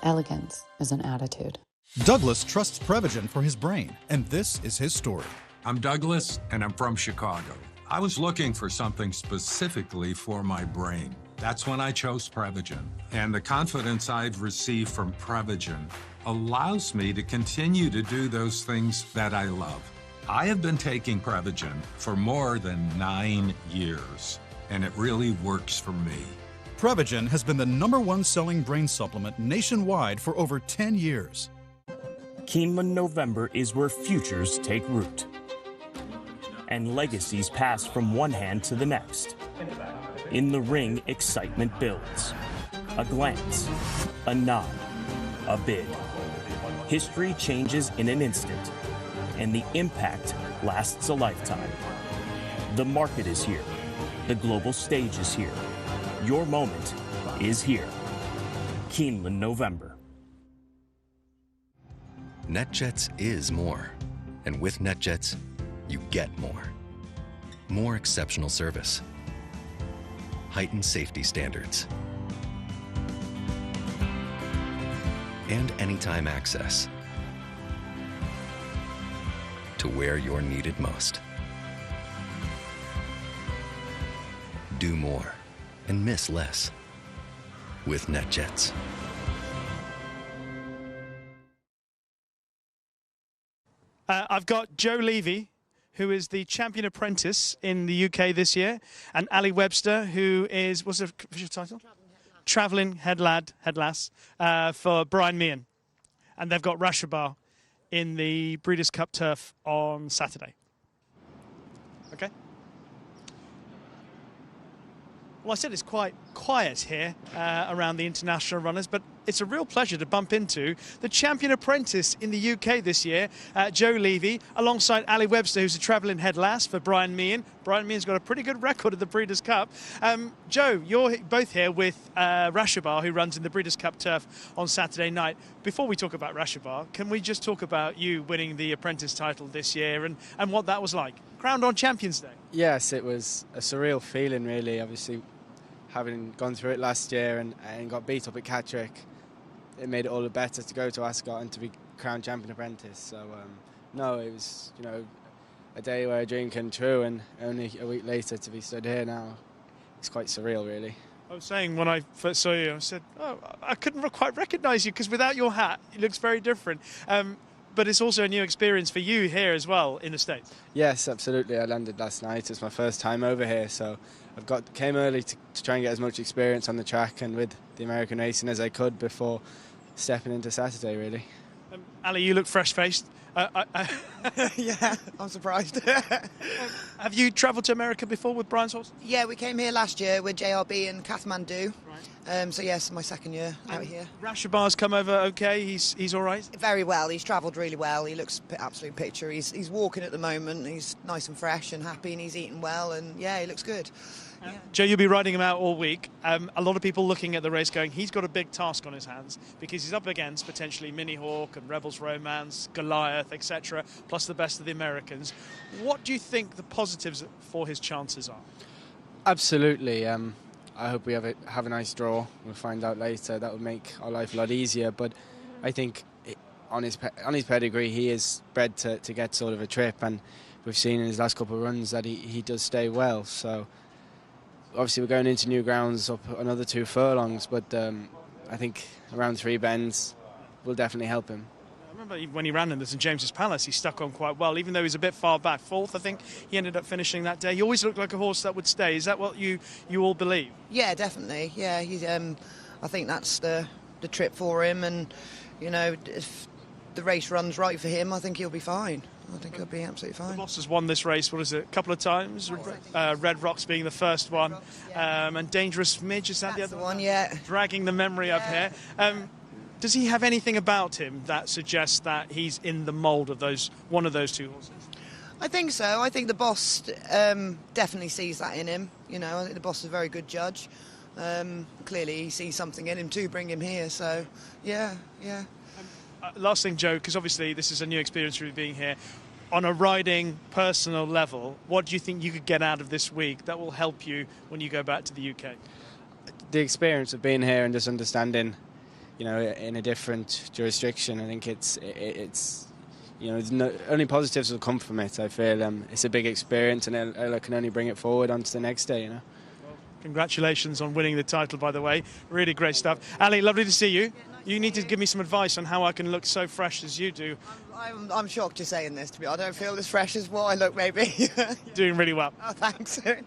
Elegance is an attitude. Douglas trusts Prevagen for his brain, and this is his story. I'm Douglas, and I'm from Chicago. I was looking for something specifically for my brain. That's when I chose Prevagen. And the confidence I've received from Prevagen allows me to continue to do those things that I love. I have been taking Prevagen for more than 9 years, and it really works for me. Prevagen has been the #1 selling brain supplement nationwide for over 10 years. Keeneland November is where futures take root and legacies pass from one hand to the next. In the ring, excitement builds. A glance, a nod, a bid. History changes in an instant, and the impact lasts a lifetime. The market is here. The global stage is here. Your moment is here. Keeneland November. NetJets is more. And with NetJets, you get more. More exceptional service. Heightened safety standards. And anytime access to where you're needed most. Do more and miss less with NetJets. I've got Joe Levy, who is the champion apprentice in the UK this year, and Ali Webster, who is, what's the official title? Travelling headlass for Brian Meehan. And they've got Rashabar in the Breeders' Cup turf on Saturday. Okay. Well, I said it's quite quiet here around the international runners, but it's a real pleasure to bump into the champion apprentice in the UK this year, Joe Levy, alongside Ali Webster, who's a travelling headlass for Brian Meehan. Brian Meehan's got a pretty good record at the Breeders' Cup. Joe, you're both here with Rashabar, who runs in the Breeders' Cup turf on Saturday night. Before we talk about Rashabar, can we just talk about you winning the apprentice title this year and what that was like? Crowned on Champions Day. Yes, it was a surreal feeling, really. Obviously, having gone through it last year and got beat up at Catterick, it made it all the better to go to Ascot and to be crowned champion apprentice. So, no, it was, you know, a day where a dream came true, and only a week later to be stood here now, it's quite surreal, really. I was saying when I first saw you, I said, oh, I couldn't quite recognise you because without your hat, it looks very different. But it's also a new experience for you here as well in the States. Yes, absolutely. I landed last night. It's my first time over here, so came early to try and get as much experience on the track and with the American racing as I could before stepping into Saturday, really. Ali, you look fresh-faced. Yeah, I'm surprised. Have you travelled to America before with Brian's horse? Yeah, we came here last year with JRB in Kathmandu. Right. So yes, my second year out here. Rashabar's come over okay. He's all right. Very well. He's travelled really well. He looks absolute picture. He's walking at the moment. He's nice and fresh and happy, and he's eating well. And yeah, he looks good. Yeah. Joe, you'll be riding him out all week. A lot of people looking at the race going, he's got a big task on his hands because he's up against potentially Mini Hawk and Rebels Romance, Goliath, etc., plus the best of the Americans. What do you think the positives for his chances are? Absolutely. I hope we have a nice draw. We'll find out later. That would make our life a lot easier. But I think on his pedigree, he is bred to get sort of a trip, and we've seen in his last couple of runs that he does stay well. So obviously we're going into new grounds up another 2 furlongs, but I think around 3 bends will definitely help him. I remember when he ran in the St James's Palace, he stuck on quite well, even though he was a bit far back. 4th, I think, he ended up finishing that day. He always looked like a horse that would stay. Is that what you all believe? Yeah, definitely. Yeah, he's. I think that's the trip for him, and you know, if the race runs right for him, I think he'll be fine. I think he'll be absolutely fine. The boss has won this race, what is it, a couple of times? Red Rocks being the first one, and Dangerous Midge, is that the other one? Yeah. Dragging the memory up here. Does he have anything about him that suggests that he's in the mould of one of those 2 horses? I think so. I think the boss definitely sees that in him. You know, I think the boss is a very good judge. Clearly he sees something in him to bring him here, so yeah. Last thing, Joe, because obviously this is a new experience for you being here. On a riding, personal level, what do you think you could get out of this week that will help you when you go back to the UK? The experience of being here and just understanding, you know, in a different jurisdiction, I think it's you know, only positives will come from it. I feel it's a big experience, and I can only bring it forward onto the next day, you know. Congratulations on winning the title, by the way. Really great stuff. Ali, lovely to see you. You need to give me some advice on how I can look so fresh as you do. I'm shocked you're saying this, to be honest. I don't feel as fresh as what I look, maybe. Doing really well. Oh, thanks. Cheers.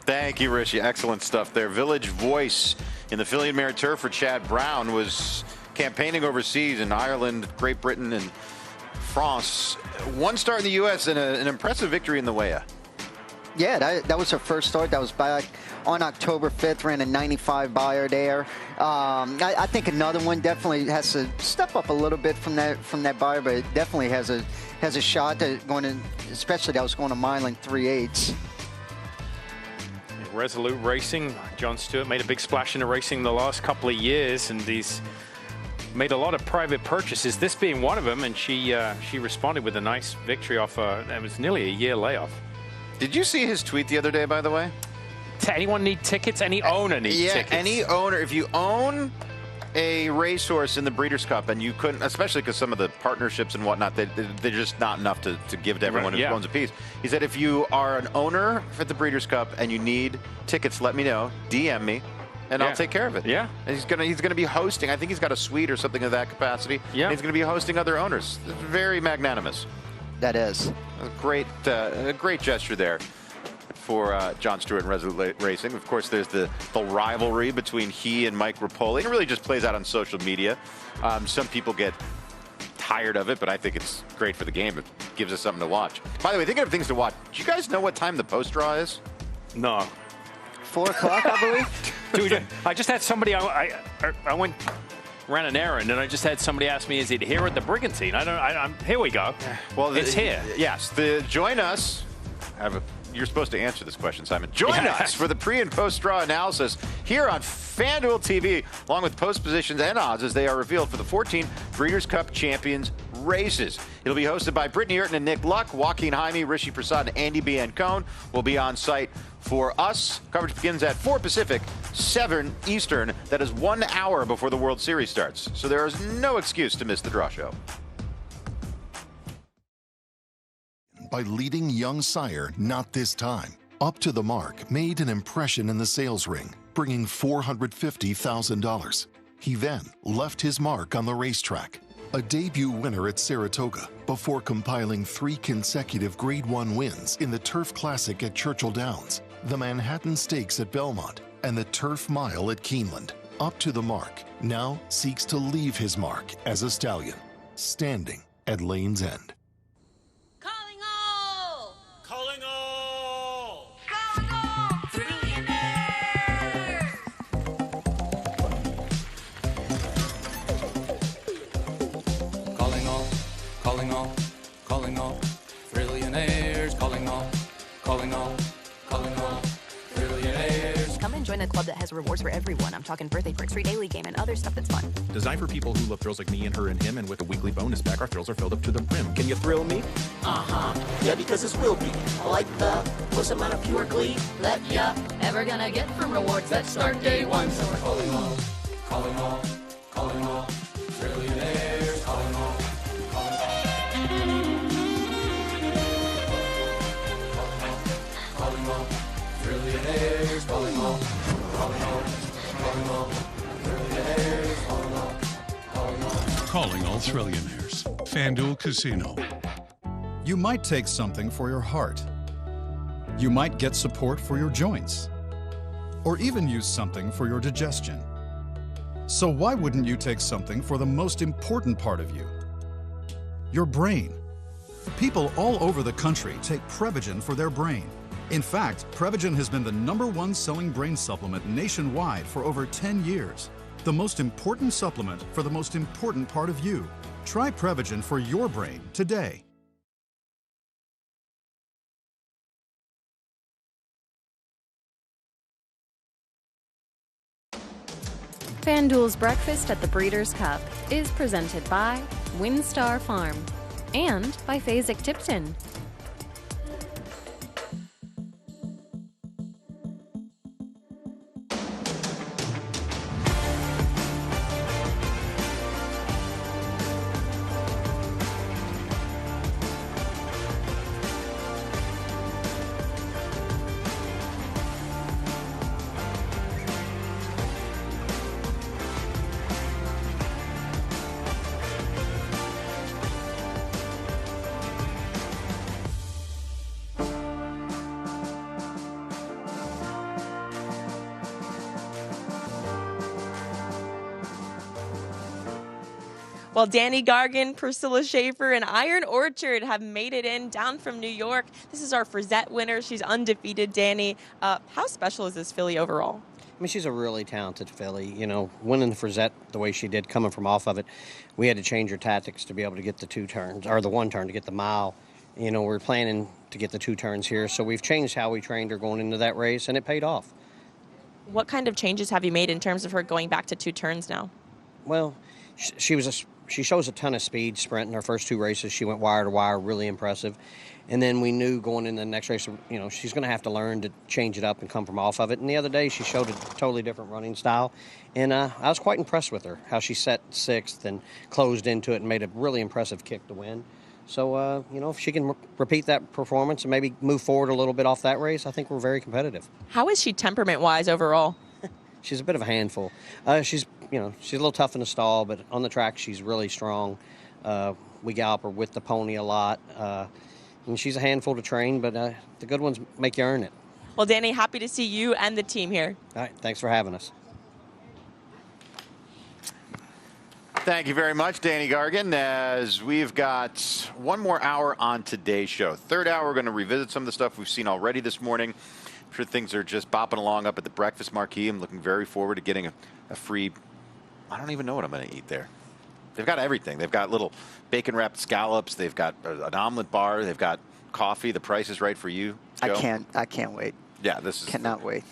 Thank you, Rishi. Excellent stuff there. Village voice in the Fillion Mare Turf for Chad Brown was campaigning overseas in Ireland, Great Britain, and France. 1 start in the U.S. and an impressive victory in the Weah. Yeah, that was her first start. That was back on October 5th, ran a 95 Beyer there. I think another one definitely has to step up a little bit from that Beyer, but it definitely has a shot at going to, especially that was going to Milan 3/8. Resolute Racing, John Stewart made a big splash in the racing the last couple of years, and he's made a lot of private purchases, this being one of them, and she responded with a nice victory off it was nearly a year layoff. Did you see his tweet the other day, by the way? Anyone need tickets? Any owner need tickets? Yeah, any owner. If you own a racehorse in the Breeders' Cup and you couldn't, especially because some of the partnerships and whatnot, they're just not enough to give to everyone who owns a piece. He said, if you are an owner for the Breeders' Cup and you need tickets, let me know. DM me, and I'll take care of it. Yeah. And he's gonna be hosting. I think he's got a suite or something of that capacity. Yeah. And he's gonna be hosting other owners. It's very magnanimous. That is a great gesture there for John Stewart and Resolute Racing. Of course, there's the rivalry between he and Mike Rapoli. It really just plays out on social media. Some people get tired of it, but I think it's great for the game. It gives us something to watch. By the way, thinking of things to watch, do you guys know what time the post draw is? No. 4 o'clock, I believe. Dude, I just had somebody, I went, ran an errand, and I just had somebody ask me, is it here at the Brigantine? Here we go. Well, it's here. Yes. Join us. You're supposed to answer this question, Simon. Join us for the pre- and post-draw analysis here on FanDuel TV, along with post positions and odds as they are revealed for the 14 Breeders' Cup Champions races. It'll be hosted by Brittany Urton and Nick Luck. Joaquin Jaime, Rishi Prasad, and Andie Biancone will be on site for us. Coverage begins at 4 Pacific, 7 Eastern. That is 1 hour before the World Series starts. So there is no excuse to miss the draw show. By leading young sire, Not This Time. Up to the Mark made an impression in the sales ring, bringing $450,000. He then left his mark on the racetrack, a debut winner at Saratoga, before compiling 3 consecutive Grade 1 wins in the Turf Classic at Churchill Downs, the Manhattan Stakes at Belmont, and the Turf Mile at Keeneland. Up to the Mark now seeks to leave his mark as a stallion, standing at Lane's End. Calling all, trillionaires, calling all, trillionaires. Come and join a club that has rewards for everyone. I'm talking birthday perks, free daily game, and other stuff that's fun. Designed for people who love thrills like me and her and him, and with a weekly bonus pack, our thrills are filled up to the brim. Can you thrill me? Yeah, because it's will be. Like the most amount of pure glee that ya ever gonna get from rewards that start day one. So we're calling all, trillionaires, calling all. Trillionaires, calling all, trillionaires, Calling all trillionaires. FanDuel Casino. You might take something for your heart. You might get support for your joints. Or even use something for your digestion. So why wouldn't you take something for the most important part of you? Your brain. People all over the country take Prevagen for their brain. In fact, Prevagen has been the #1 selling brain supplement nationwide for over 10 years. The most important supplement for the most important part of you. Try Prevagen for your brain today. FanDuel's Breakfast at the Breeders' Cup is presented by WinStar Farm and by Phasic Tipton. Well, Danny Gargan, Priscilla Schaefer, and Iron Orchard have made it in down from New York. This is our Frizette winner. She's undefeated, Danny. How special is this filly overall? I mean, she's a really talented filly. You know, winning the Frizette the way she did, coming from off of it, we had to change her tactics to be able to get the 2 turns, or the 1 turn to get the mile. You know, we're planning to get the 2 turns here, so we've changed how we trained her going into that race, and it paid off. What kind of changes have you made in terms of her going back to 2 turns now? Well, she shows a ton of speed sprinting her first 2 races. She went wire to wire, really impressive. And then we knew going into the next race, you know, she's going to have to learn to change it up and come from off of it. And the other day, she showed a totally different running style. And I was quite impressed with her, how she set 6th and closed into it and made a really impressive kick to win. So, you know, if she can repeat that performance and maybe move forward a little bit off that race, I think we're very competitive. How is she temperament-wise overall? She's a bit of a handful. She's a little tough in the stall, but on the track she's really strong. We gallop her with the pony a lot, and she's a handful to train. But the good ones make you earn it. Well, Danny, happy to see you and the team here. All right, thanks for having us. Thank you very much, Danny Gargan. As we've got 1 more hour on today's show. 3rd hour, we're going to revisit some of the stuff we've seen already this morning. sure things are just bopping along up at the breakfast marquee. I'm looking very forward to getting a free, I don't even know what I'm going to eat there. They've got everything. They've got little bacon-wrapped scallops. They've got an omelet bar. They've got coffee. The price is right for you, Joe. I can't wait. Yeah, this is... Cannot wait.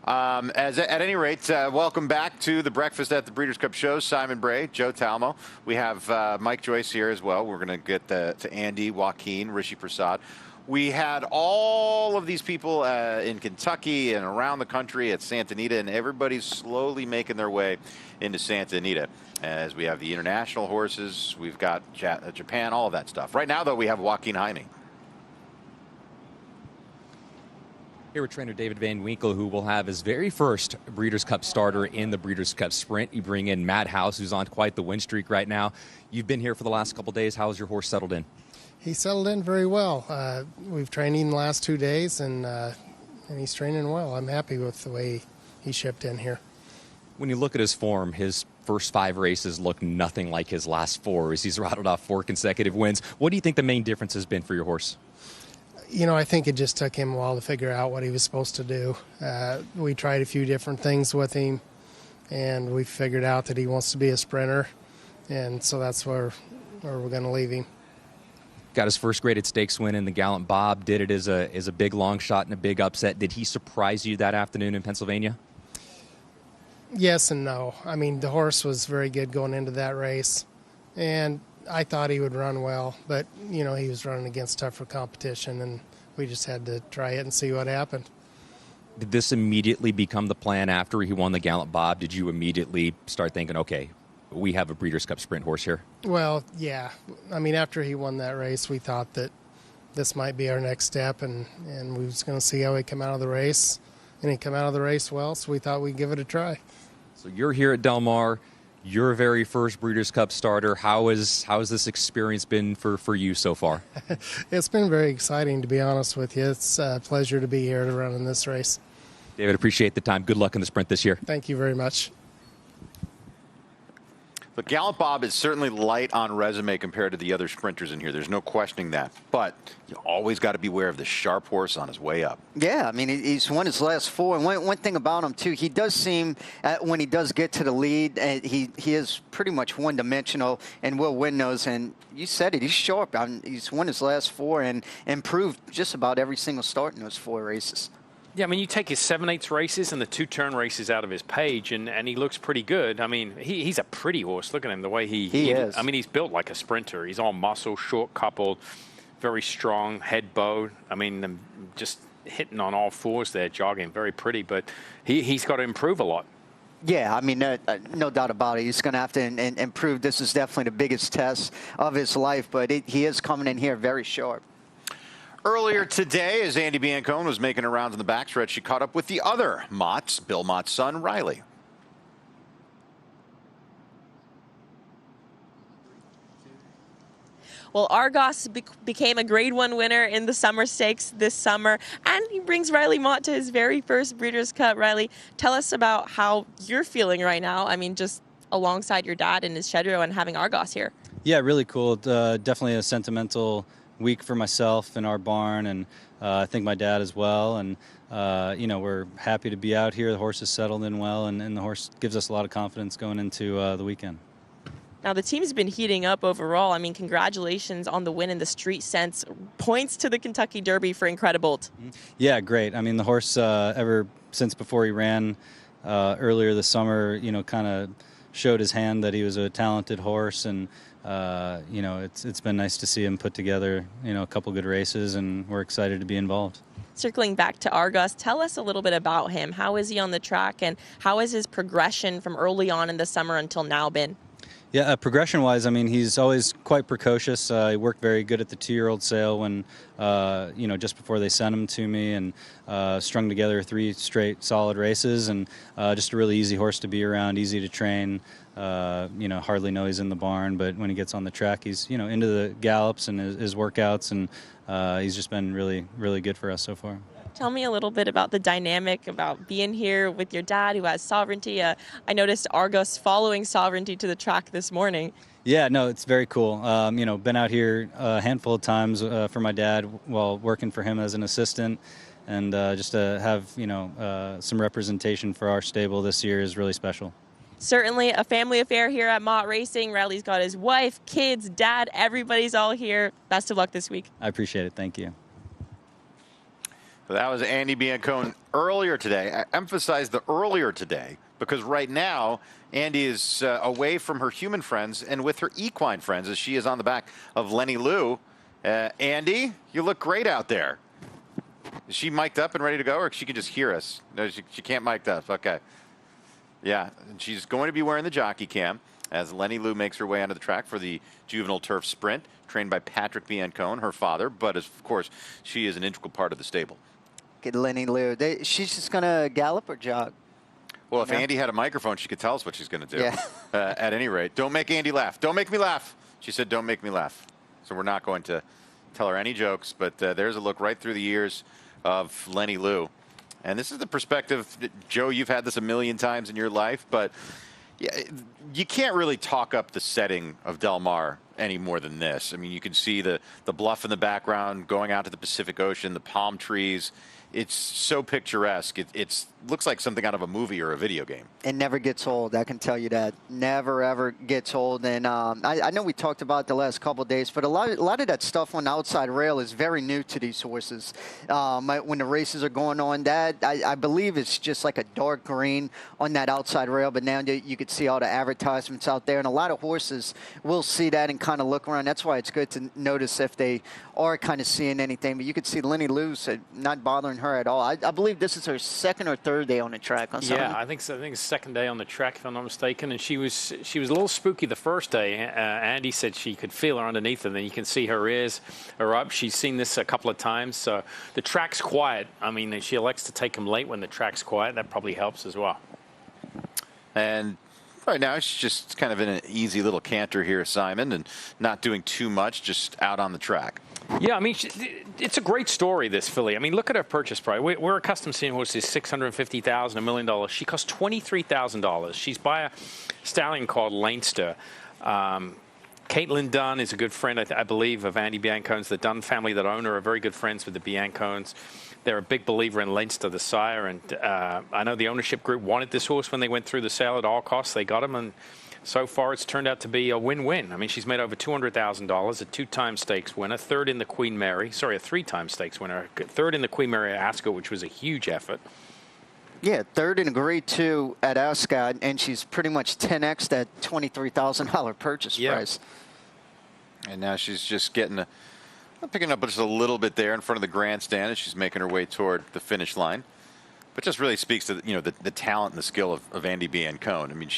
At any rate, welcome back to the Breakfast at the Breeders' Cup show. Simon Bray, Joe Talmo. We have Mike Joyce here as well. We're going to get to Andie, Joaquin, Rishi Prasad. We had all of these people in Kentucky and around the country at Santa Anita, and everybody's slowly making their way into Santa Anita. As we have the international horses, we've got Japan, all of that stuff. Right now, though, we have Joaquin Jaime. Here with trainer David Van Winkle, who will have his very first Breeders' Cup starter in the Breeders' Cup Sprint. You bring in Matt House, who's on quite the win streak right now. You've been here for the last couple days. How has your horse settled in? He settled in very well. We've trained him the last 2 days, and he's training well. I'm happy with the way he shipped in here. When you look at his form, his first 5 races look nothing like his last 4 as he's rattled off 4 consecutive wins. What do you think the main difference has been for your horse? You know, I think it just took him a while to figure out what he was supposed to do. We tried a few different things with him, and we figured out that he wants to be a sprinter, and so that's where we're going to leave him. Got his first graded stakes win in the Gallant Bob. Did it as a big long shot and a big upset. Did he surprise you that afternoon in Pennsylvania? Yes and no. I mean, the horse was very good going into that race, and I thought he would run well, but, you know, he was running against tougher competition, and we just had to try it and see what happened. Did this immediately become the plan after he won the Gallant Bob? Did you immediately start thinking, okay, we have a Breeders' Cup Sprint horse here? Well, yeah. I mean, after he won that race, we thought that this might be our next step, and we was going to see how he come out of the race, and he come out of the race well, so we thought we'd give it a try. So you're here at Del Mar. Your very first Breeders' Cup starter. How has this experience been for you so far? It's been very exciting, to be honest with you. It's a pleasure to be here to run in this race. David, appreciate the time. Good luck in the sprint this year. Thank you very much. The Gallant Bob is certainly light on resume compared to the other sprinters in here. There's no questioning that. But you always got to beware of the sharp horse on his way up. Yeah, I mean, he's won his last 4. And one thing about him, too, he does seem, when he does get to the lead, he is pretty much one-dimensional and will win those. And you said it, he's sharp. He's won his last 4 and improved just about every single start in those 4 races. Yeah, I mean, you take his 7/8 races and the 2-turn races out of his page, and he looks pretty good. I mean, he's a pretty horse. Look at him, the way he is. I mean, he's built like a sprinter. He's all muscle, short coupled, very strong, head bowed. I mean, just hitting on all 4s there, jogging, very pretty. But he's got to improve a lot. Yeah, I mean, no doubt about it. He's going to have to improve. This is definitely the biggest test of his life, but he is coming in here very sharp. Earlier today, as Andie Biancone was making her rounds in the backstretch, she caught up with the other Motts, Bill Mott's son, Riley. Well, Argos became a Grade 1 winner in the Summer Stakes this summer, and he brings Riley Mott to his very first Breeders' Cup. Riley, tell us about how you're feeling right now. I mean, just alongside your dad in his shed row and having Argos here. Yeah, really cool. Definitely a sentimental week for myself and our barn, and I think my dad as well. And you know, we're happy to be out here. The horse is settled in well, and the horse gives us a lot of confidence going into the weekend. Now, the team's been heating up overall. I mean, congratulations on the win in the Street Sense. Points to the Kentucky Derby for Incredibolt. Yeah, great. I mean, the horse, ever since before he ran earlier this summer, you know, kind of showed his hand that he was a talented horse, and you know, it's been nice to see him put together, you know, a couple good races, and we're excited to be involved. Circling back to Argos, tell us a little bit about him. How is he on the track, and how has his progression from early on in the summer until now been? Yeah, progression-wise, I mean, he's always quite precocious. He worked very good at the 2-year-old sale when, you know, just before they sent him to me, and strung together 3 straight solid races, and just a really easy horse to be around, easy to train. You know, hardly know he's in the barn, but when he gets on the track, he's, you know, into the gallops and his workouts, and he's just been really, really good for us so far. Tell me a little bit about the dynamic about being here with your dad who has Sovereignty. I noticed Argos following Sovereignty to the track this morning. Yeah, no, it's very cool. You know, been out here a handful of times for my dad while working for him as an assistant. and just to have some representation for our stable this year is really special. Certainly a family affair here at Mott Racing. Riley's got his wife, kids, dad, everybody's all here. Best of luck this week. I appreciate it. Thank you. So that was Andie Biancone earlier today. I emphasize the earlier today because right now Andie is away from her human friends and with her equine friends as she is on the back of Lenny Lou. Andie, you look great out there. Is she mic'd up and ready to go, or she can just hear us? No, she can't mic up. Okay. Yeah, and she's going to be wearing the jockey cam as Lenny Lou makes her way onto the track for the juvenile turf sprint, trained by Patrick Biancone, her father, but of course, she is an integral part of the stable. Get Lenny Lou. She's just going to gallop or jog? Well, if Andie had a microphone, she could tell us what she's going to do. Yeah. At any rate, don't make Andie laugh. Don't make me laugh. She said, don't make me laugh. So we're not going to tell her any jokes, but there's a look right through the years of Lenny Lou. And this is the perspective, Joe, you've had this a million times in your life, but yeah, you can't really talk up the setting of Del Mar any more than this. I mean, you can see the bluff in the background going out to the Pacific Ocean, the palm trees. It's so picturesque. It looks like something out of a movie or a video game. It never gets old. I can tell you that. Never, ever gets old. And I know we talked about it the last couple of days, but a lot of that stuff on the outside rail is very new to these horses. When the races are going on, that I believe it's just like a dark green on that outside rail, but now you could see all the advertisements out there. And a lot of horses will see that and kind of look around. That's why it's good to notice if they are kind of seeing anything. But you could see Lenny Lou not bothering her at all. I believe this is her second or third day on the track. Yeah, I think so. I think it's second day on the track, if I'm not mistaken. And she was a little spooky the first day. Andie said she could feel her underneath her, and then you can see her ears are up. She's seen this a couple of times. So the track's quiet. I mean, she elects to take them late when the track's quiet. That probably helps as well. And right now, she's just kind of in an easy little canter here, Simon, and not doing too much, just out on the track. Yeah, I mean, it's a great story, this filly. I mean, look at her purchase price. We're accustomed to seeing horses $650,000, $1 million. She costs $23,000. She's by a stallion called Leinster. Caitlin Dunn is a good friend, I believe, of Andie Biancone's. The Dunn family that own her are very good friends with the Biancones. They're a big believer in Leinster, the sire, and I know the ownership group wanted this horse when they went through the sale at all costs. They got him, and so far it's turned out to be a win-win. I mean, she's made over $200,000, a two-time stakes winner, third in the Queen Mary, sorry, a three-time stakes winner, third in the Queen Mary at Ascot, which was a huge effort. Yeah, third in a grade 2 at Ascot, and she's pretty much 10x that $23,000 purchase price. And now she's just picking up just a little bit there in front of the grandstand as she's making her way toward the finish line. But just really speaks to the talent and the skill of Andie Biancone. I mean,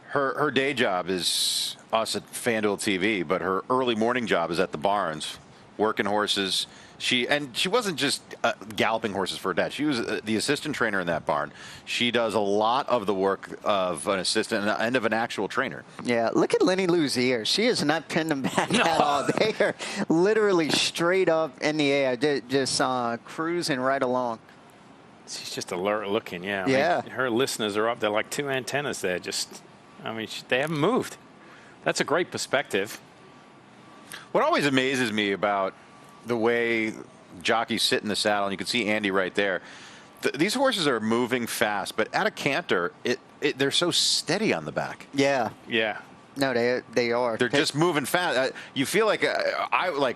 her day job is us at FanDuel TV, but her early morning job is at the barns, working horses. She wasn't just galloping horses for her dad. She was the assistant trainer in that barn. She does a lot of the work of an assistant and of an actual trainer. Yeah, look at Lenny Lou's ears. She has not pinned them back at all. They are literally straight up in the air, just cruising right along. She's just alert looking, yeah. I mean, her listeners are up there like two antennas there. They haven't moved. That's a great perspective. What always amazes me about the way jockeys sit in the saddle, and you can see Andie right there. These horses are moving fast, but at a canter, they're so steady on the back. Yeah. Yeah. No, they are. They're just moving fast. You feel like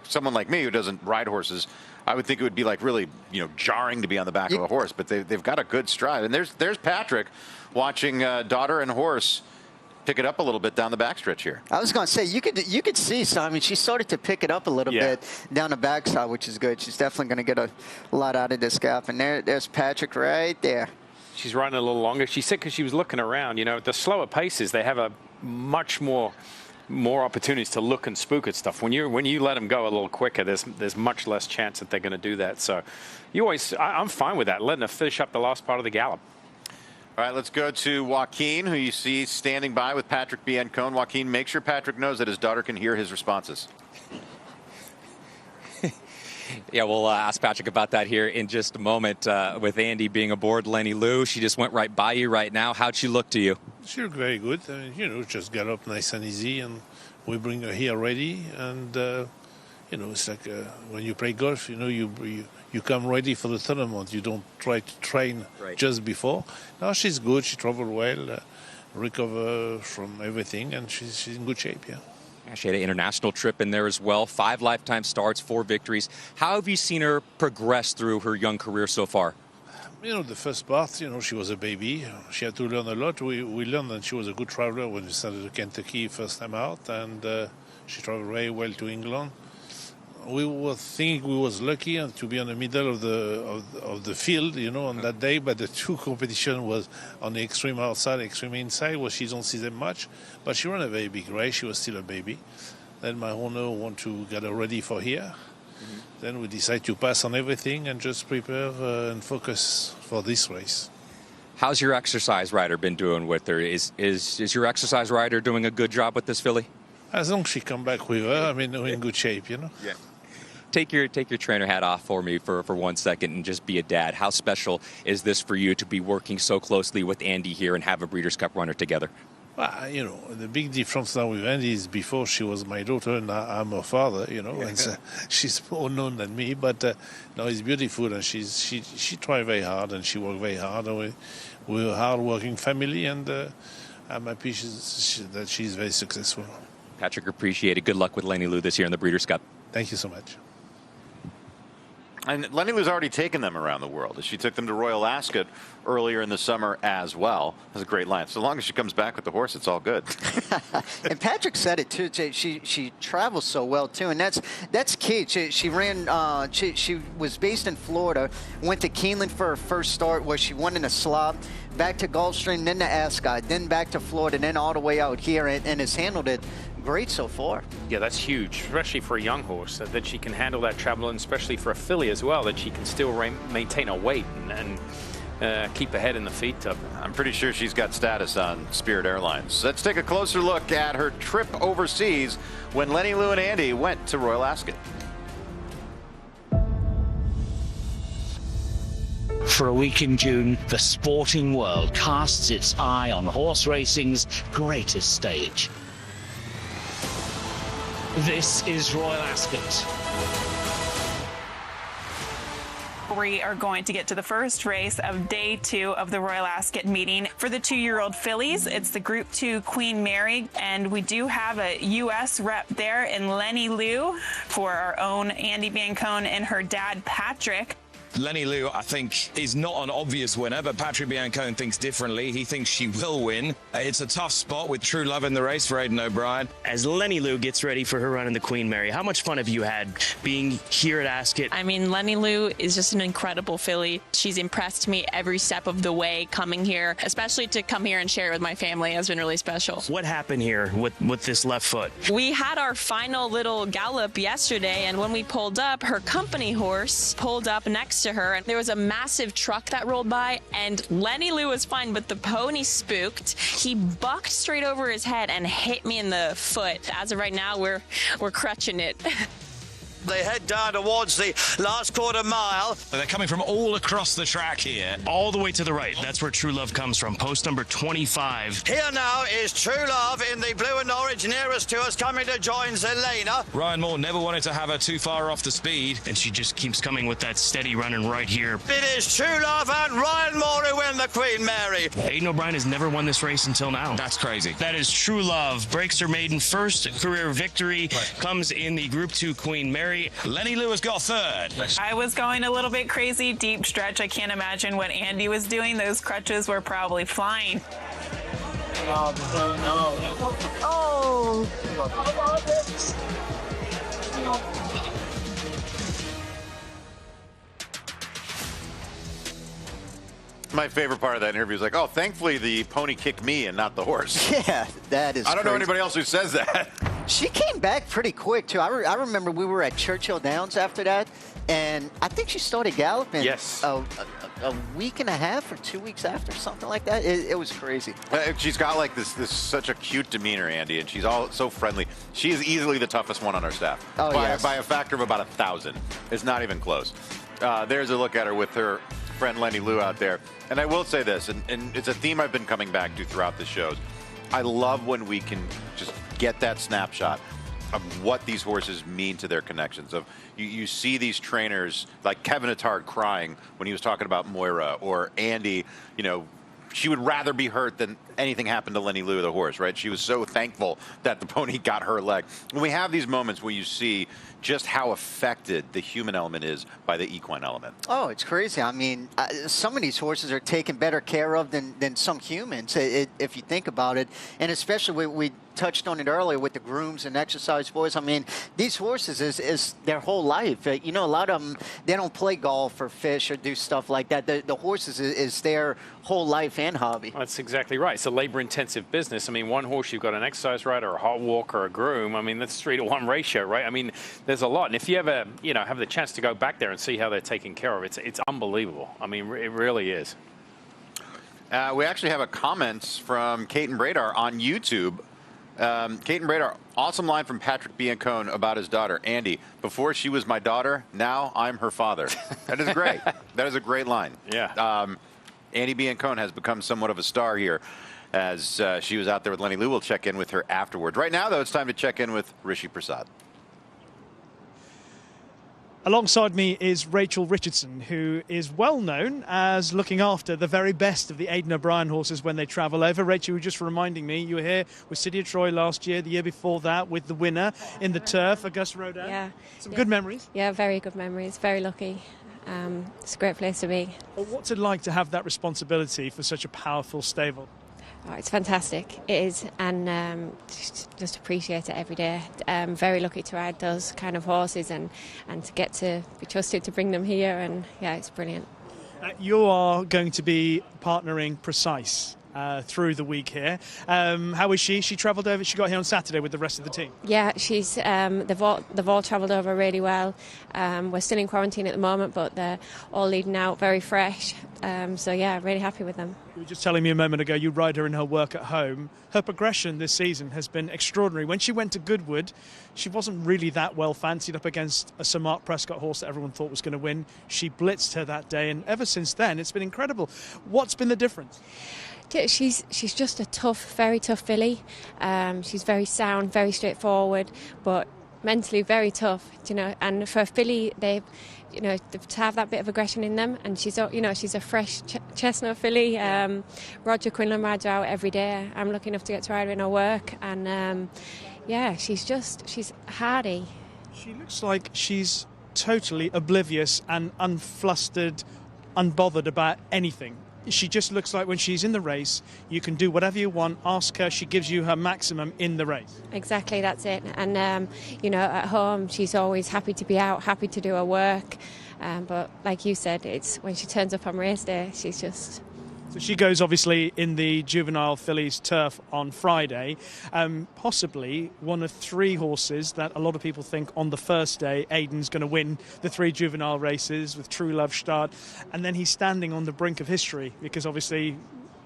someone like me who doesn't ride horses, I would think it would be like really jarring to be on the back of a horse, but they've got a good stride. And there's Patrick watching daughter and horse pick it up a little bit down the backstretch here. I was going to say, you could see, Simon, she started to pick it up a little bit down the backside, which is good. She's definitely going to get a lot out of this gap. And there's Patrick right there. She's riding a little longer. She said because she was looking around, the slower paces, they have a much more opportunities to look and spook at stuff. When you let them go a little quicker, there's much less chance that they're going to do that. So I'm fine with that, letting her finish up the last part of the gallop. All right, let's go to Joaquin, who you see standing by with Patrick Biancone. Joaquin, make sure Patrick knows that his daughter can hear his responses. Yeah, we'll ask Patrick about that here in just a moment. With Andie being aboard Lenny Lou, she just went right by you right now. How'd she look to you? She looked very good. Just got up nice and easy, and we bring her here ready. And it's like when you play golf, you you come ready for the tournament. You don't try to train just before. No, she's good. She traveled well, recover from everything, and she's in good shape, yeah. She had an international trip in there as well. 5 lifetime starts, 4 victories. How have you seen her progress through her young career so far? You know, the first part, you know, she was a baby. She had to learn a lot. We learned that she was a good traveler when we started to Kentucky first time out, and she traveled very well to England. We were thinking we was lucky to be in the middle of the field, you know, on that day. But the 2 competition was on the extreme outside, extreme inside, where she don't see them much. But she ran a very big race. She was still a baby. Then my owner want to get her ready for here. Then we decide to pass on everything and just prepare and focus for this race. How's your exercise rider been doing with her? Is your exercise rider doing a good job with this filly? As long as she come back with her, I mean, we're in good shape, you know. Yeah. Take your trainer hat off for me for 1 second and just be a dad. How special is this for you to be working so closely with Andie here and have a Breeders' Cup runner together? Well, you know, the big difference now with Andie is before she was my daughter and now I'm her father, you know, and so she's more known than me, but now it's beautiful, and she tried very hard and she worked very hard. We're a hard-working family, and I'm happy that she's very successful. Patrick, appreciate it. Good luck with Lenny Lou this year in the Breeders' Cup. Thank you so much. And Lenny was already taking them around the world. She took them to Royal Ascot earlier in the summer as well. That's a great line. So long as she comes back with the horse, it's all good. And Patrick said it too. She travels so well too, and that's key. She ran. She was based in Florida. Went to Keeneland for her first start, where she won in a slop. Back to Gulfstream, then to Ascot, then back to Florida, then all the way out here, and has handled it great so far. Yeah, that's huge, especially for a young horse, that she can handle that travel, and especially for a filly as well, that she can still maintain her weight and keep her head in the feet up. I'm pretty sure she's got status on Spirit Airlines. Let's take a closer look at her trip overseas when Lenny Lou and Andie went to Royal Ascot. For a week in June, the sporting world casts its eye on horse racing's greatest stage. This is Royal Ascot. We are going to get to the first race of day 2 of the Royal Ascot meeting. For the 2-year-old fillies, it's the Group 2 Queen Mary, and we do have a U.S. rep there in Lenny Lou for our own Andie Biancone and her dad, Patrick. Lenny Lou, I think, is not an obvious winner, but Patrick Biancone thinks differently. He thinks she will win. It's a tough spot with True Love in the race for Aidan O'Brien. As Lenny Lou gets ready for her run in the Queen Mary, how much fun have you had being here at Ascot? I mean, Lenny Lou is just an incredible filly. She's impressed me every step of the way coming here, especially to come here and share it with my family has been really special. What happened here with this left foot? We had our final little gallop yesterday, and when we pulled up, her company horse pulled up next to her, and there was a massive truck that rolled by, and Lenny Lou was fine, but the pony spooked. He bucked straight over his head and hit me in the foot. As of right now, we're crutching it. They head down towards the last quarter mile. They're coming from all across the track here. All the way to the right. That's where True Love comes from. Post number 25. Here now is True Love in the blue and orange nearest to us, coming to join Zelena. Ryan Moore never wanted to have her too far off the speed. And she just keeps coming with that steady running right here. It is True Love and Ryan Moore who win the Queen Mary. Aidan O'Brien has never won this race until now. That's crazy. That is True Love. Breaks her maiden first career victory. Comes in the Group 2 Queen Mary. Lenny Lou has got third. I was going a little bit crazy, deep stretch. I can't imagine what Andie was doing. Those crutches were probably flying. Oh. My favorite part of that interview is like, oh, thankfully the pony kicked me and not the horse. Yeah, that is I don't know crazy. anybody else who says that. She came back pretty quick, too. I remember we were at Churchill Downs after that, and I think she started galloping a week and a half or 2 weeks after, something like that. It was crazy. She's got like this such a cute demeanor, Andie, and she's all so friendly. She is easily the toughest one on our staff. Oh, yes. By a factor of about 1,000. It's not even close. There's a look at her with her friend Lenny Lou out there. And I will say this, and it's a theme I've been coming back to throughout the shows. I love when we can just get that snapshot of what these horses mean to their connections. Of you see these trainers like Kevin Attard crying when he was talking about Moira, or Andie, she would rather be hurt than anything happened to Lenny Lou, the horse, right? She was so thankful that the pony got her leg. When we have these moments where you see just how affected the human element is by the equine element. Oh, it's crazy. I mean, some of these horses are taken better care of than some humans, if you think about it. And especially we touched on it earlier with the grooms and exercise boys. I mean, these horses is their whole life. A lot of them, they don't play golf or fish or do stuff like that. The horses is their whole life and hobby. That's exactly right. It's a labor-intensive business. I mean, one horse, you've got an exercise rider, a hot walker, a groom. I mean, that's 3-to-1 ratio, right? I mean, there's a lot. And if you ever, have the chance to go back there and see how they're taken care of, it's unbelievable. I mean, it really is. We actually have a comments from Kate and Bradar on YouTube. Kate and Bradar, awesome line from Patrick Biancone about his daughter, Andie. Before she was my daughter, now I'm her father. That is great. That is a great line. Yeah. Andie Biancone has become somewhat of a star here as she was out there with Lenny Lou. We'll check in with her afterwards. Right now, though, it's time to check in with Rishi Prasad. Alongside me is Rachel Richardson, who is well known as looking after the very best of the Aidan O'Brien horses when they travel over. Rachel, you were just reminding me, you were here with City of Troy last year, the year before that, with the winner in the turf, Augusta Rodin. Yeah. Some good memories? Yeah, very good memories. Very lucky. It's a great place to be. Well, what's it like to have that responsibility for such a powerful stable? Oh, it's fantastic. It is, and just appreciate it every day. Very lucky to ride those kind of horses and to get to be trusted to bring them here, and yeah, it's brilliant. You are going to be partnering Precise through the week here. How is she? She travelled over. She got here on Saturday with the rest of the team. Yeah, she's they've all travelled over really well. We're still in quarantine at the moment, but they're all leading out very fresh. So yeah, really happy with them. You were just telling me a moment ago you ride her in her work at home. Her progression this season has been extraordinary. When she went to Goodwood, she wasn't really that well fancied up against a Sir Mark Prescott horse that everyone thought was going to win. She blitzed her that day, and ever since then, it's been incredible. What's been the difference? She's just a very tough filly. She's very sound, very straightforward, but mentally very tough. And for a filly, to have that bit of aggression in them, and she's a fresh chestnut filly. Roger Quinlan rides her out every day. I'm lucky enough to get to ride her in her work, and she's hardy. She looks like she's totally oblivious and unflustered, unbothered about anything. She just looks like when she's in the race, you can do whatever you want, ask her, she gives you her maximum in the race. Exactly, that's it. And, at home, she's always happy to be out, happy to do her work. But like you said, it's when she turns up on race day, she's just... So she goes, obviously, in the juvenile fillies turf on Friday. Possibly one of 3 horses that a lot of people think on the first day Aidan's going to win the 3 juvenile races with True Love start. And then he's standing on the brink of history because, obviously,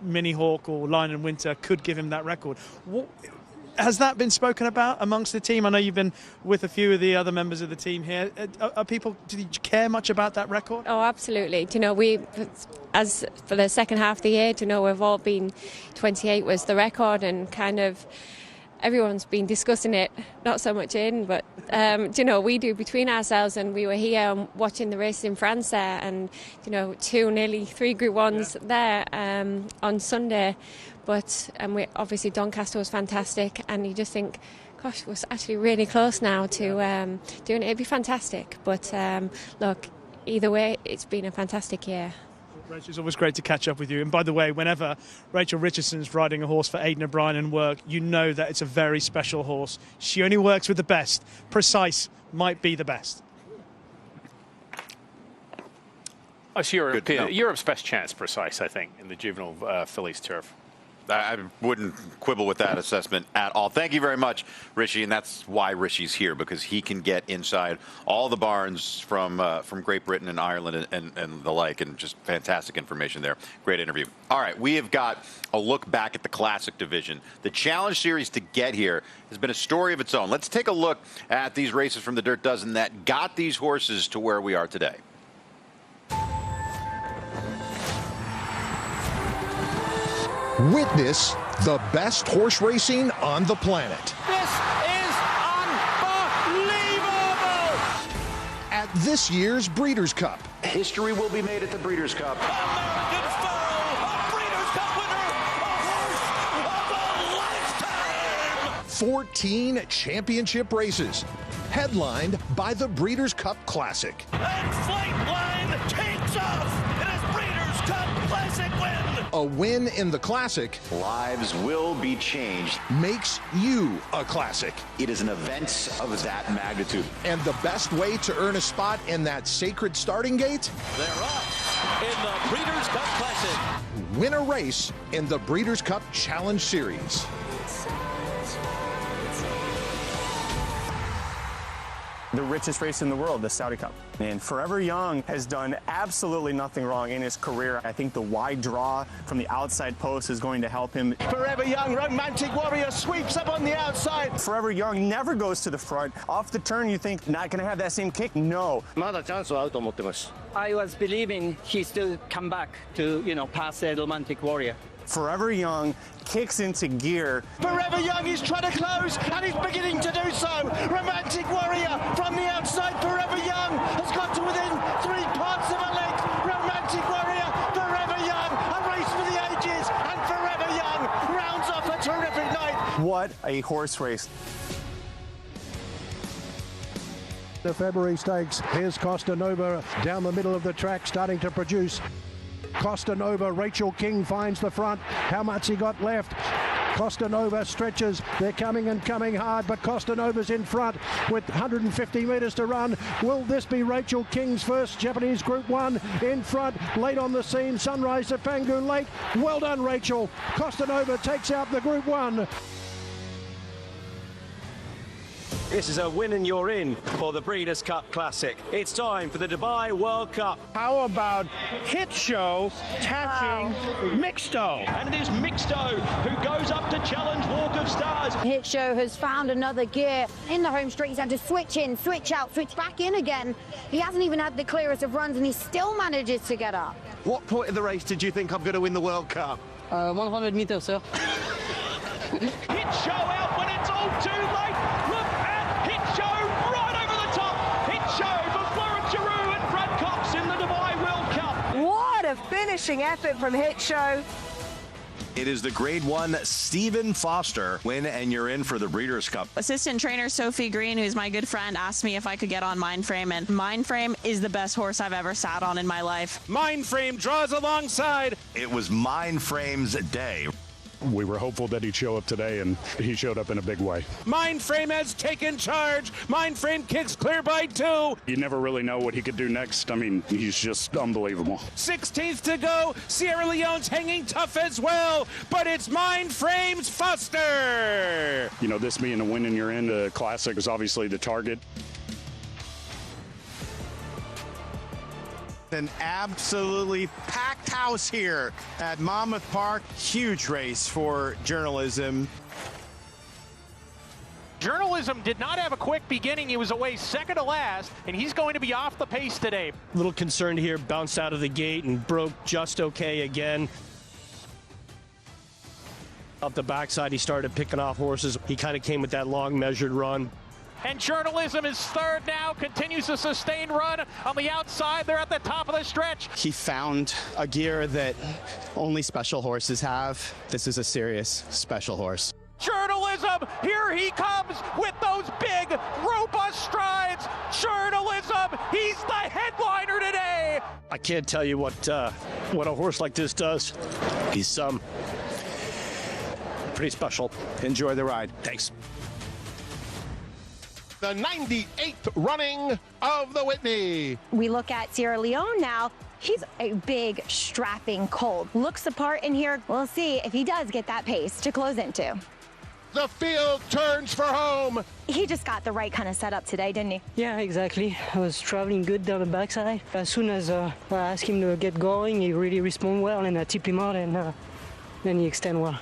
Mini Hawk or Lion and Winter could give him that record. Has that been spoken about amongst the team? I know you've been with a few of the other members of the team here. Do you care much about that record? Oh, absolutely. As for the second half of the year, we've all been 28 was the record, and kind of everyone's been discussing it, not so much in, but we do between ourselves, and we were here watching the races in France there, and 2, nearly 3 Group 1s there on Sunday. But obviously Doncaster was fantastic, and you just think, gosh, we're actually really close now to doing it. It'd be fantastic. But look, either way, it's been a fantastic year. Rachel, it's always great to catch up with you. And by the way, whenever Rachel Richardson's riding a horse for Aidan O'Brien and work, you know that it's a very special horse. She only works with the best. Precise might be the best. It's Europe's best chance, Precise, I think, in the juvenile fillies turf. I wouldn't quibble with that assessment at all. Thank you very much, Rishi, and that's why Rishi's here, because he can get inside all the barns from Great Britain and Ireland and the like, and just fantastic information there. Great interview. All right, we have got a look back at the Classic division. The Challenge Series to get here has been a story of its own. Let's take a look at these races from the Dirt Dozen that got these horses to where we are today. Witness the best horse racing on the planet. This is at this year's Breeders' Cup. History will be made at the Breeders' Cup. 14 championship races, headlined by the Breeders' Cup Classic. And Flightline takes off. It is Breeders' Cup Classic win. A win in the Classic. Lives will be changed. Makes you a Classic. It is an event of that magnitude. And the best way to earn a spot in that sacred starting gate? They're off in the Breeders' Cup Classic. Win a race in the Breeders' Cup Challenge Series. The richest race in the world, the Saudi Cup. And Forever Young has done absolutely nothing wrong in his career. I think the wide draw from the outside post is going to help him. Forever Young, Romantic Warrior sweeps up on the outside. Forever Young never goes to the front. Off the turn, you think not going to have that same kick? No. I was believing he still come back to, pass the Romantic Warrior. Forever Young kicks into gear. Forever Young is trying to close, and he's beginning to do so. Romantic Warrior from the outside. Forever Young has got to within 3 parts of a length. Romantic Warrior, Forever Young, a race for the ages, and Forever Young rounds off a terrific night. What a horse race. The February Stakes. Here's Costa Nova down the middle of the track, starting to produce. Costa Nova, Rachel King finds the front. How much he got left? Costa Nova stretches. They're coming and coming hard, but Costa Nova's in front with 150 metres to run. Will this be Rachel King's first Japanese Group 1 in front? Late on the scene, Sunrise to Pangu Lake. Well done, Rachel. Costa Nova takes out the Group 1. This is a win and you're in for the Breeders' Cup Classic. It's time for the Dubai World Cup. How about Hit Show catching Mixto? And it is Mixto who goes up to challenge Walk of Stars. Hit Show has found another gear in the home straight. He's had to switch in, switch out, switch back in again. He hasn't even had the clearest of runs and he still manages to get up. What point of the race did you think I'm going to win the World Cup? 100 meters, sir. Hit Show out when it's all too late. Look at Hit Show right over the top. Hit Show for Florence Giroux and Brad Cox in the Dubai World Cup. What a finishing effort from Hit Show. It is the Grade 1 Stephen Foster win, and you're in for the Breeders' Cup. Assistant trainer Sophie Green, who's my good friend, asked me if I could get on Mindframe, and Mindframe is the best horse I've ever sat on in my life. Mindframe draws alongside. It was Mindframe's day. We were hopeful that he'd show up today, and he showed up in a big way. Mindframe has taken charge. Mindframe kicks clear by 2. You never really know what he could do next. I mean, he's just unbelievable. 16th to go. Sierra Leone's hanging tough as well, but it's Mindframe's Foster. You know, this being a win and you're in the Classic is obviously the target. An absolutely packed house here at Monmouth Park. Huge race for journalism. Journalism did not have a quick beginning. He was away second to last, and he's going to be off the pace today. A little concerned here, bounced out of the gate and broke just okay again. Up the backside, he started picking off horses. He kind of came with that long measured run. And Journalism is third now, continues a sustained run on the outside. They're at the top of the stretch. He found a gear that only special horses have. This is a serious special horse. Journalism, here he comes with those big, robust strides. Journalism, he's the headliner today. I can't tell you what a horse like this does. He's pretty special. Enjoy the ride. Thanks. The 98th running of the Whitney. We look at Sierra Leone now. He's a big, strapping colt. Looks the part in here. We'll see if he does get that pace to close into. The field turns for home. He just got the right kind of setup today, didn't he? Yeah, exactly. I was traveling good down the backside. As soon as I asked him to get going, he really responded well, and I tipped him out, and then he extended well.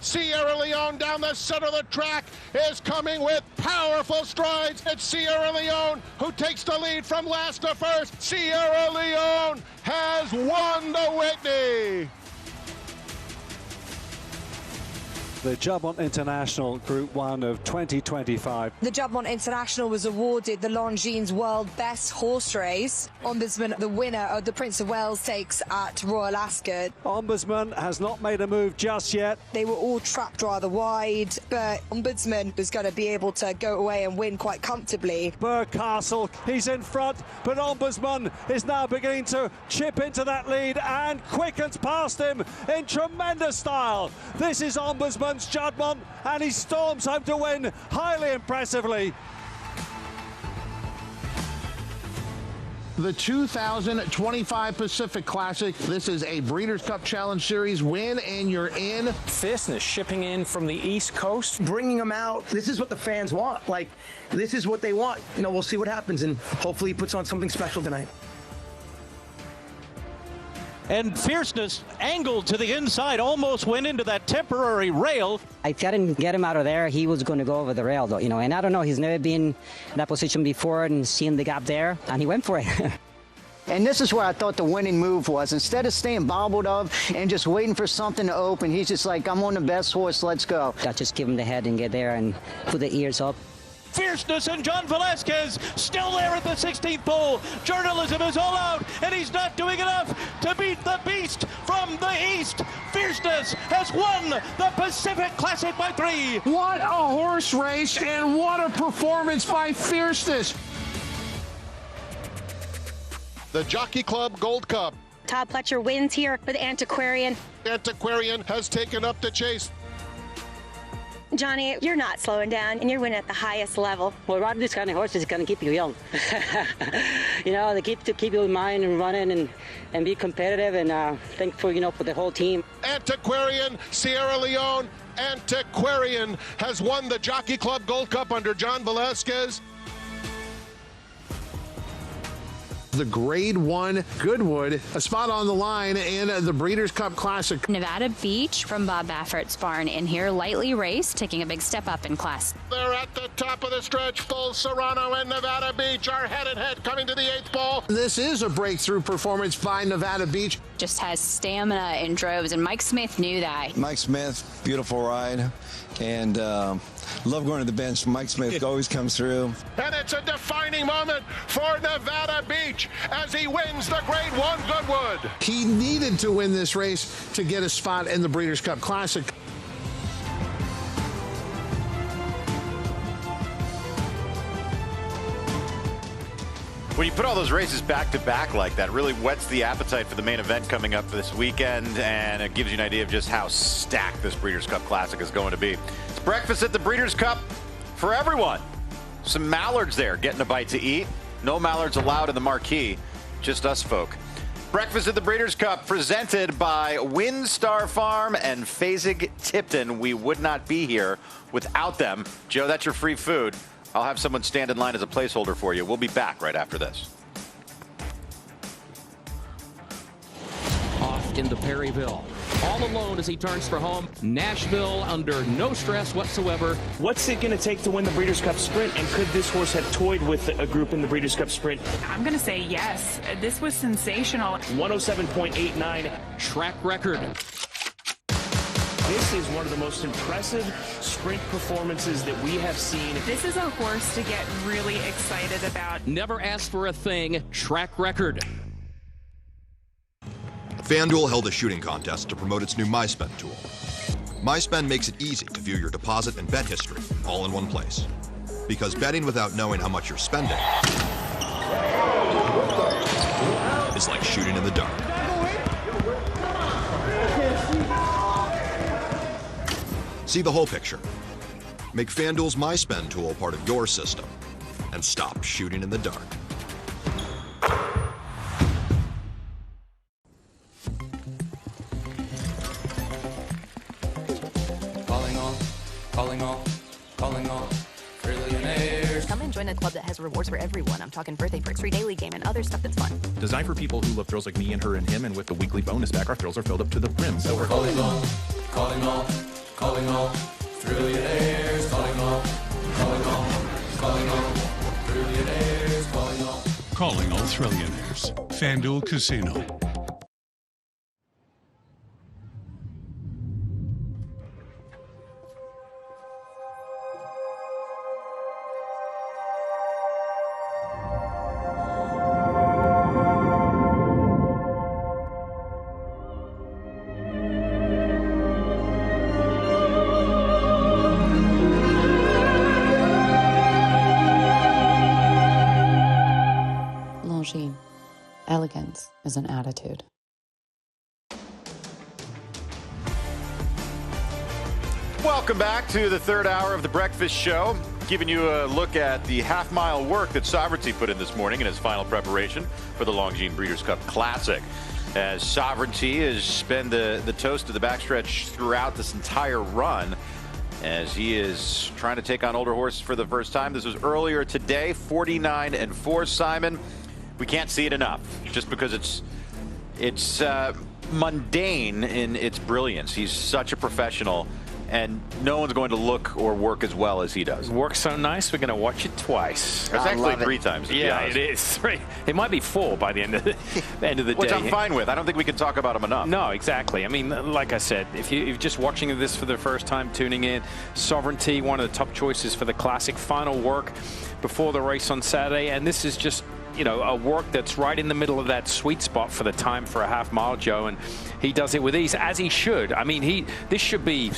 Sierra Leone down the center of the track is coming with powerful strides. It's Sierra Leone who takes the lead from last to first. Sierra Leone has won the Whitney. the Jubbont International Group 1 of 2025. The Jubbont International was awarded the Longines World Best Horse Race. Ombudsman, the winner of the Prince of Wales Stakes at Royal Ascot. Ombudsman has not made a move just yet. They were all trapped rather wide, but Ombudsman was going to be able to go away and win quite comfortably. Burcastle, he's in front, but Ombudsman is now beginning to chip into that lead and quickens past him in tremendous style. This is Ombudsman's Jubbont, and he storms home to win highly impressively. The 2025 Pacific Classic. This is a Breeders' Cup Challenge Series win, and you're in. Fitness shipping in from the East Coast. Bringing them out. This is what the fans want. Like, this is what they want. You know, we'll see what happens, and hopefully he puts on something special tonight. And Fierceness angled to the inside, almost went into that temporary rail. I didn't get him out of there. He was going to go over the rail, though, you know, and I don't know, he's never been in that position before and seen the gap there, and he went for it. And this is where I thought the winning move was. Instead of staying bobbled up and just waiting for something to open, he's just like, I'm on the best horse, let's go. I just give him the head and get there and put the ears up. Fierceness and John Velasquez still there at the 16th pole. Journalism is all out, and he's not doing enough to beat the beast from the east. Fierceness has won the Pacific Classic by 3. What a horse race, and what a performance by Fierceness. The Jockey Club Gold Cup. Todd Pletcher wins here with Antiquarian. Antiquarian has taken up the chase. Johnny, you're not slowing down, and you're winning at the highest level. Well, riding this kind of horse is going to keep you young. You know, they keep you in mind and running and be competitive, and thankful, you know, for the whole team. Antiquarian, Sierra Leone. Antiquarian has won the Jockey Club Gold Cup under John Velasquez. The Grade 1 Goodwood, a spot on the line in the Breeders' Cup Classic. Nevada Beach from Bob Baffert's barn in here, lightly raced, taking a big step up in class. They're at the top of the stretch. Full Serrano and Nevada Beach are head-and-head coming to the 8th pole. This is a breakthrough performance by Nevada Beach. Just has stamina in droves, and Mike Smith knew that. Mike Smith, beautiful ride, and love going to the bench. Mike Smith always comes through. And it's a defining moment for Nevada Beach as he wins the Grade 1 Goodwood. He needed to win this race to get a spot in the Breeders' Cup Classic. When you put all those races back to back like that, it really whets the appetite for the main event coming up this weekend, and it gives you an idea of just how stacked this Breeders' Cup Classic is going to be. It's breakfast at the Breeders' Cup for everyone. Some mallards there getting a bite to eat. No mallards allowed in the marquee, just us folk. Breakfast at the Breeders' Cup presented by Windstar Farm and Fasig Tipton. We would not be here without them. Joe, that's your free food. I'll have someone stand in line as a placeholder for you. We'll be back right after this. Off into Perryville. All alone as he turns for home. Nashville under no stress whatsoever. What's it going to take to win the Breeders' Cup Sprint, and could this horse have toyed with a group in the Breeders' Cup Sprint? I'm going to say yes. This was sensational. 107.89. Track record. This is one of the most impressive sprint performances that we have seen. This is a horse to get really excited about. Never asked for a thing. Track record. FanDuel held a shooting contest to promote its new MySpend tool. MySpend makes it easy to view your deposit and bet history all in one place. Because betting without knowing how much you're spending is like shooting in the dark. See the whole picture. Make FanDuel's MySpend tool part of your system and stop shooting in the dark. Calling all trillionaires. Come and join a club that has rewards for everyone. I'm talking birthday perks, free daily game, and other stuff that's fun. Designed for people who love thrills like me and her and him, and with the weekly bonus back, our thrills are filled up to the brim. So we're calling all trillionaires. Calling all trillionaires. Calling all trillionaires. FanDuel Casino. difference is an attitude. Welcome back to the third hour of the Breakfast Show, giving you a look at the half-mile work that Sovereignty put in this morning in his final preparation for the Longines Breeders' Cup Classic. As Sovereignty has been the toast of the backstretch throughout this entire run, as he is trying to take on older horses for the first time. This was earlier today, 49-4, Simon. We can't see it enough, just because it's mundane in its brilliance. He's such a professional, and no one's going to look or work as well as he does. It works so nice, we're going to watch it twice. It's actually 3 times. Yeah, it is 3. It might be 4 by the end of the day. Which I'm fine with. I don't think we can talk about him enough. No, exactly. I mean, like I said, if you're just watching this for the first time, tuning in, Sovereignty, one of the top choices for the Classic. Final work before the race on Saturday, and this is just, you know, a work that's right in the middle of that sweet spot for the time for a half mile, Joe, and he does it with ease, as he should. I mean, this should be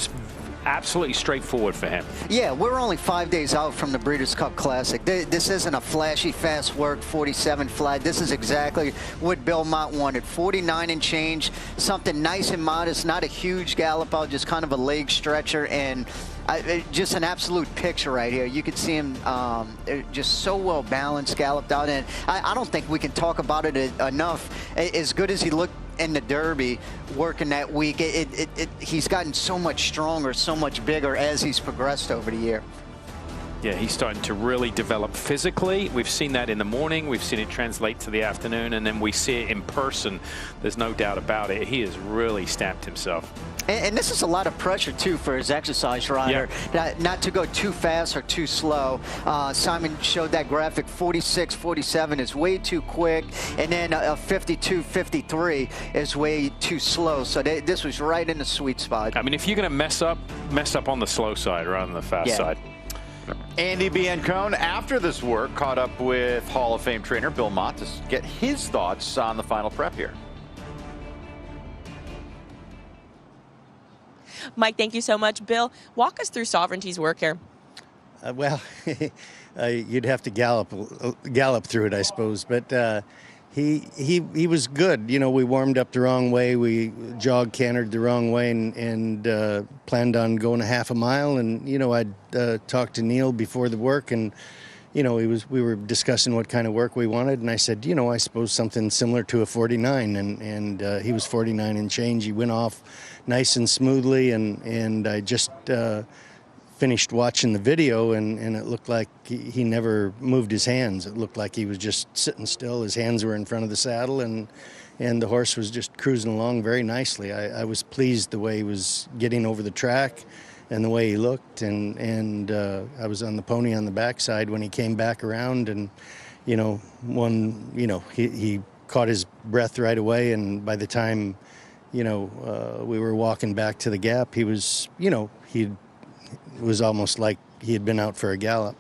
absolutely straightforward for him. Yeah, we're only 5 days out from the Breeders' Cup Classic. This isn't a flashy, fast work, 47 flat. This is exactly what Bill Mott wanted. 49 and change, something nice and modest, not a huge gallop out, just kind of a leg stretcher, and just an absolute picture right here. You could see him just so well balanced, galloped out, and I don't think we can talk about it enough. As good as he looked in the Derby working that week, he's gotten so much stronger, so much bigger as he's progressed over the year. Yeah, he's starting to really develop physically. We've seen that in the morning. We've seen it translate to the afternoon, and then we see it in person. There's no doubt about it. He has really stamped himself. And this is a lot of pressure, too, for his exercise rider. Yeah. Not to go too fast or too slow. Simon showed that graphic. 46, 47 is way too quick. And then a 52, 53 is way too slow. So this was right in the sweet spot. I mean, if you're going to mess up on the slow side rather than the fast side. Andie Biancone, after this work, caught up with Hall of Fame trainer Bill Mott to get his thoughts on the final prep here. Mike, thank you so much. Bill, walk us through Sovereignty's work here. Well, you'd have to gallop through it, I suppose. But he was good. You know, we warmed up the wrong way. We cantered the wrong way, and planned on going a half a mile. And you know, I'd talked to Neil before the work, and you know, we were discussing what kind of work we wanted, and I said, you know, I suppose something similar to a 49, and he was 49 and change. He went off nice and smoothly, and I just finished watching the video, and it looked like he never moved his hands. It looked like he was just sitting still. His hands were in front of the saddle, and the horse was just cruising along very nicely. I was pleased the way he was getting over the track and the way he looked, and I was on the pony on the backside when he came back around, and you know, he caught his breath right away, and by the time, you know, we were walking back to the gap, he was, you know, it was almost like he had been out for a gallop.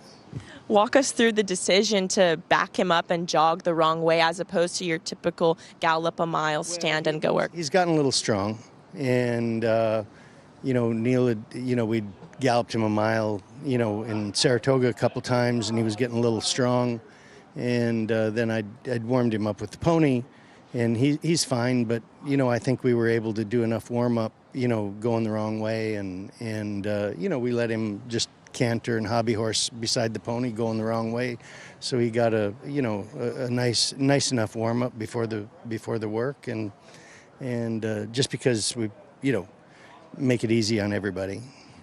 Walk us through the decision to back him up and jog the wrong way as opposed to your typical gallop a mile, stand and go work. He's gotten a little strong, and you know, Neil had, you know, we'd galloped him a mile, you know, in Saratoga a couple times, and he was getting a little strong. And then I'd warmed him up with the pony, and he's fine. But, you know, I think we were able to do enough warm-up, you know, going the wrong way. And you know, we let him just canter and hobby horse beside the pony going the wrong way. So he got a nice enough warm-up before the work. And just because we, you know, make it easy on everybody.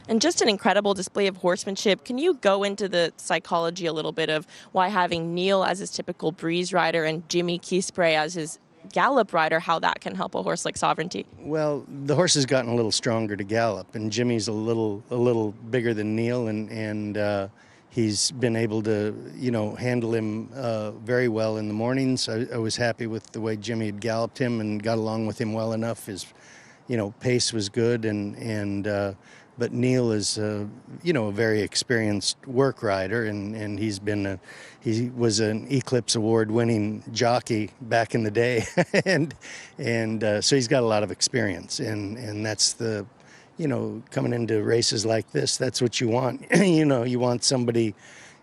And just an incredible display of horsemanship. Can you go into the psychology a little bit of why having Neil as his typical breeze rider and Jimmy Keyspray as his gallop rider, how that can help a horse like Sovereignty? Well, the horse has gotten a little stronger to gallop, and Jimmy's a little bigger than Neil, and he's been able to, you know, handle him very well in the mornings. I was happy with the way Jimmy had galloped him and got along with him well enough. His, you know, pace was good, but Neil is, you know, a very experienced work rider, and he was an Eclipse Award-winning jockey back in the day, and so he's got a lot of experience, and that's the, you know, coming into races like this, that's what you want. You know, you want somebody,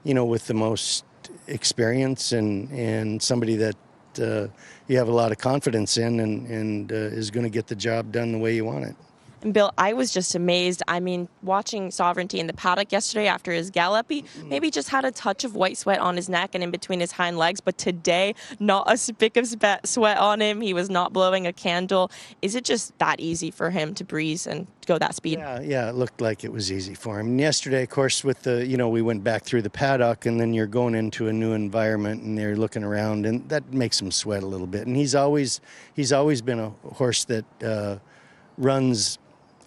you know, with the most experience, and somebody that you have a lot of confidence in, and is going to get the job done the way you want it. And Bill, I was just amazed. I mean, watching Sovereignty in the paddock yesterday after his gallop, he maybe just had a touch of white sweat on his neck and in between his hind legs, but today, not a spick of sweat on him. He was not blowing a candle. Is it just that easy for him to breeze and go that speed? Yeah, it looked like it was easy for him. And yesterday, of course, with the, we went back through the paddock, and then you're going into a new environment, and they're looking around, and that makes him sweat a little bit. And he's always been a horse that runs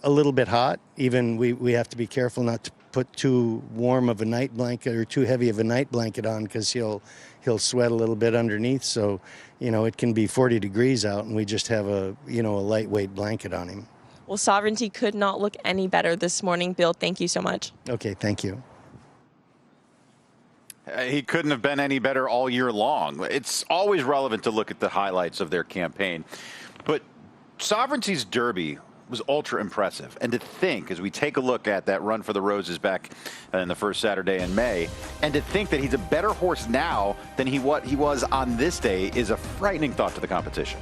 a little bit hot. Even we have to be careful not to put too warm of a night blanket or too heavy of a night blanket on, because he'll sweat a little bit underneath. So, it can be 40 degrees out, and we just have a lightweight blanket on him. Well, Sovereignty could not look any better this morning. Bill, thank you so much. Okay, thank you. He couldn't have been any better all year long. It's always relevant to look at the highlights of their campaign. But Sovereignty's Derby was ultra impressive. And to think, as we take a look at that run for the Roses back in the first Saturday in May, and to think that he's a better horse now than what he was on this day is a frightening thought to the competition.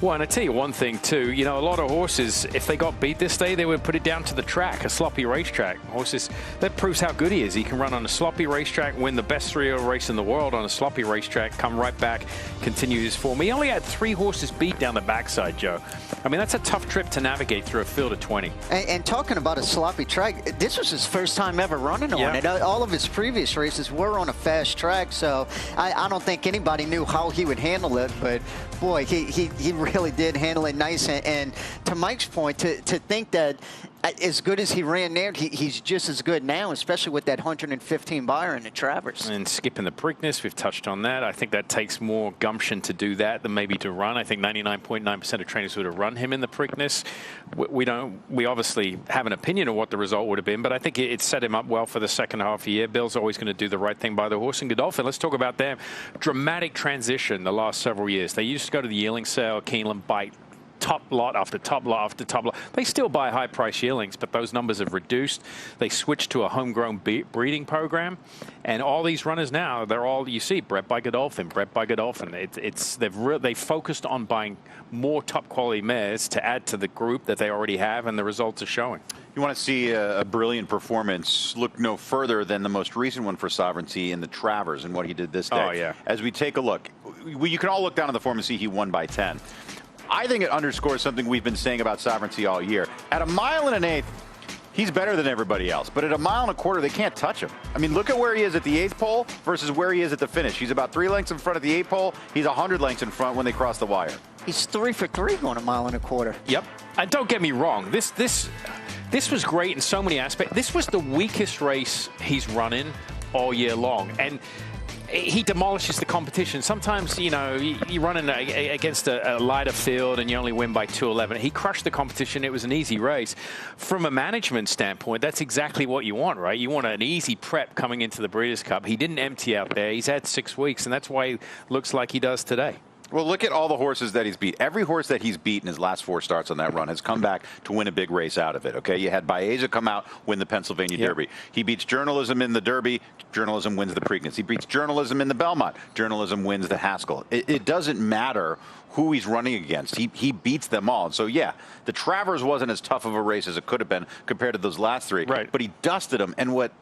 Well, and I tell you one thing, too. A lot of horses, if they got beat this day, they would put it down to the track, a sloppy racetrack. Horses, that proves how good he is. He can run on a sloppy racetrack, win the best 3-year-old race in the world on a sloppy racetrack, come right back, continue his form. He only had 3 horses beat down the backside, Joe. I mean, that's a tough trip to navigate through a field of 20. And talking about a sloppy track, this was his first time ever running on it. All of his previous races were on a fast track, so I don't think anybody knew how he would handle it, but boy, he really did handle it nice. And to Mike's point, to think that as good as he ran there, he's just as good now, especially with that 115 buyer in the Travers. And skipping the Preakness, we've touched on that. I think that takes more gumption to do that than maybe to run. I think 99.9% of trainers would have run him in the Preakness. We obviously have an opinion of what the result would have been, but I think it set him up well for the second half of the year. Bill's always going to do the right thing by the horse. And Godolphin, let's talk about them. Dramatic transition the last several years. They used to go to the yearling sale, Keeneland bite, top lot after top lot after top lot. They still buy high price yearlings, but those numbers have reduced. They switched to a homegrown breeding program, and all these runners now, they're all, you see, bred by Godolphin, bred by Godolphin. They've focused on buying more top quality mares to add to the group that they already have, and the results are showing. You want to see a brilliant performance, look no further than the most recent one for Sovereignty in the Travers and what he did this day. Oh, yeah. As we take a look, you can all look down at the form and see he won by 10. I think it underscores something we've been saying about Sovereignty all year. At 1 1/8, he's better than everybody else. But at 1 1/4, they can't touch him. I mean, look at where he is at the 8th pole versus where he is at the finish. He's about 3 lengths in front of the 8th pole. He's 100 lengths in front when they cross the wire. He's 3 for 3 going 1 1/4. Yep. And don't get me wrong. This was great in so many aspects. This was the weakest race he's running all year long. And he demolishes the competition. Sometimes, you're running against a lighter field and you only win by 2:11. He crushed the competition. It was an easy race. From a management standpoint, that's exactly what you want, right? You want an easy prep coming into the Breeders' Cup. He didn't empty out there. He's had 6 weeks, and that's why he looks like he does today. Well, look at all the horses that he's beat. Every horse that he's beat in his last 4 starts on that run has come back to win a big race out of it, okay? You had Baeza come out, win the Pennsylvania Derby. He beats Journalism in the Derby. Journalism wins the Preakness. He beats Journalism in the Belmont. Journalism wins the Haskell. It doesn't matter who he's running against. He beats them all. And so, yeah, the Travers wasn't as tough of a race as it could have been compared to those last 3. Right. But he dusted them. And what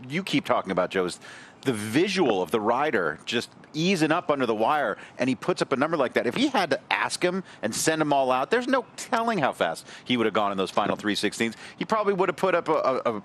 you keep talking about, Joe, is the visual of the rider just easing up under the wire, and he puts up a number like that. If he had to ask him and send them all out, there's no telling how fast he would have gone in those final 3/16. He probably would have put up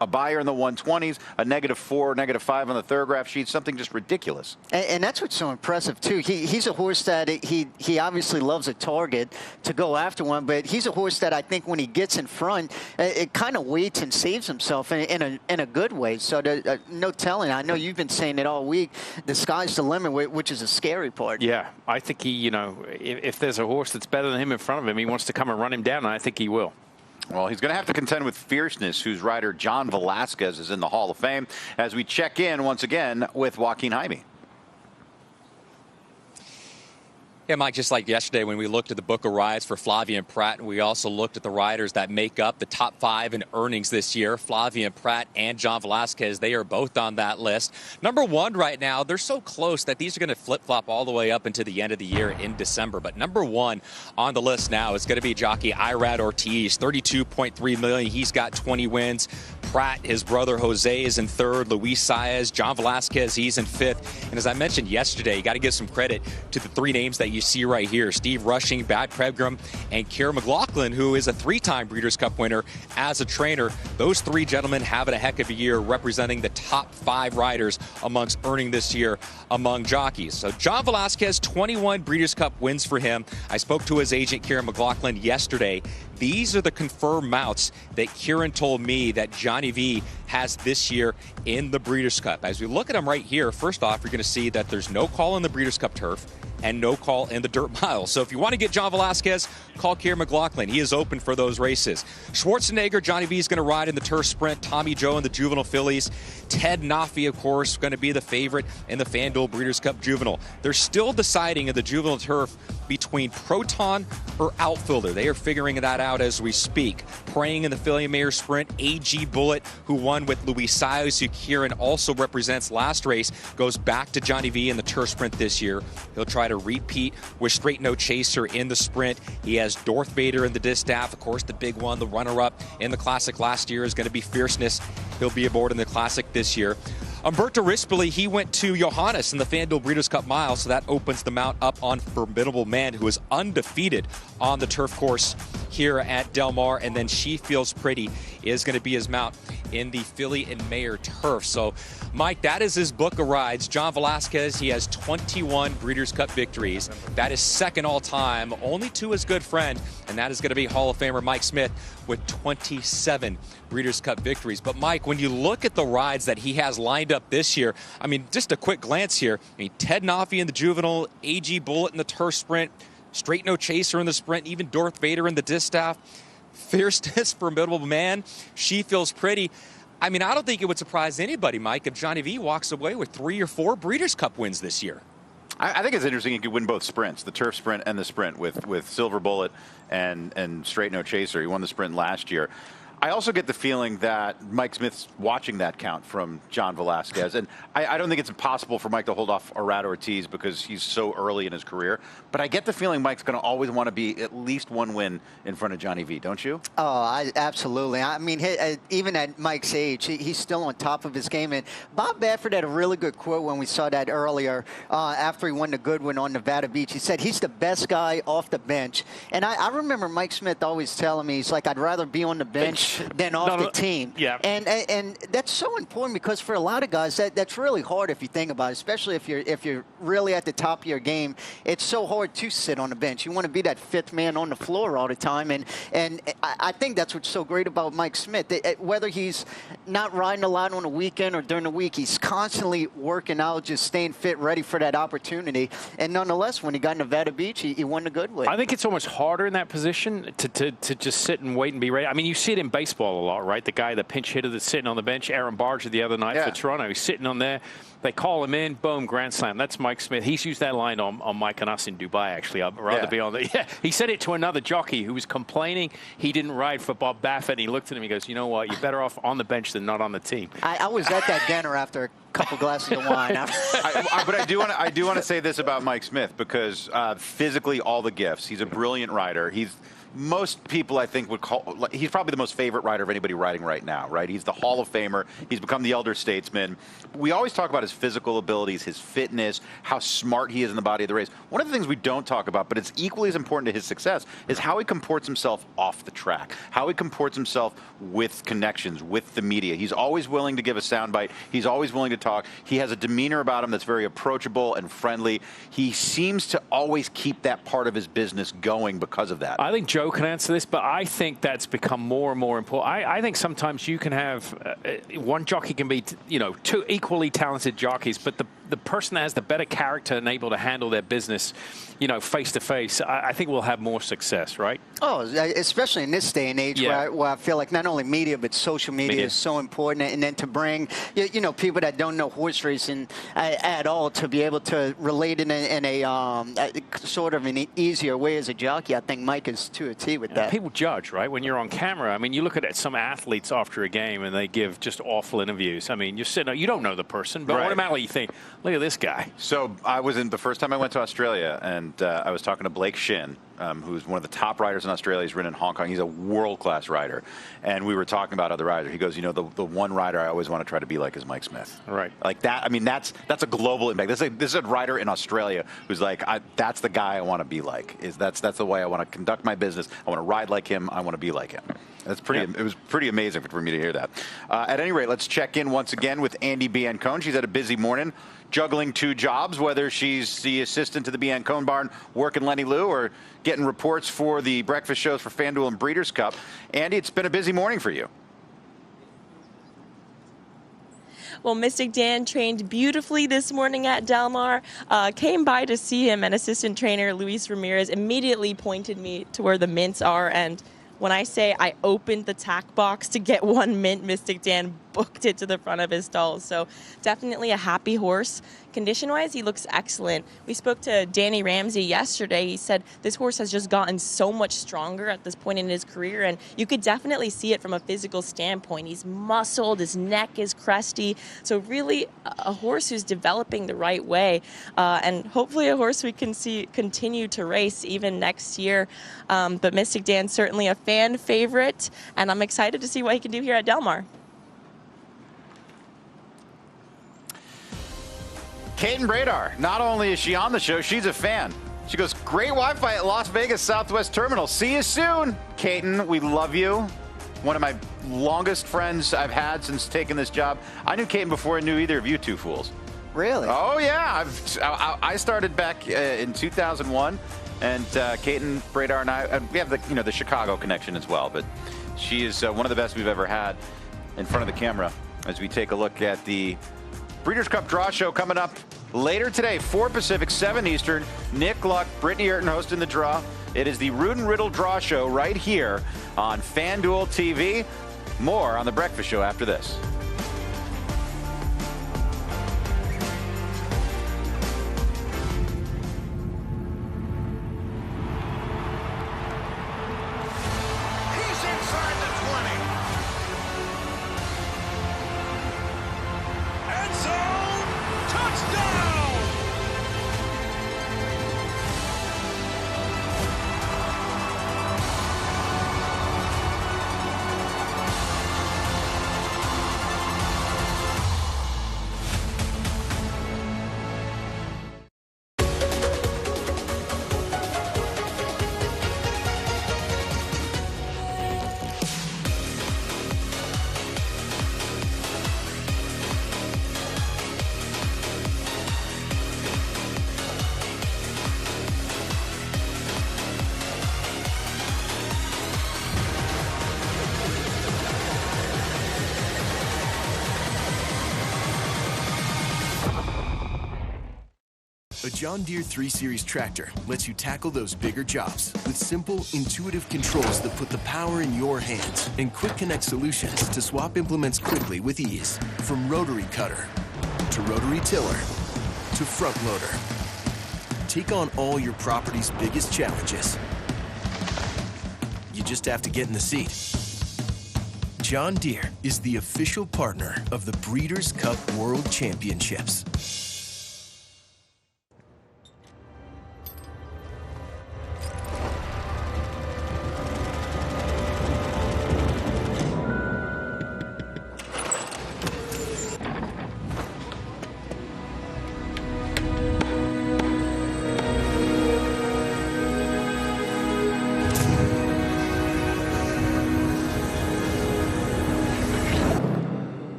a buyer in the 120s, a -4, -5 on the third graph sheet, something just ridiculous. And that's what's so impressive, too. He's a horse that he obviously loves a target to go after one, but he's a horse that I think when he gets in front, it kind of waits and saves himself in a good way. So no telling. I know you've been saying it all week. The sky's the limit, which is a scary part. Yeah, I think he, if there's a horse that's better than him in front of him, he wants to come and run him down, and I think he will. Well, he's going to have to contend with Fierceness, whose rider John Velasquez is in the Hall of Fame, as we check in once again with Joaquin Jaime. Yeah, Mike, just like yesterday when we looked at the book of rides for Flavien Prat, and we also looked at the riders that make up the top 5 in earnings this year, Flavien Prat and John Velazquez, they are both on that list. Number 1 right now, they're so close that these are going to flip-flop all the way up into the end of the year in December. But number 1 on the list now is going to be jockey Irad Ortiz, $32.3 million. He's got 20 wins. Prat, his brother Jose, is in 3rd. Luis Saez, John Velazquez, he's in 5th. And as I mentioned yesterday, you got to give some credit to the 3 names that you see right here: Steve Rushing, Bad Prebgram, and Kieran McLaughlin, who is a 3-time Breeders' Cup winner as a trainer. Those 3 gentlemen having a heck of a year, representing the top 5 riders amongst earning this year among jockeys. So John Velazquez, 21 Breeders' Cup wins for him. I spoke to his agent, Kieran McLaughlin, yesterday. These are the confirmed mounts that Kieran told me that Johnny V has this year in the Breeders' Cup. As we look at them right here, first off, you're going to see that there's no call in the Breeders' Cup turf and no call in the dirt mile. So if you want to get John Velazquez, call Kieran McLaughlin. He is open for those races. Schwarzenegger, Johnny V is going to ride in the turf sprint. Tommy Joe in the juvenile fillies. Ted Noffey, of course, going to be the favorite in the FanDuel Breeders' Cup Juvenile. They're still deciding in the juvenile turf between Proton or Outfielder. They are figuring that out as we speak. Praying in the Philly Mayer Sprint, AG Bullet, who won with Luis Saez, who Kieran also represents last race, goes back to Johnny V in the turf sprint this year. He'll try to repeat with Straight No Chaser in the sprint. He has Darth Vader in the distaff. Of course, the big one, the runner-up in the Classic last year, is going to be Fierceness. He'll be aboard in the Classic this year. Umberto Rispoli, he went to Johannes in the FanDuel Breeders' Cup Mile, so that opens the mount up on Formidable Man, who is undefeated on the turf course here at Del Mar. And then She Feels Pretty is going to be his mount in the Philly and Mayer turf. So, Mike, that is his book of rides. John Velazquez, he has 21 Breeders' Cup victories. That is second all-time, only to his good friend, and that is going to be Hall of Famer Mike Smith with 27 Breeders' Cup victories. But, Mike, when you look at the rides that he has lined up this year, I mean, just a quick glance here. I mean, Ted Noffey in the juvenile, AG Bullet in the turf sprint, Straight No Chaser in the sprint, even Darth Vader in the distaff, Fierceness, Formidable Man, She Feels Pretty. I mean, I don't think it would surprise anybody, Mike, if Johnny V walks away with 3 or 4 Breeders' Cup wins this year. I think it's interesting he could win both sprints, the turf sprint and the sprint, with Silver Bullet and Straight No Chaser. He won the sprint last year. I also get the feeling that Mike Smith's watching that count from John Velazquez. And I don't think it's impossible for Mike to hold off Irad Ortiz because he's so early in his career. But I get the feeling Mike's going to always want to be at least 1 win in front of Johnny V, don't you? Oh, absolutely. I mean, even at Mike's age, he's still on top of his game. And Bob Baffert had a really good quote when we saw that earlier after he won the Goodwin on Nevada Beach. He said he's the best guy off the bench. And I remember Mike Smith always telling me, he's like, I'd rather be on the bench than off the team. Yeah. And that's so important because for a lot of guys, that's really hard if you think about it, especially if you're really at the top of your game. It's so hard to sit on the bench. You want to be that 5th man on the floor all the time. And I think that's what's so great about Mike Smith. Whether he's not riding a lot on the weekend or during the week, he's constantly working out, just staying fit, ready for that opportunity. And nonetheless, when he got Nevada Beach, he won the Goodwin. I think it's almost harder in that position to just sit and wait and be ready. I mean, you see it in baseball a lot, right? The guy, the pinch hitter that's sitting on the bench, Aaron Barger the other night for Toronto, he's sitting on there. They call him in, boom, grand slam. That's Mike Smith. He's used that line on Mike and us in Dubai, actually. I'd rather be on the. Yeah, he said it to another jockey who was complaining he didn't ride for Bob Baffert. And he looked at him, he goes, you know what, you're better off on the bench than not on the team. I was at that dinner after a couple glasses of wine. But I do want to say this about Mike Smith because physically all the gifts. He's a brilliant rider. Most people, I think, would call, he's probably the most favorite rider of anybody riding right now, right? He's the Hall of Famer. He's become the elder statesman. We always talk about his physical abilities, his fitness, how smart he is in the body of the race. One of the things we don't talk about, but it's equally as important to his success, is how he comports himself off the track, how he comports himself with connections, with the media. He's always willing to give a soundbite. He's always willing to talk. He has a demeanor about him that's very approachable and friendly. He seems to always keep that part of his business going because of that. I think Joe can answer this, but I think that's become more and more important. I think sometimes you can have one jockey can be, 2 equally talented jockeys, but the person that has the better character and able to handle their business, you know, face to face, I think we'll have more success, right? Oh, especially in this day and age where I feel like not only media, but social media is so important. And then to bring, you know, people that don't know horse racing at all to be able to relate in a sort of an easier way as a jockey, I think Mike is to a T with that. People judge, right, when you're on camera. I mean, you look at some athletes after a game and they give just awful interviews. I mean, you're sitting, you don't know the person, but automatically you think, look at this guy. So I was the first time I went to Australia, and I was talking to Blake Shin, who's one of the top riders in Australia. He's ridden in Hong Kong. He's a world-class rider. And we were talking about other riders. He goes, you know, the one rider I always want to try to be like is Mike Smith. Right. Like that, I mean, that's a global impact. This is a rider in Australia who's like, that's the guy I want to be like. That's the way I want to conduct my business. I want to ride like him. I want to be like him. That's pretty. It was pretty amazing for me to hear that. At any rate, let's check in once again with Andie Biancone. She's had a busy morning, juggling 2 jobs, whether she's the assistant to the Biancone barn working Lenny Lou or getting reports for the breakfast shows for FanDuel and Breeders' Cup. Andie, it's been a busy morning for you. Well, Mystic Dan trained beautifully this morning at Del Mar. Came by to see him, and assistant trainer Luis Ramirez immediately pointed me to where the mints are. And when I say I opened the tack box to get 1 mint, Mystic Dan booked it to the front of his stall. So definitely a happy horse. Condition-wise, he looks excellent. We spoke to Danny Ramsey yesterday. He said this horse has just gotten so much stronger at this point in his career, and you could definitely see it from a physical standpoint. He's muscled, his neck is cresty, so really a horse who's developing the right way, and hopefully a horse we can see continue to race even next year. But Mystic Dan's certainly a fan favorite, and I'm excited to see what he can do here at Del Mar. Katin Bradar, not only is she on the show, she's a fan. She goes, great Wi-Fi at Las Vegas Southwest Terminal. See you soon. Katin, we love you. One of my longest friends I've had since taking this job. I knew Katin before I knew either of you two fools. Really? Oh, yeah. I started back in 2001, and Katin Bradar and I, we have the Chicago connection as well, but she is one of the best we've ever had in front of the camera as we take a look at the Breeders' Cup Draw Show coming up later today, 4 Pacific, 7 Eastern. Nick Luck, Brittany Ayrton hosting the draw. It is the Rudin Riddle Draw Show right here on FanDuel TV. More on The Breakfast Show after this. A John Deere 3 Series tractor lets you tackle those bigger jobs with simple, intuitive controls that put the power in your hands and quick connect solutions to swap implements quickly with ease. From rotary cutter to rotary tiller to front loader. Take on all your property's biggest challenges. You just have to get in the seat. John Deere is the official partner of the Breeders' Cup World Championships.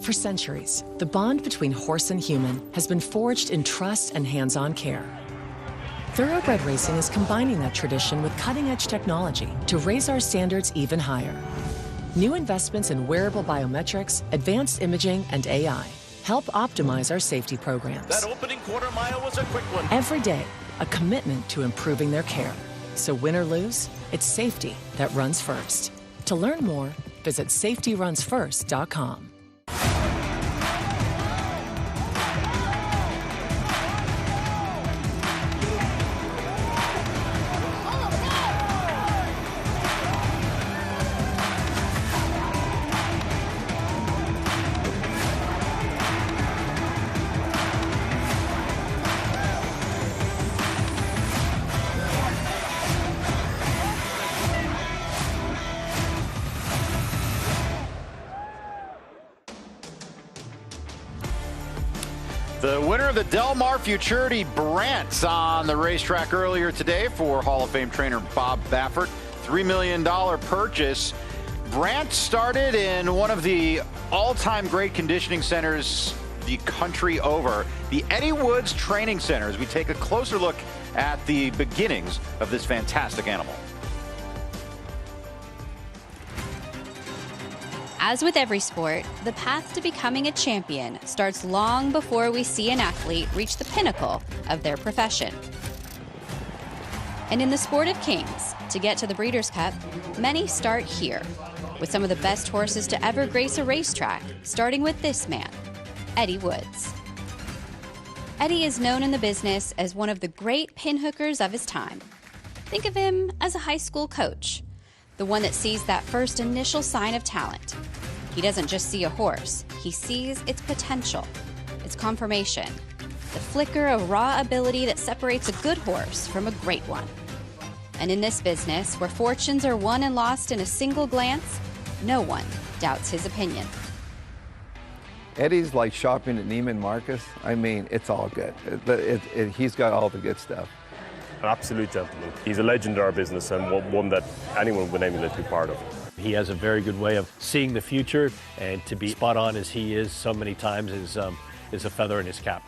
For centuries, the bond between horse and human has been forged in trust and hands-on care. Thoroughbred racing is combining that tradition with cutting-edge technology to raise our standards even higher. New investments in wearable biometrics, advanced imaging, and AI help optimize our safety programs. That opening quarter mile was a quick one. Every day, a commitment to improving their care. So win or lose, it's safety that runs first. To learn more, visit safetyrunsfirst.com. The winner of the Del Mar Futurity Brant on the racetrack earlier today for Hall of Fame trainer Bob Baffert. $3 million purchase. Brant started in one of the all-time great conditioning centers the country over, the Eddie Woods Training Center, as we take a closer look at the beginnings of this fantastic animal. As with every sport, the path to becoming a champion starts long before we see an athlete reach the pinnacle of their profession. And in the sport of kings, to get to the Breeders' Cup, many start here, with some of the best horses to ever grace a racetrack, starting with this man, Eddie Woods. Eddie is known in the business as one of the great pinhookers of his time. Think of him as a high school coach, the one that sees that first initial sign of talent. He doesn't just see a horse, he sees its potential, its confirmation, the flicker of raw ability that separates a good horse from a great one. And in this business, where fortunes are won and lost in a single glance, no one doubts his opinion. Eddie's like shopping at Neiman Marcus. I mean, it's all good. He's got all the good stuff. An absolute gentleman. He's a legend in our business and one that anyone would emulate to be part of. He has a very good way of seeing the future, and to be spot on as he is so many times is a feather in his cap.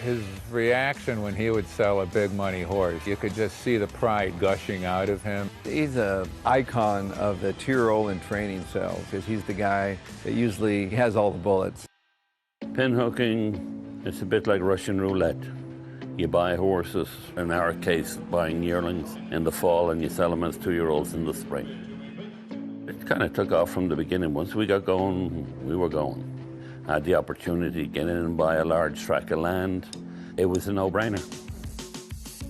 His reaction when he would sell a big money horse, you could just see the pride gushing out of him. He's an icon of the two-year-old in training sales, because he's the guy that usually has all the bullets. Pinhooking, it's a bit like Russian roulette. You buy horses, in our case, buying yearlings in the fall, and you sell them as two-year-olds in the spring. It kind of took off from the beginning. Once we got going, we were going. Had the opportunity to get in and buy a large tract of land. It was a no-brainer.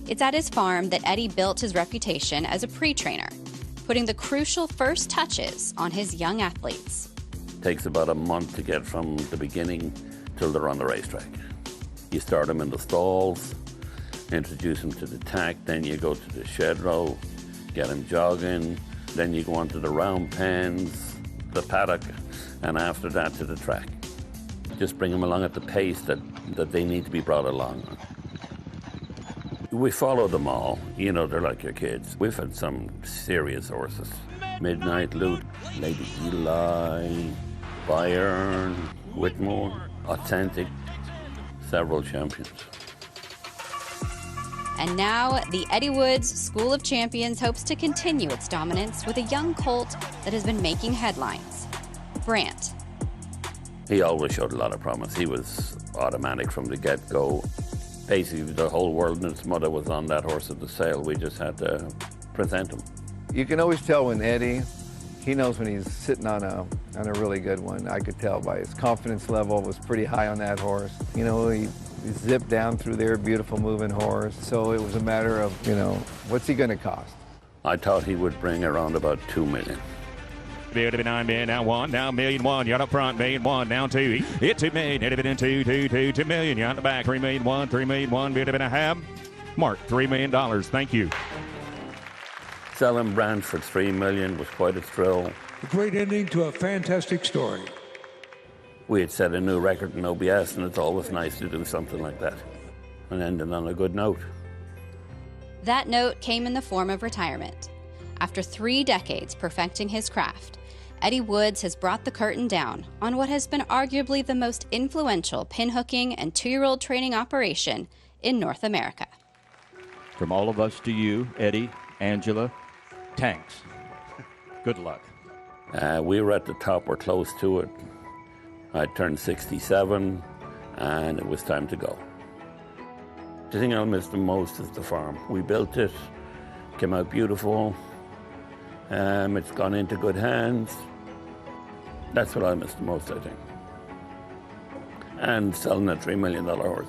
It's at his farm that Eddie built his reputation as a pre-trainer, putting the crucial first touches on his young athletes. It takes about a month to get from the beginning till they're on the racetrack. You start them in the stalls, introduce them to the tack, then you go to the shed row, get them jogging, then you go on to the round pens, the paddock, and after that to the track. Just bring them along at the pace that they need to be brought along. We follow them all. You know, they're like your kids. We've had some serious horses. Midnight Loot, Lady Eli, Bayern, Whitmore, Authentic, several champions. And now, the Eddie Woods School of Champions hopes to continue its dominance with a young colt that has been making headlines, Brant. He always showed a lot of promise. He was automatic from the get-go. Basically, the whole world and its mother was on that horse at the sale. We just had to present him. You can always tell when Eddie, he knows when he's sitting on a really good one. I could tell by his confidence level was pretty high on that horse. You know, he zipped down through there, beautiful moving horse. So it was a matter of, you know, what's he going to cost? I thought he would bring around about $2 million. Bid of 9 million, now 1, now $1,000,000. You're up front, $1,000,000, down 2. Hit 2 million, hit it in 2, 2 million. You're on the back, $3,000,000, $3,000,000. Bid of a half. Mark, $3 million. Thank you. Selling Brand for $3 million was quite a thrill. A great ending to a fantastic story. We had set a new record in OBS, and it's always nice to do something like that and ending on a good note. That note came in the form of retirement. After 3 decades perfecting his craft, Eddie Woods has brought the curtain down on what has been arguably the most influential pinhooking and two-year-old training operation in North America. From all of us to you, Eddie, Angela, Tanks, good luck. We were at the top, we're close to it. I turned 67, and it was time to go. The thing I'll miss the most is the farm. We built it, came out beautiful. It's gone into good hands. That's what I miss the most, I think. And selling a $3 million horse.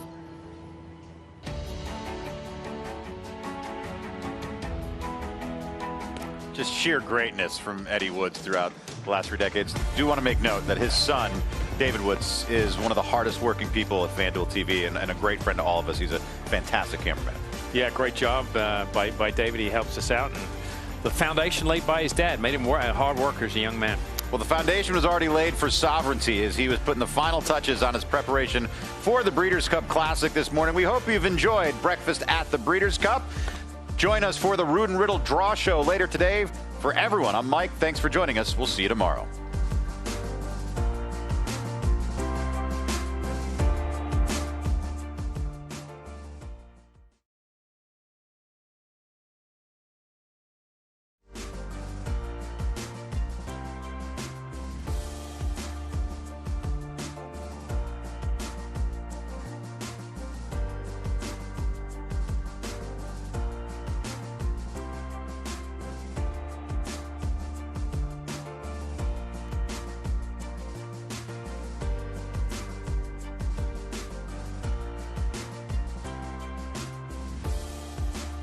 Just sheer greatness from Eddie Woods throughout the last 3 decades. Do want to make note that his son, David Woods, is one of the hardest working people at FanDuel TV and a great friend to all of us. He's a fantastic cameraman. Yeah, great job by David. He helps us out. And the foundation laid by his dad made him a hard worker as a young man. Well, the foundation was already laid for Sovereignty as he was putting the final touches on his preparation for the Breeders' Cup Classic this morning. We hope you've enjoyed breakfast at the Breeders' Cup. Join us for the Root and Riddle Draw Show later today. For everyone, I'm Mike. Thanks for joining us. We'll see you tomorrow.